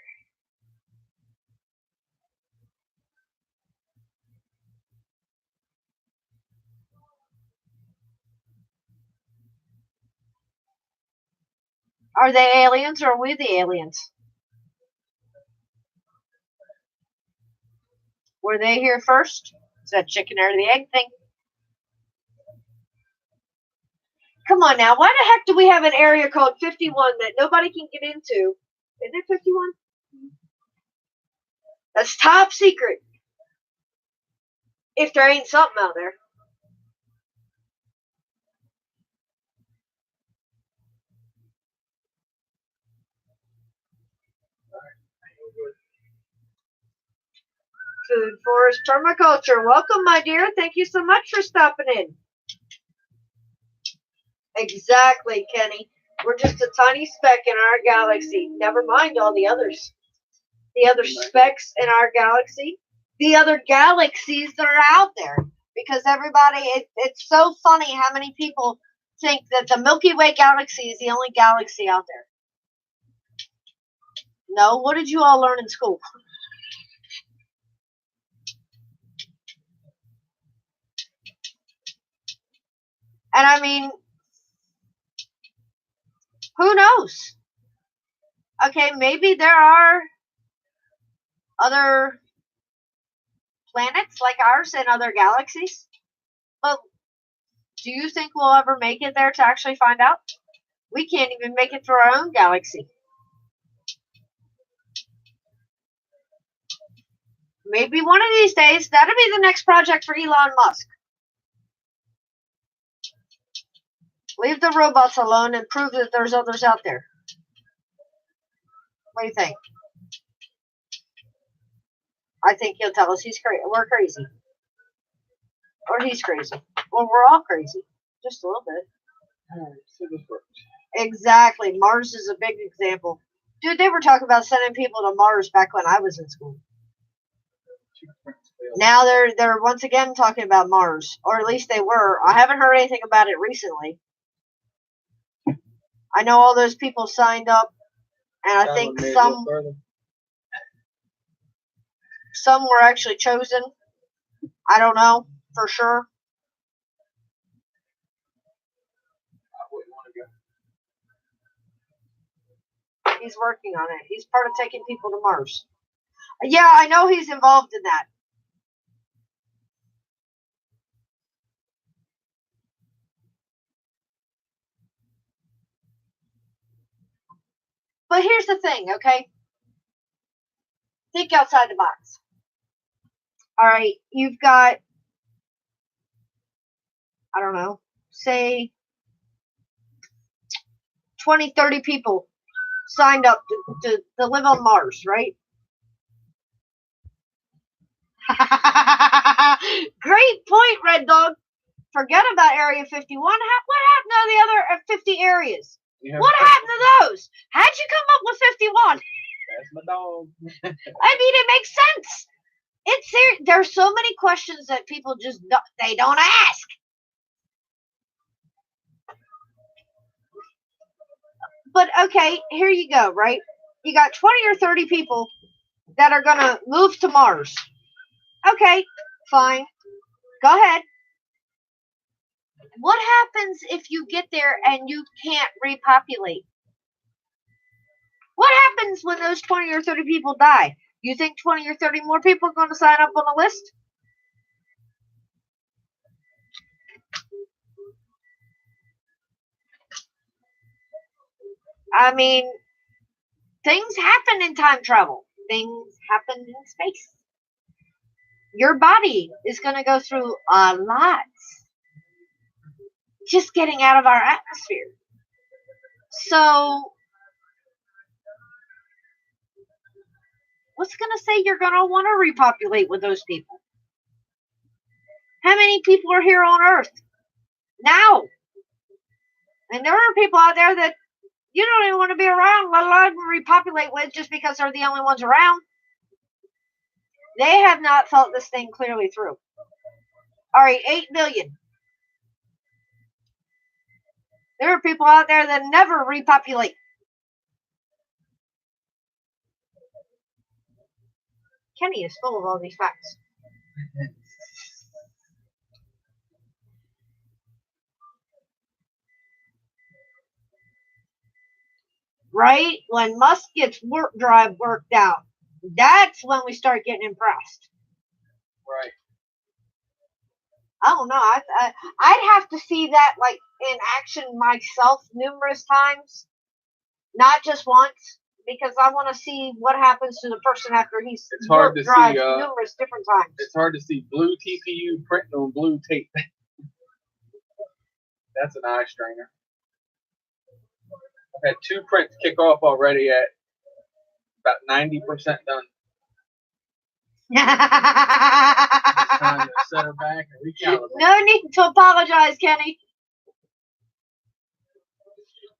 Are they aliens or are we the aliens? Were they here first? Is that chicken or the egg thing? Come on now. Why the heck do we have an area code 51 that nobody can get into? Is it 51? That's top secret. If there ain't something out there. Food Forest Permaculture. Welcome, my dear. Thank you so much for stopping in. Exactly, Kenny. We're just a tiny speck in our galaxy. Never mind all the others. The other specks in our galaxy. The other galaxies that are out there. Because everybody, it's so funny how many people think that the Milky Way galaxy is the only galaxy out there. No, what did you all learn in school? And I mean, who knows? Okay, maybe there are other planets like ours in other galaxies. But do you think we'll ever make it there to actually find out? We can't even make it through our own galaxy. Maybe one of these days, that'll be the next project for Elon Musk. Leave the robots alone and prove that there's others out there. What do you think? I think he'll tell us we're crazy. Or he's crazy. Well, we're all crazy. Just a little bit. So this works. Exactly. Mars is a big example. Dude, they were talking about sending people to Mars back when I was in school. Now they're once again talking about Mars, or at least they were. I haven't heard anything about it recently. I know all those people signed up, and I think some were actually chosen. I don't know for sure. He's working on it. He's part of taking people to Mars. Yeah, I know he's involved in that. But here's the thing, okay? Think outside the box. All right, you've got, I don't know, say 20, 30 people signed up to live on Mars, right? Great point, Red Dog. Forget about Area 51. What happened to the other 50 areas? What happened to those? How'd you come up with 51? That's my dog. I mean, it makes sense. There's so many questions that people just they don't ask. But okay, here you go, right? You got 20 or 30 people that are gonna move to Mars. Okay, fine. Go ahead. What happens if you get there and you can't repopulate? What happens when those 20 or 30 people die? You think 20 or 30 more people are going to sign up on the list? I mean, things happen in time travel. Things happen in space. Your body is going to go through a lot just getting out of our atmosphere. So, what's going to say you're going to want to repopulate with those people? How many people are here on Earth now? And there are people out there that you don't even want to be around, let alone repopulate with, just because they're the only ones around. They have not thought this thing clearly through. All right, 8 billion. There are people out there that never repopulate. Kenny is full of all these facts. Right? When Musk gets warp drive worked out, that's when we start getting impressed. Right. I don't know. I'd have to see that like in action myself numerous times, not just once, because I want to see what happens to the person after he's warp drive numerous different times. It's hard to see blue TPU printing on blue tape. That's an eye strainer. I've had 2 prints kick off already at about 90% done. Just trying to set her back and recalibrate. No need to apologize, Kenny.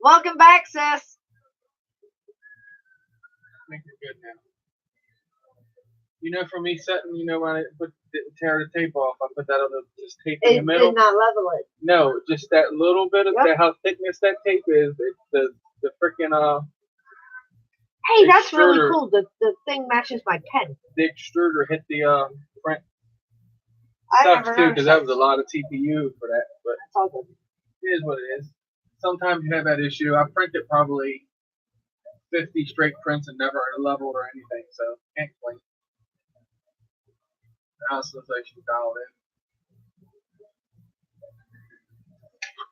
Welcome back, sis. I think we're good now. You know, for me setting, you know, when I didn't tear the tape off, I put that on the just tape in the middle. It did not level it. No, just that little bit of that, how thickness that tape is. The freaking Hey, that's really cool. The thing matches my pen. The extruder hit the print. I Sucks never too, because that noticed was a lot of TPU for that. But That's all good. it is what it is. Sometimes you have that issue. I printed probably 50 straight prints and never leveled or anything, so can't complain. Now it's looks like she's dialed in.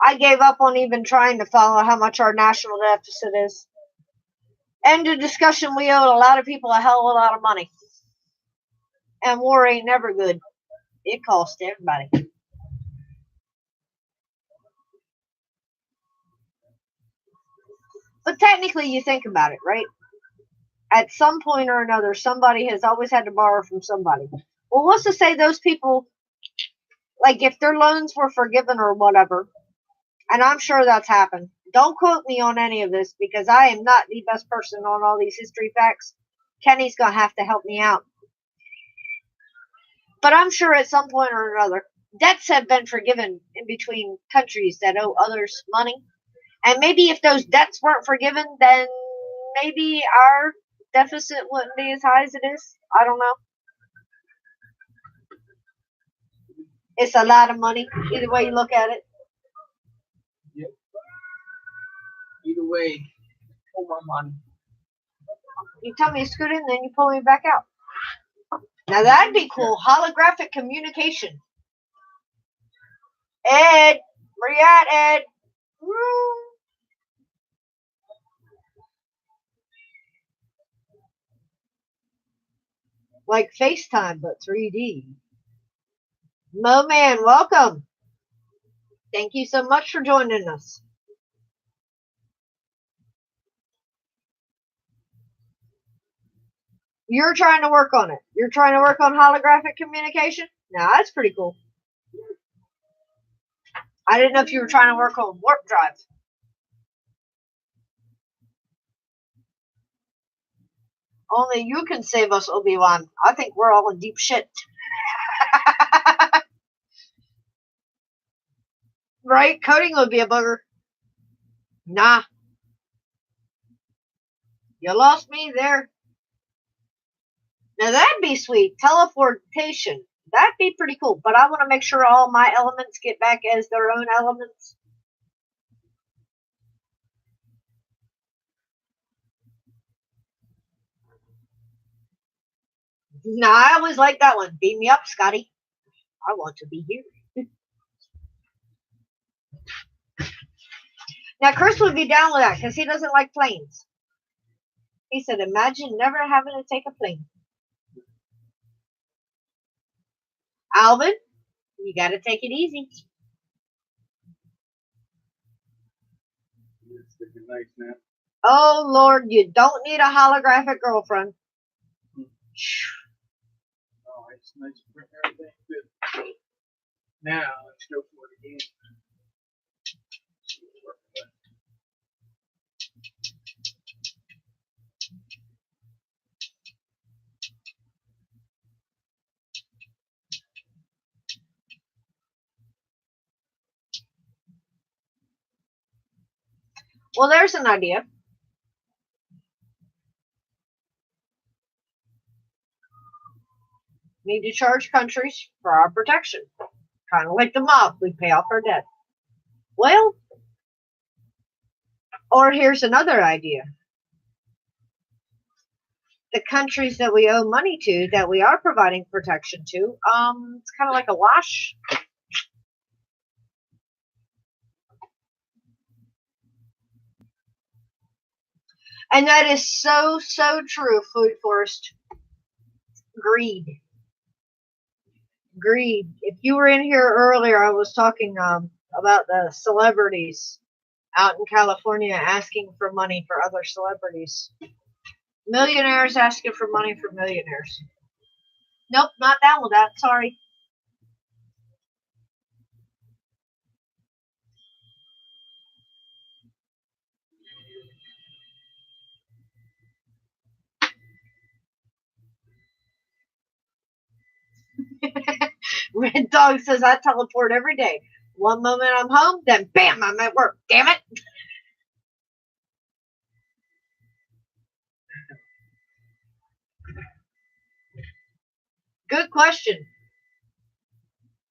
I gave up on even trying to follow how much our national deficit is. End of discussion. We owe a lot of people a hell of a lot of money. And war ain't never good. It costs everybody. But technically, you think about it, right? At some point or another, somebody has always had to borrow from somebody. Well, what's to say those people like if their loans were forgiven or whatever, and I'm sure that's happened. Don't quote me on any of this because I am not the best person on all these history facts. Kenny's gonna have to help me out. But I'm sure at some point or another, debts have been forgiven in between countries that owe others money. And maybe if those debts weren't forgiven, then maybe our deficit wouldn't be as high as it is. I don't know. It's a lot of money, either way you look at it. Yep. Either way, pull my money. You tell me to scoot in, then you pull me back out. Now that'd be cool. Holographic communication. Ed, where you at, Ed? Woo. Like FaceTime, but 3D. Mo Man, welcome. Thank you so much for joining us. You're trying to work on it. You're trying to work on holographic communication? Now that's pretty cool. I didn't know if you were trying to work on warp drive. Only you can save us, Obi-Wan. I think we're all in deep shit. Right? Coding would be a bugger. Nah. You lost me there. Now that'd be sweet. Teleportation. That'd be pretty cool. But I want to make sure all my elements get back as their own elements. Nah, I always like that one. Beam me up, Scotty. I want to be here. Now, Chris would be down with that because he doesn't like planes. He said, imagine never having to take a plane. Alvin, you got to take it easy. Nice, man. Oh, Lord, you don't need a holographic girlfriend. Oh, it's nice to bring everything good. Now, let's go for it again. Well, there's an idea. Need to charge countries for our protection. Kind of like the mob. We pay off our debt. Well, or here's another idea. The countries that we owe money to, that we are providing protection to, it's kind of like a wash. And that is so, so true, Food Forest. Greed. Greed. If you were in here earlier, I was talking about the celebrities out in California asking for money for other celebrities. Millionaires asking for money for millionaires. Nope, not down with that. Sorry. Red Dog says I teleport every day. One moment I'm home, then bam, I'm at work. Damn it. Good question.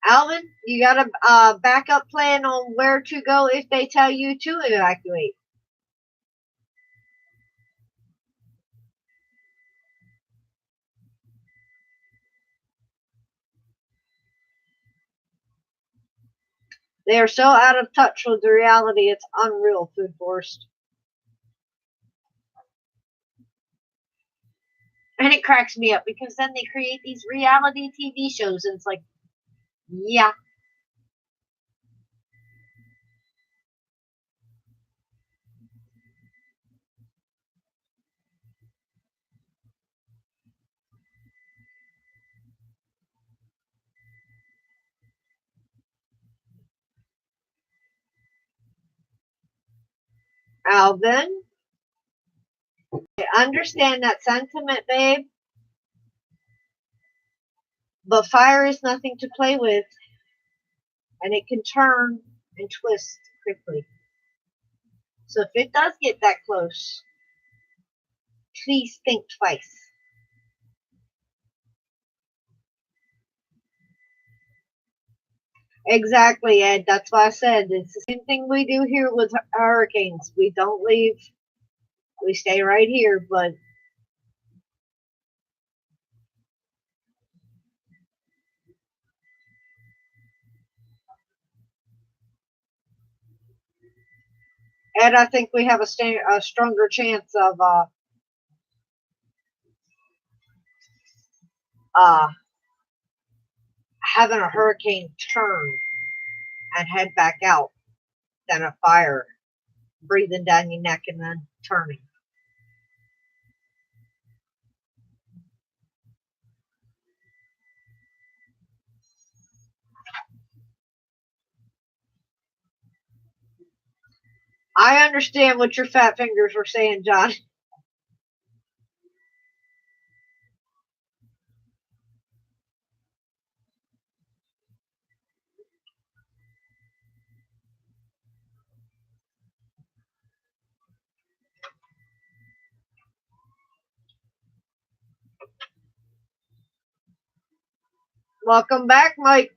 Alvin, you got a backup plan on where to go if they tell you to evacuate? They are so out of touch with the reality, it's unreal, Food Forest. And it cracks me up because then they create these reality TV shows and it's like, yeah. Alvin, I understand that sentiment, babe, but fire is nothing to play with, and it can turn and twist quickly. So if it does get that close, please think twice. Exactly, Ed. That's why I said it's the same thing we do here with hurricanes. We don't leave. We stay right here, but Ed, I think we have a stronger chance of uh, having a hurricane turn and head back out than a fire breathing down your neck and then turning. I understand what your fat fingers were saying, John. Welcome back, Mike.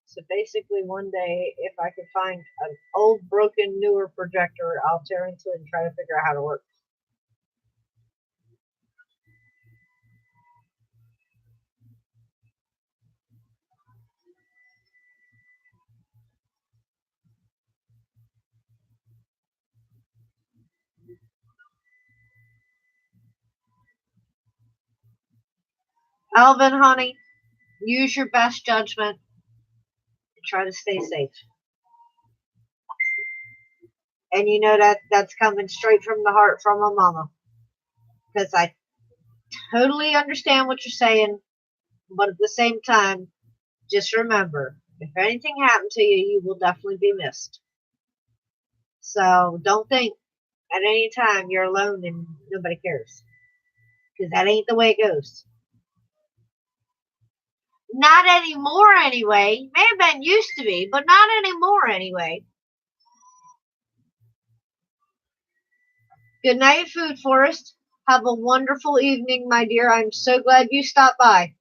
So basically, one day, if I can find an old, broken, newer projector, I'll tear into it and try to figure out how to work. Alvin, honey, use your best judgment and try to stay safe. And you know that's coming straight from the heart from a mama. Because I totally understand what you're saying, but at the same time, just remember, if anything happened to you, you will definitely be missed. So don't think at any time you're alone and nobody cares. Because that ain't the way it goes. Not anymore, anyway. May have been used to be, but not anymore, anyway. Good night, Food Forest. Have a wonderful evening, my dear. I'm so glad you stopped by.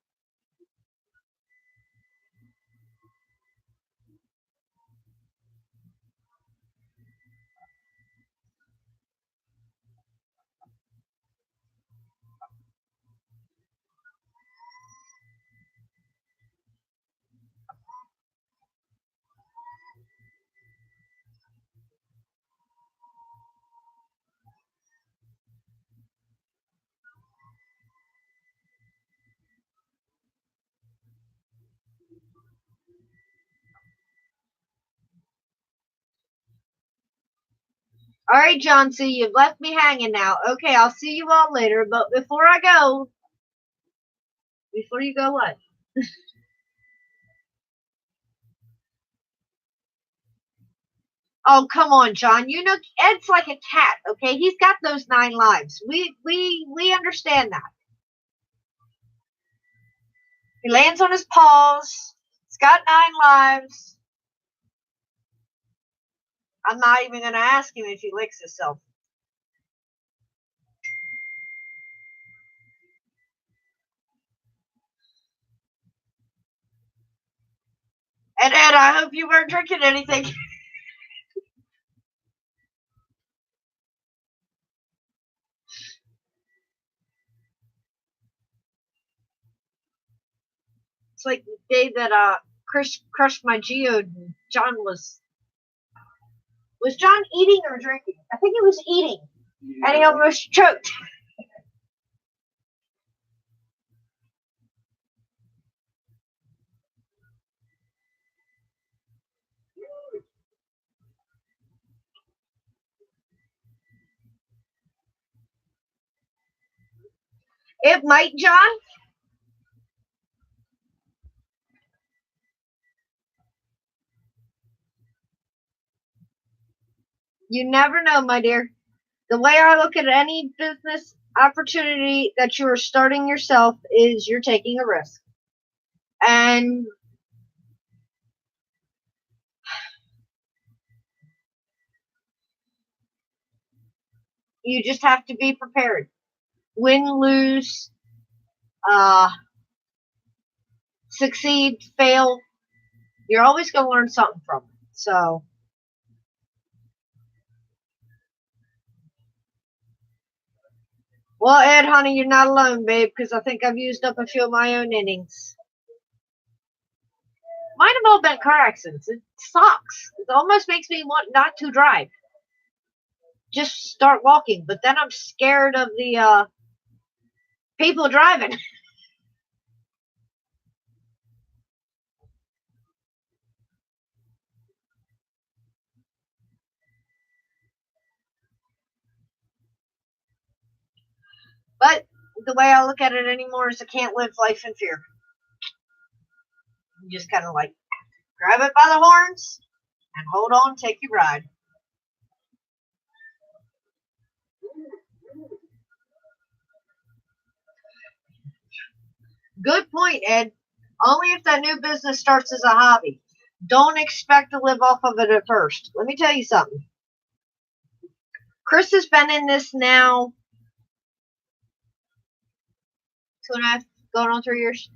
All right, John C., you've left me hanging now. Okay, I'll see you all later, but before you go what? Oh, come on, John. You know Ed's like a cat, okay? He's got those 9 lives. We understand that. He lands on his paws. He's got 9 lives. I'm not even gonna ask him if he licks himself. And Ed, I hope you weren't drinking anything. It's like the day that Chris crushed my geode. John was John eating or drinking? I think he was eating, and he almost choked. It might, John. You never know, my dear. The way I look at any business opportunity that you are starting yourself is you're taking a risk. And you just have to be prepared. Win, lose, succeed, fail. You're always going to learn something from it. So, well, Ed, honey, you're not alone, babe, because I think I've used up a few of my own innings. Mine have all been car accidents. It sucks. It almost makes me want not to drive. Just start walking. But then I'm scared of the people driving. But the way I look at it anymore is I can't live life in fear. You just kind of like grab it by the horns and hold on, take your ride. Good point, Ed. Only if that new business starts as a hobby. Don't expect to live off of it at first. Let me tell you something. Chris has been in this now 2.5, going on 3 years.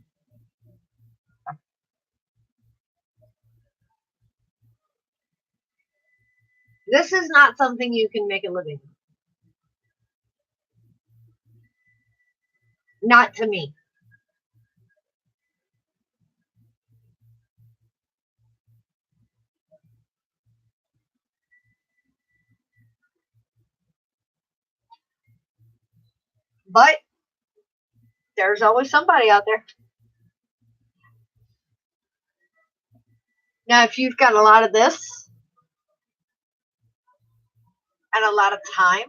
This is not something you can make a living. Not to me. But there's always somebody out there. Now, if you've got a lot of this and a lot of time,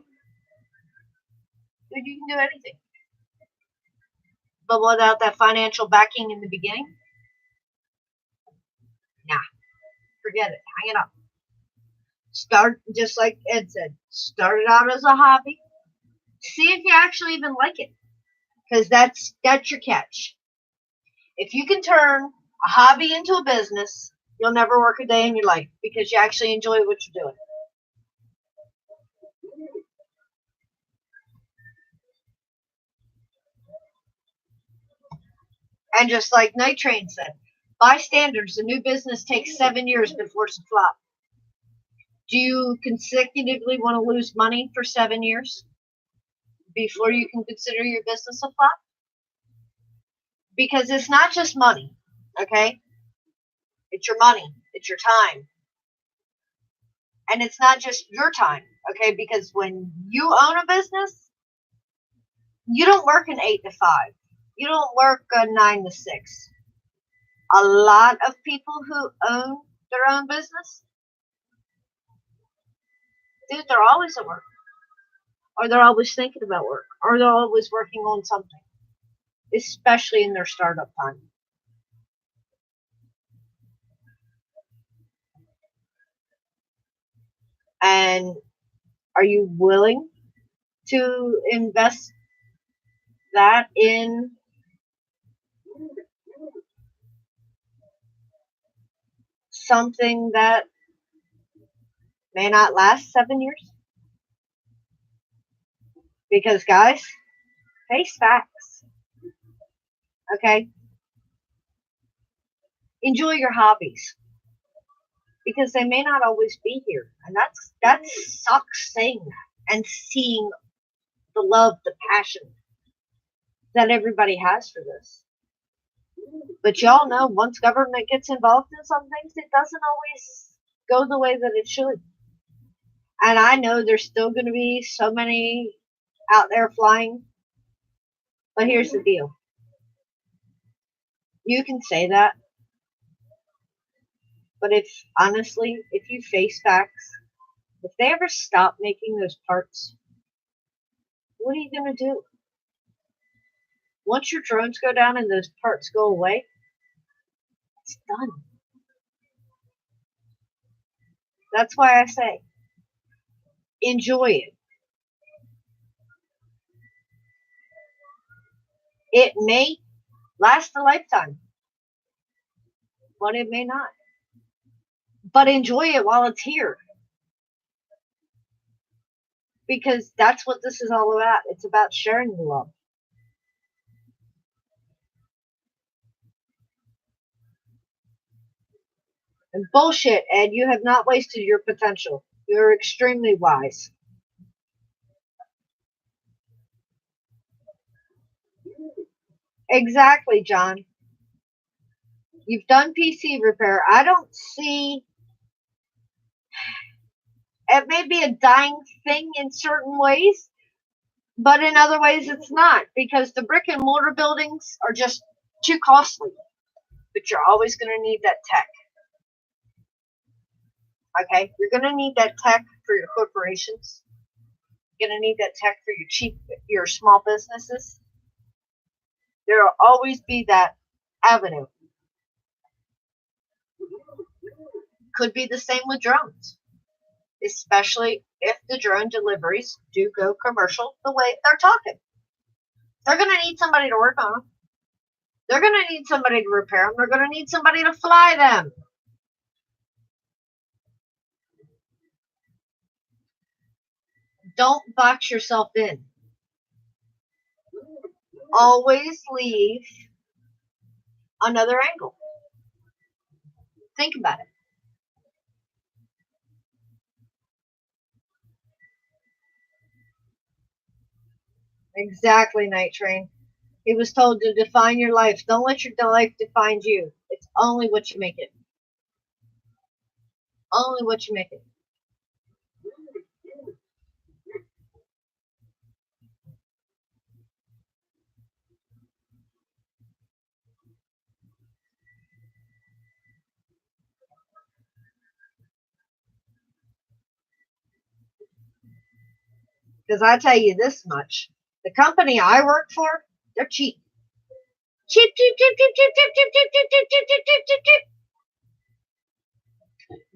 then you can do anything. But without that financial backing in the beginning, nah, forget it. Hang it up. Start, just like Ed said, start it out as a hobby. See if you actually even like it. Because that's your catch. If you can turn a hobby into a business, you'll never work a day in your life because you actually enjoy what you're doing. And just like Night Train said, by standards, a new business takes 7 years before it's a flop. Do you consecutively want to lose money for 7 years before you can consider your business a flop? Because it's not just money, okay? It's your money. It's your time. And it's not just your time, okay? Because when you own a business, you don't work an 8 to 5. You don't work a 9 to 6. A lot of people who own their own business, dude, they're always at work. Or they're always thinking about work. Or they're always working on something. Especially in their startup time. And are you willing to invest that in something that may not last 7 years? Because, guys, face facts. Okay? Enjoy your hobbies. Because they may not always be here. And that sucks saying that. And seeing the love, the passion that everybody has for this. But y'all know once government gets involved in some things, it doesn't always go the way that it should. And I know there's still going to be so many out there flying. But here's the deal. You can say that. But if you face facts, if they ever stop making those parts, what are you going to do? Once your drones go down and those parts go away, it's done. That's why I say, enjoy it. It may last a lifetime, but it may not. But enjoy it while it's here. Because that's what this is all about. It's about sharing the love. And bullshit, Ed, you have not wasted your potential. You're extremely wise. Exactly, John. You've done PC repair. I don't see. It may be a dying thing in certain ways, but in other ways it's not, because the brick and mortar buildings are just too costly. But you're always going to need that tech. Okay? You're going to need that tech for your corporations. You're going to need that tech for your small businesses. There will always be that avenue. Could be the same with drones, especially if the drone deliveries do go commercial the way they're talking. They're going to need somebody to work on them. They're going to need somebody to repair them. They're going to need somebody to fly them. Don't box yourself in. Always leave another angle. Think about it. Exactly, Night Train. He was told to define your life. Don't let your life define you. It's only what you make it. Only what you make it. Because I tell you this much. The company I work for, they're cheap. Cheap, cheap, cheap, cheap, cheap, cheap, cheap, cheap, cheap, cheap, cheap, cheap, cheap, cheap, cheap.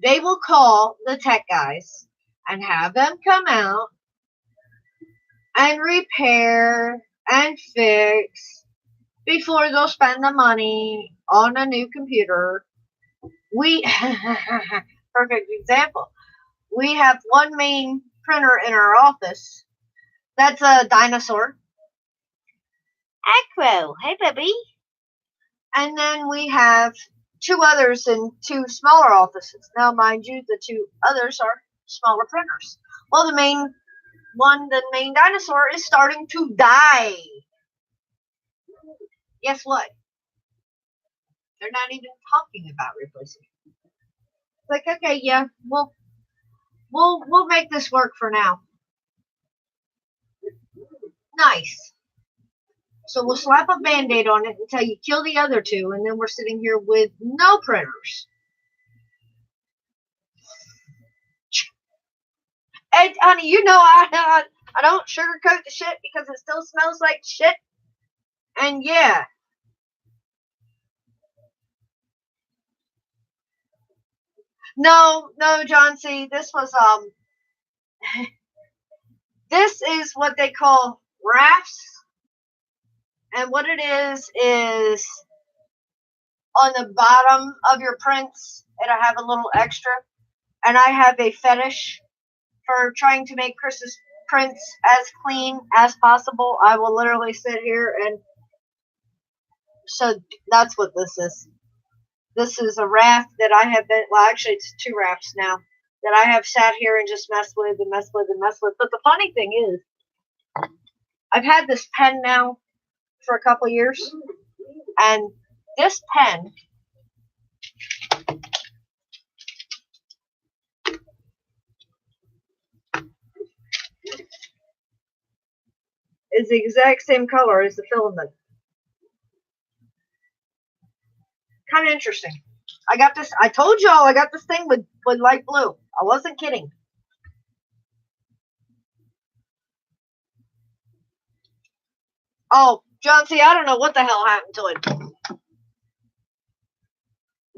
They will call the tech guys and have them come out and repair and fix before they'll spend the money on a new computer. Perfect example. We have one main printer in our office. That's a dinosaur. Acro, hey baby. And then we have two others in two smaller offices. Now, mind you, the two others are smaller printers. Well, the main dinosaur is starting to die. Guess what? They're not even talking about replacing it. It's like, okay, yeah, we'll make this work for now. Nice. So we'll slap a band-aid on it until you kill the other two, and then we're sitting here with no printers. And honey, you know I don't sugarcoat the shit because it still smells like shit. And yeah. No, John C. This was this is what they call rafts. And what it is on the bottom of your prints, it'll have a little extra. And I have a fetish for trying to make Chris's prints as clean as possible. I will literally sit here and so that's what this is. This is a raft that I have been, well, actually it's two rafts now, that I have sat here and just messed with and messed with and messed with. But the funny thing is, I've had this pen now for a couple years, and this pen is the exact same color as the filament. Kind of interesting. I got this, I told y'all I got this thing with light blue. I wasn't kidding. Oh, John C., I don't know what the hell happened to it.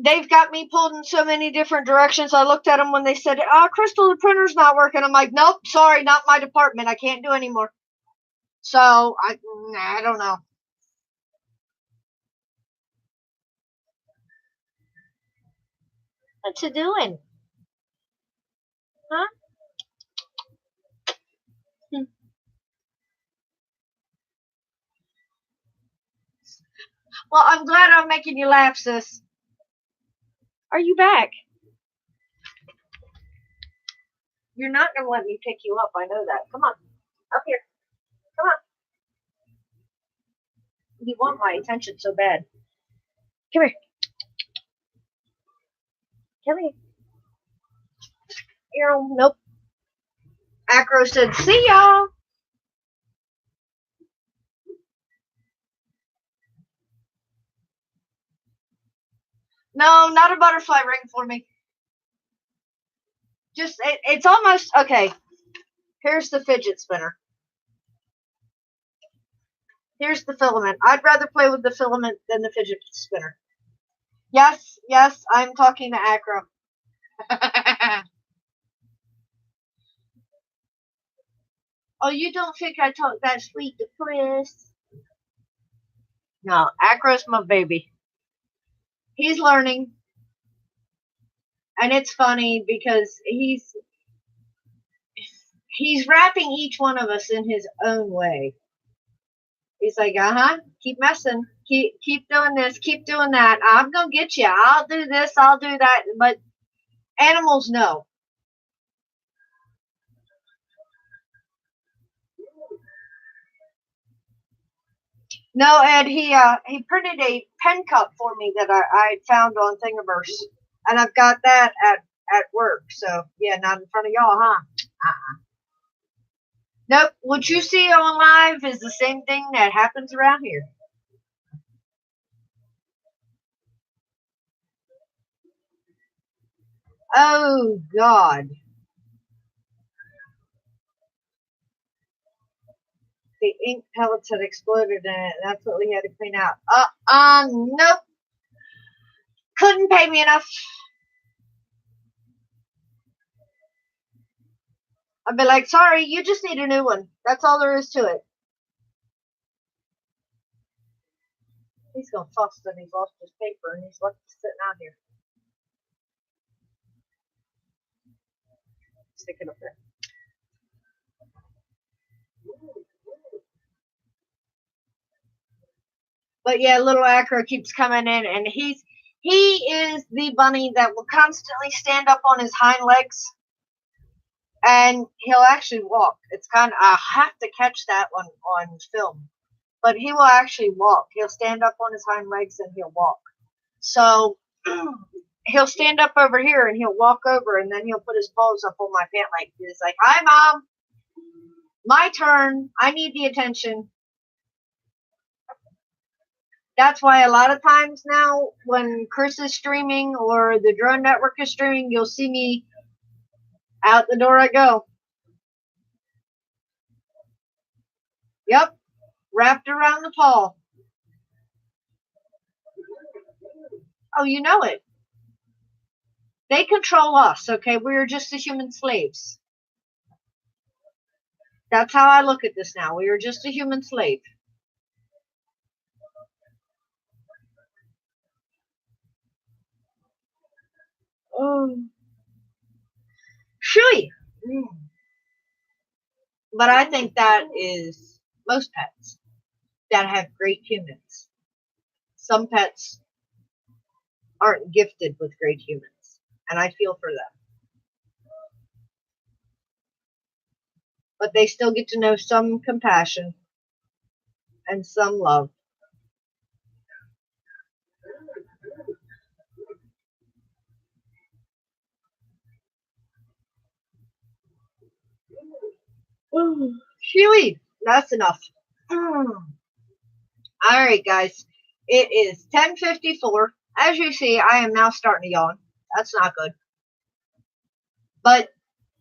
they've got me pulled in so many different directions. I looked at them when they said, Crystal, the printer's not working. I'm like, nope, sorry, not my department. I can't do anymore. So, I don't know. What you doing? Huh? Well, I'm glad I'm making you laugh, sis. Are you back? You're not going to let me pick you up. I know that. Come on. Up here. Come on. You want my attention so bad. Come here. Come here. Nope. Acro said, see y'all. No, not a butterfly ring for me. Just, it's almost, okay. Here's the fidget spinner. Here's the filament. I'd rather play with the filament than the fidget spinner. Yes, I'm talking to Acro. Oh, you don't think I talk that sweet to Chris? No, Acro's my baby. He's learning. And it's funny because he's wrapping each one of us in his own way. He's like, keep messing. Keep doing this, keep doing that. I'm gonna get you. I'll do this, I'll do that. But animals know. No, Ed, he printed a pen cup for me that I found on Thingiverse. And I've got that at work. So, yeah, not in front of y'all, huh? Nope. What you see on live is the same thing that happens around here. Oh, God. The ink pellets had exploded in it. That's what we had to clean out. Nope. Couldn't pay me enough. I'd be like, sorry, you just need a new one. That's all there is to it. He's going to fuss that he's lost his paper and he's left it sitting out here. Stick it up there. But yeah, little Acro keeps coming in, and he is the bunny that will constantly stand up on his hind legs, and he'll actually walk. It's kind of, I have to catch that one on film, but he will actually walk. He'll stand up on his hind legs and he'll walk. So he'll stand up over here and he'll walk over, and then he'll put his paws up on my pant leg. He's like, "Hi, Mom. My turn. I need the attention." That's why a lot of times now, when Chris is streaming or the Drone Network is streaming, you'll see me out the door I go. Yep, wrapped around the paw. Oh, you know it. They control us, okay? We are just the human slaves. That's how I look at this now. We are just a human slave. Oh. Shui. But I think that is most pets that have great humans. Some pets aren't gifted with great humans, and I feel for them. But they still get to know some compassion and some love. Huey, that's enough. Alright, guys. It is 10:54. As you see, I am now starting to yawn. That's not good. But,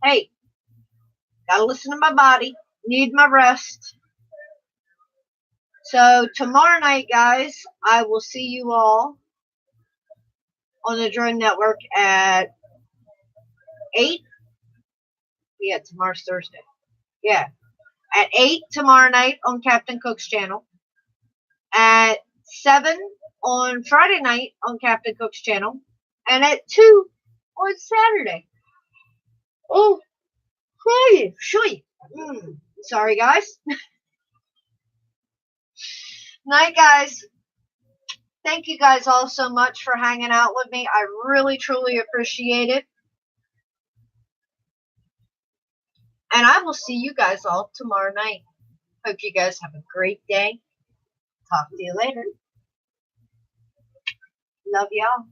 hey, gotta listen to my body. Need my rest. So, tomorrow night, guys, I will see you all on the Drone Network at 8. Yeah, tomorrow's Thursday. Yeah. At 8 tomorrow night on Captain Cook's channel. At 7 on Friday night on Captain Cook's channel. And at 2 on Saturday. Oh, hey, sweet. Sorry, guys. Night, guys. Thank you guys all so much for hanging out with me. I really, truly appreciate it. And I will see you guys all tomorrow night. Hope you guys have a great day. Talk to you later. Love y'all.